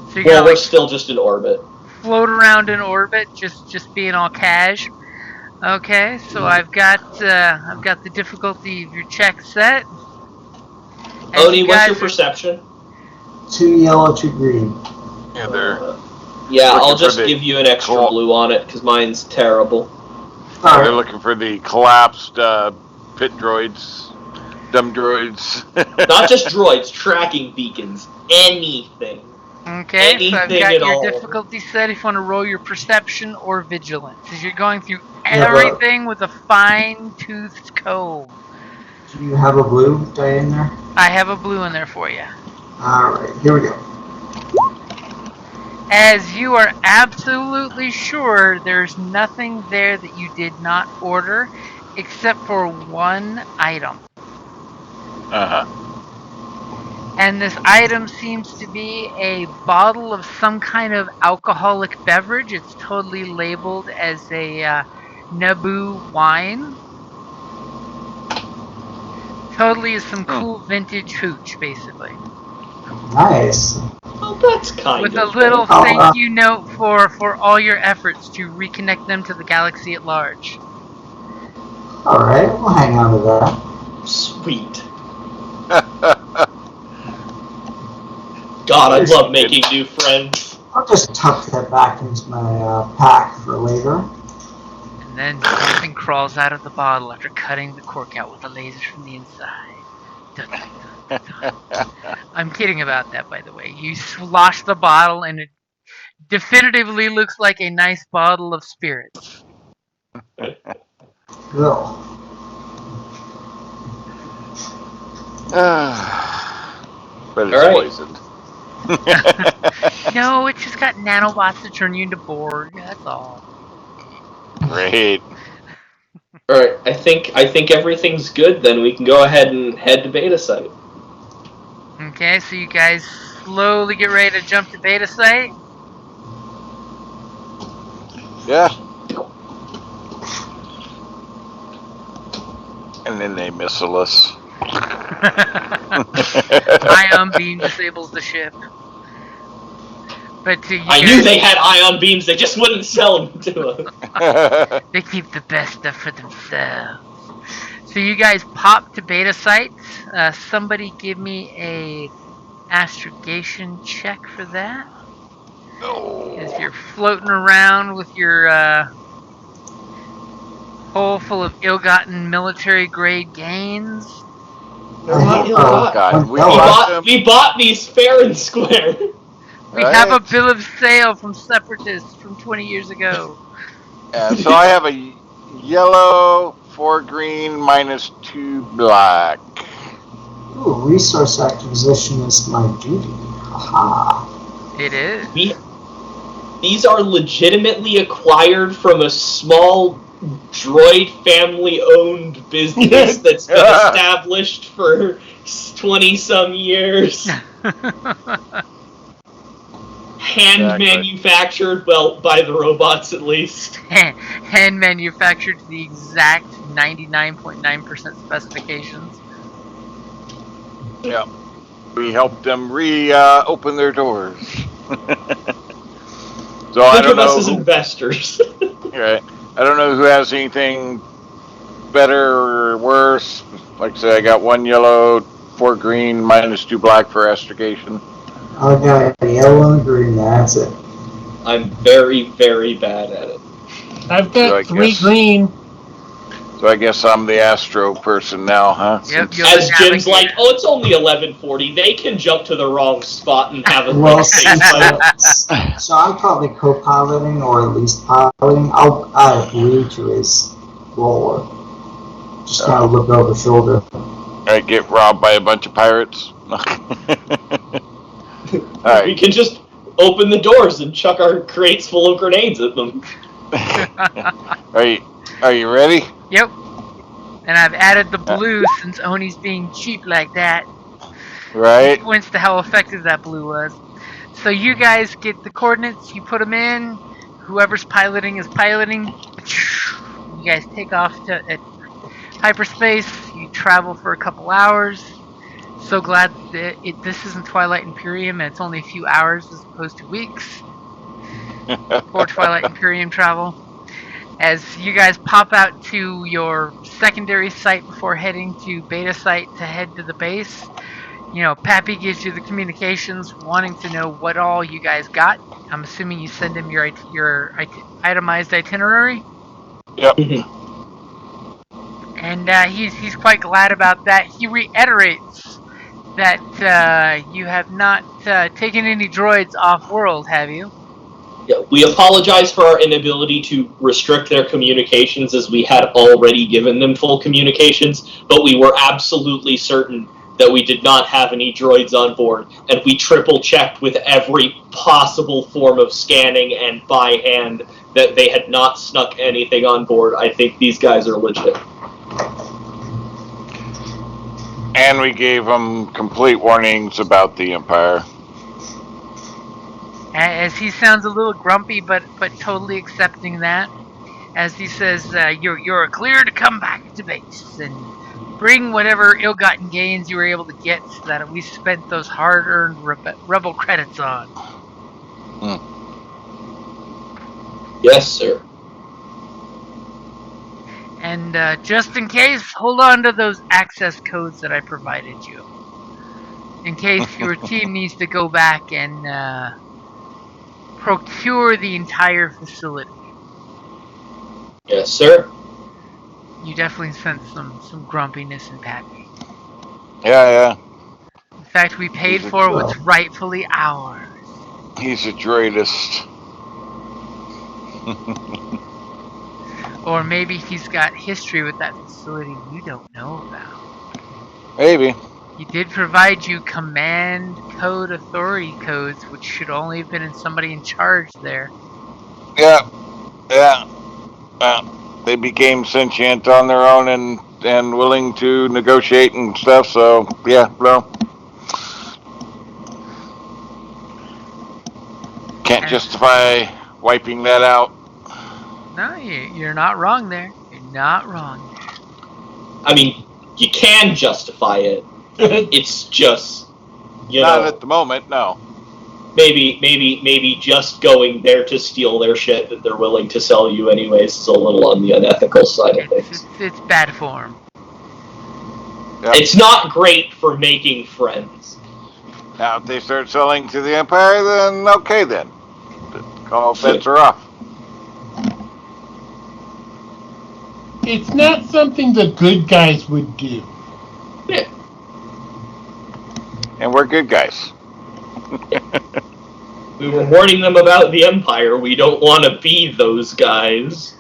So you're Well, gonna we're still just in orbit. float around in orbit, just being all cash. Okay, so I've got the difficulty of your check set. As Oni, you what's guys your are- perception? 2 yellow, 2 green. Yeah, they're Yeah, looking I'll just for the give you an extra col- blue on it because mine's terrible. they're looking for the collapsed pit droids, dumb droids. Not just droids, tracking beacons, anything. Okay, so I've Anything got at your all. difficulty set if you want to roll your perception or vigilance. Because you're going through Yeah, but- everything with a fine-toothed comb. Do you have a blue die in there? I have a blue in there for you. Alright, here we go. As you are absolutely sure there's nothing there that you did not order except for one item. Uh-huh. And this item seems to be a bottle of some kind of alcoholic beverage. It's totally labeled as a Naboo wine. Totally is some cool vintage hooch, basically. Nice. Well, that's kind With of a little Oh, thank you note for all your efforts to reconnect them to the galaxy at large. Alright, we'll hang on to that. sweet. God, I love making new friends. I'll just tuck that back into my pack for later. And then something crawls out of the bottle after cutting the cork out with a laser from the inside. Dun, dun, dun, dun, dun. I'm kidding about that, by the way. You slosh the bottle, and it definitively looks like a nice bottle of spirits. Cool. But it's All right. poisoned. No, it's just got nanobots to turn you into Borg. That's all. Great. All right, I think everything's good. Then we can go ahead and head to Beta Site. Okay, so you guys slowly get ready to jump to Beta Site. Yeah. And then they missile us. Ion beam disables the ship. But I knew they had ion beams. They just wouldn't sell them to us. they keep the best stuff for themselves. So you guys pop to Beta Site. Somebody give me a astrogation check for that. As you're floating around with your hole full of ill-gotten military-grade gains. They're not ill-gotten. God, We bought these fair and square. We have a bill of sale from Separatists from 20 years ago. Yeah, so I have a yellow, 4 green, -2 black. Ooh, resource acquisition is my duty. Haha. It is. These are legitimately acquired from a small droid family-owned business that's been established for 20-some years. Hand-manufactured, well, by the robots at least. Hand manufactured to the exact 99.9% specifications. Yeah. We helped them open their doors. So I Think don't of us know as investors. Right. I don't know who has anything better or worse. Like I said, I got 1 yellow, 4 green, -2 black for astrogation. I got a yellow and green, that's it. I'm very, very bad at it. I've got So I 3 guess- green. So I guess I'm the astro person now, huh? Yep, Since- you're As the Jim's navigator. like, oh, it's only 11:40. They can jump to the wrong spot and have a Well, quick space since, fight. so I'm probably co-piloting or at least piloting. I'll add a blue to his roller. Just kind of look over shoulder. I get robbed by a bunch of pirates. All We right. can just open the doors and chuck our crates full of grenades at them. Are you ready? Yep. And I've added the blue since Oni's being cheap like that. Right. Points to how effective that blue was. So you guys get the coordinates, you put them in. Whoever's piloting is piloting. You guys take off at hyperspace. You travel for a couple hours. So glad that this isn't Twilight Imperium and it's only a few hours as opposed to weeks for Twilight Imperium travel. As you guys pop out to your secondary site before heading to Beta Site to head to the base, you know, Pappy gives you the communications wanting to know what all you guys got. I'm assuming you send him your itemized itinerary. Yep. And he's quite glad about that. He reiterates that you have not taken any droids off-world, have you? Yeah, we apologize for our inability to restrict their communications as we had already given them full communications, but we were absolutely certain that we did not have any droids on board, and we triple-checked with every possible form of scanning and by hand that they had not snuck anything on board. I think these guys are legit. And we gave them complete warnings about the Empire. As he sounds a little grumpy, but totally accepting that. As he says, you're clear to come back to base and bring whatever ill-gotten gains you were able to get so that we spent those hard-earned rebel credits on. Yes, sir. And just in case, hold on to those access codes that I provided you. In case your team needs to go back and procure the entire facility. Yes, sir. You definitely sense some grumpiness in Pappy. Yeah. In fact, we paid for what's rightfully ours. He's a droidist. Or maybe he's got history with that facility you don't know about. Maybe. He did provide you command code authority codes, which should only have been in somebody in charge there. Yeah. They became sentient on their own and willing to negotiate and stuff, so yeah, no. Can't justify wiping that out. No, you're not wrong there. You're not wrong there. I mean, you can justify it. It's just, Not at the moment, no. Maybe just going there to steal their shit that they're willing to sell you anyways is a little on the unethical side of things. It's bad form. Yep. It's not great for making friends. Now, if they start selling to the Empire, then okay then. All bets are off. It's not something the good guys would do. Yeah. And we're good guys. We were warning them about the Empire. We don't want to be those guys.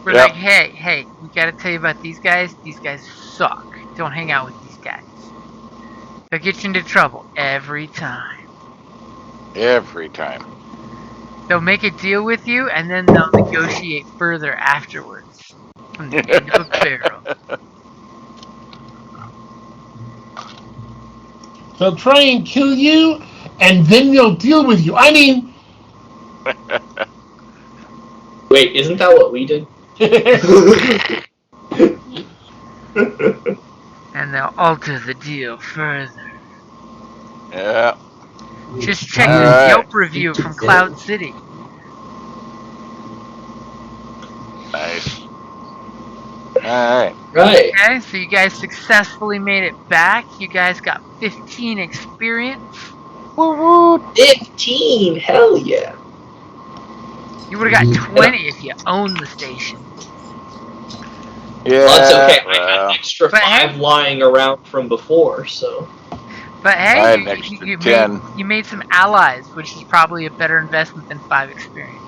We're Yep. like, hey, we gotta tell you about these guys. These guys suck. Don't hang out with these guys. They'll get you into trouble every time. Every time. They'll make a deal with you, and then they'll negotiate further afterwards. From the end of a barrel. They'll try and kill you, and then they'll deal with you. I mean... Wait, isn't that what we did? And they'll alter the deal further. Yeah. Just check All this right. Yelp review from Cloud City. Nice. Alright. Right. Okay, so you guys successfully made it back. You guys got 15 experience. 15! Hell yeah. You would have got 20 if you owned the station. Yeah. Well, that's okay. I well, had an extra But 5 lying around from before, so... But I hey, had an extra 10. You made some allies, which is probably a better investment than 5 experience.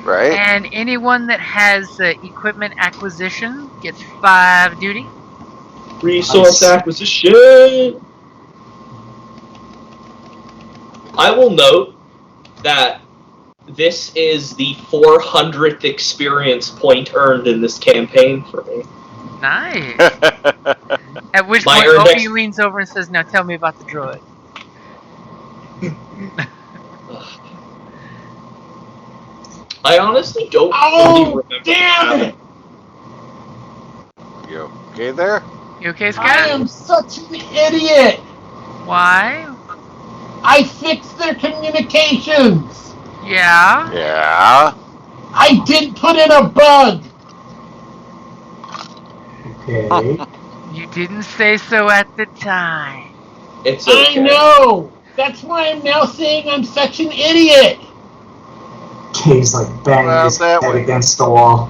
Right? And anyone that has equipment acquisition gets 5 duty. Resource acquisition! I will note that this is the 400th experience point earned in this campaign for me. Nice. At which My point, earned Obi leans over and says, "Now tell me about the droid." I honestly don't Oh, really remember. damn it! You okay there? You okay, I Scott? am such an idiot! Why? I fixed their communications! Yeah. Yeah. I did put in a bug! Okay. You didn't say so at the time. It's okay. I know! That's why I'm now saying I'm such an idiot! He's like banging Well, his that head way. against the wall.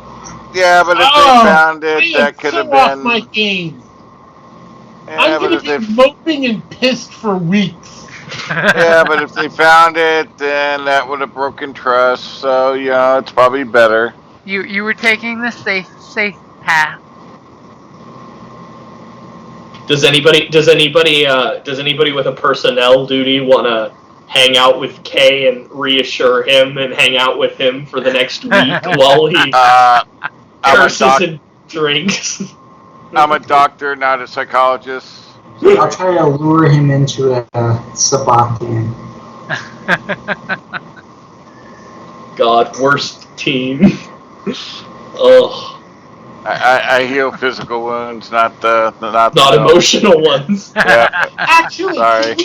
Yeah, but if Oh, they found I it, am that could so have off been. my game. Yeah, I'm but gonna if they be moping and pissed for weeks. yeah, but if they found it, then that would have broken trust. So it's probably better. You were taking the safe path. Does anybody with a personnel duty want to hang out with Kay and reassure him and hang out with him for the next week while he I'm a curses and drinks? I'm a doctor, not a psychologist. I'll try to lure him into a Sabathia. God, worst team. Ugh. I heal physical wounds, not Not emotional ones. Yeah. Actually, Sorry.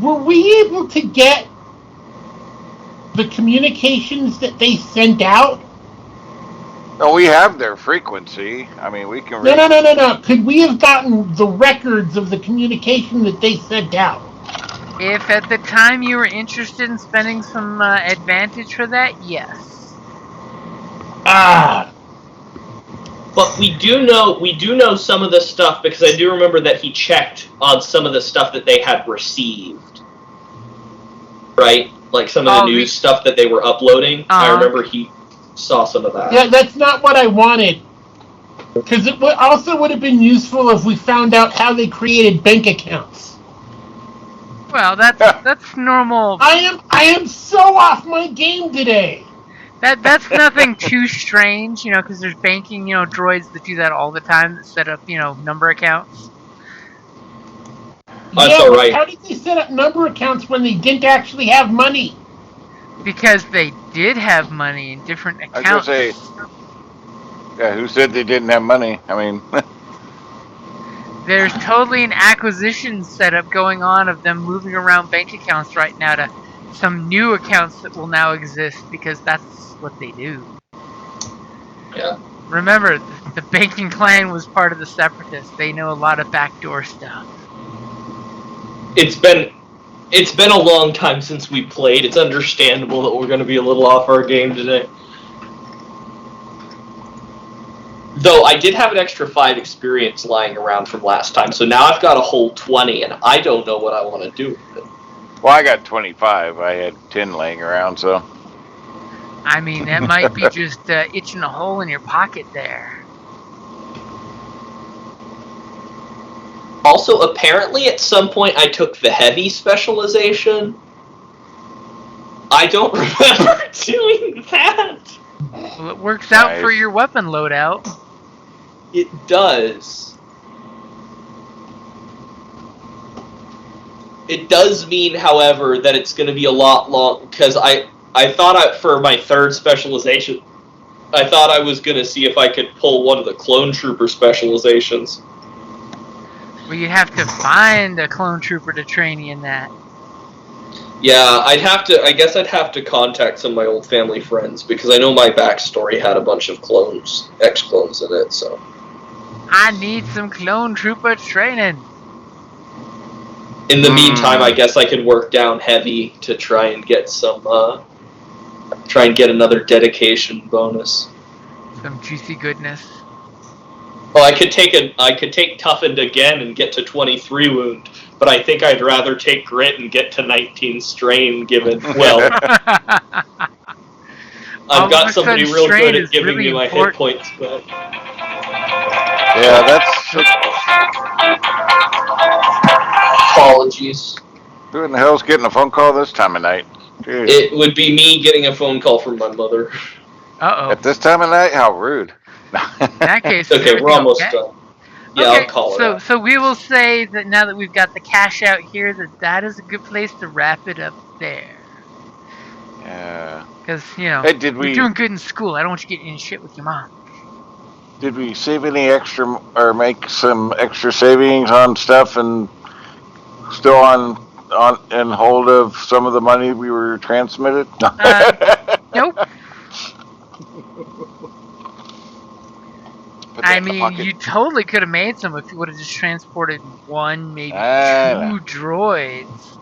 were we able to get the communications that they sent out? No, we have their frequency. I mean, we can. No. Could we have gotten the records of the communication that they sent out? If at the time you were interested in spending some advantage for that, yes. Ah, But we do know some of the stuff because I do remember that he checked on some of the stuff that they had received. Right? Like some of the news stuff that they were uploading. I remember he saw some of that. yeah, that's not what I wanted. Because it also would have been useful if we found out how they created bank accounts. Well, that's normal. I am so off my game today. That's nothing too strange, because there's banking, droids that do that all the time that set up, number accounts. That's all right. How did they set up number accounts when they didn't actually have money? Because they did have money in different accounts. I was gonna say, yeah, who said they didn't have money? I mean, there's totally an acquisition setup going on of them moving around bank accounts right now to some new accounts that will now exist because that's what they do. Yeah. Remember, the banking clan was part of the Separatists. They know a lot of backdoor stuff. It's been a long time since we played. It's understandable that we're going to be a little off our game today. Though I did have an extra 5 experience lying around from last time, so now I've got a whole 20, and I don't know what I want to do with it. well, I got 25. I had 10 laying around, so. I mean, that might be just itching a hole in your pocket there. Also, apparently at some point I took the heavy specialization. I don't remember doing that. Well, it works out for your weapon loadout. It does. It does mean, however, that it's going to be a lot long, because I thought for my 3rd specialization, I thought I was going to see if I could pull one of the clone trooper specializations. Well, you'd have to find a clone trooper to train you in that. Yeah, I guess I'd have to contact some of my old family friends, because I know my backstory had a bunch of clones, ex-clones in it, so. I need some clone trooper training. In the meantime, I guess I could work down heavy to try and get another dedication bonus. Some juicy goodness. Well, I could take toughened again and get to 23 wound, but I think I'd rather take grit and get to 19 strain. Given I've got somebody real good at giving me my hit points back. Yeah, that's. Apologies. Who in the hell's getting a phone call this time of night? Jeez. It would be me getting a phone call from my mother. At this time of night? How rude. In that case, okay, we're almost done. Yeah, okay, I'll call her. So we will say that now that we've got the cash out here, that is a good place to wrap it up there. Yeah. Because, Hey, you're doing good in school. I don't want you getting in shit with your mom. Did we save any extra, or make some extra savings on stuff and still on in hold of some of the money we were transmitted? Nope. I mean, you totally could have made some if you would have just transported 1, maybe 2 droids.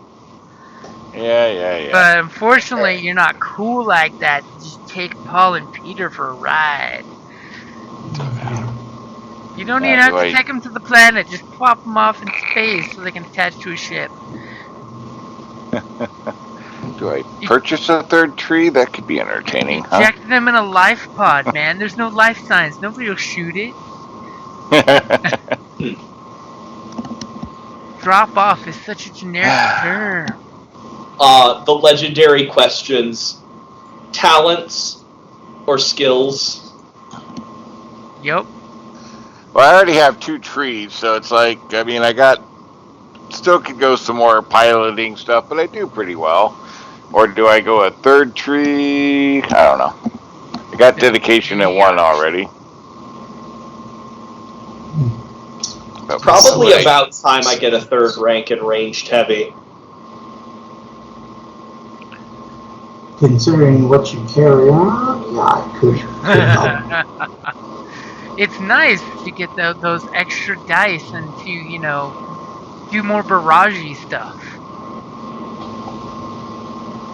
Yeah. But unfortunately, you're not cool like that to just take Paul and Peter for a ride. You don't Yeah, even have do to I- take them to the planet. Just plop them off in space so they can attach to a ship. Do I purchase a third tree? That could be entertaining, huh? Eject them in a life pod, man. There's no life signs. Nobody will shoot it. Drop off is such a generic term. The legendary questions: talents or skills? Yep. Well, I already have 2 trees, so it's like, I mean, still could go some more piloting stuff, but I do pretty well. Or do I go a third tree? I don't know. I got dedication at 1 already. But Probably right. about time I get a 3rd rank in ranged heavy. Considering what you carry on, yeah, I could help. It's nice to get those extra dice and to, do more barragey stuff.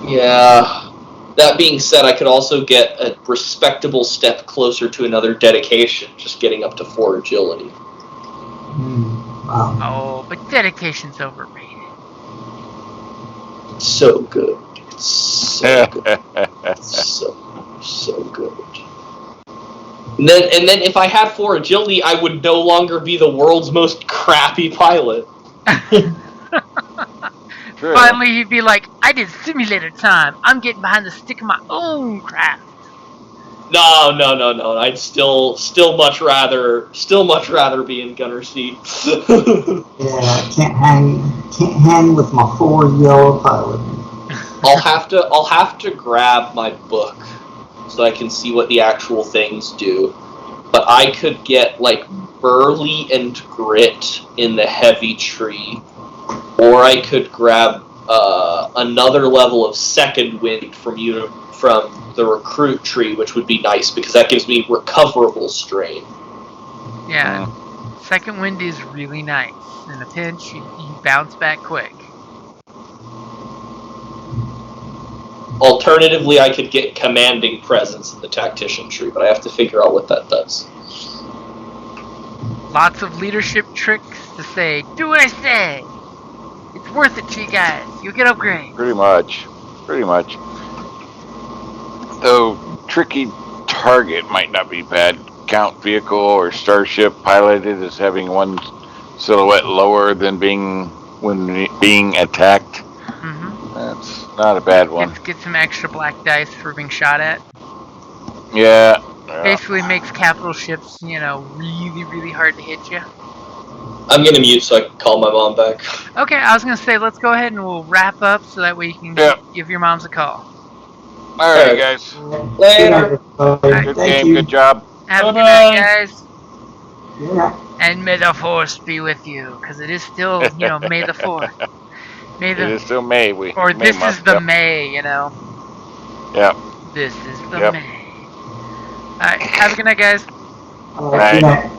Yeah. That being said, I could also get a respectable step closer to another dedication, just getting up to 4 agility. Wow. Oh, but dedication's overrated. So good. So good. So good. And then if I had 4 agility, I would no longer be the world's most crappy pilot. True. Finally, he'd be like, I did simulator time. I'm getting behind the stick of my own craft. No. I'd still much rather be in gunner seat. Yeah, can't hang with my 4 yellow pilot. I'll have to grab my book so I can see what the actual things do. But I could get like burly and grit in the heavy tree, or I could grab another level of second wind from the recruit tree, which would be nice because that gives me recoverable strain. Yeah, second wind is really nice. In a pinch, you bounce back quick. Alternatively, I could get commanding presence in the tactician tree, but I have to figure out what that does. Lots of leadership tricks to say, do what I say. It's worth it to you guys. You'll get upgrades. Pretty much. Though tricky target might not be bad. Count vehicle or starship piloted as having 1 silhouette lower than when being attacked. That's not a bad one. Get some extra black dice for being shot at. Yeah. Basically makes capital ships, really, really hard to hit you. I'm gonna mute so I can call my mom back. Okay, I was gonna say let's go ahead and we'll wrap up so that way you can give your moms a call. All right, guys. Later. Good Thank game. you. Good job. Have a good Bye-bye. night, guys. Yeah. And may the force be with you, because it is still, May the 4th. May It the is still May. or May this month, is the yep. May, Yep. This is the Yep. May. Alright, have a good night, guys. All right. Good night.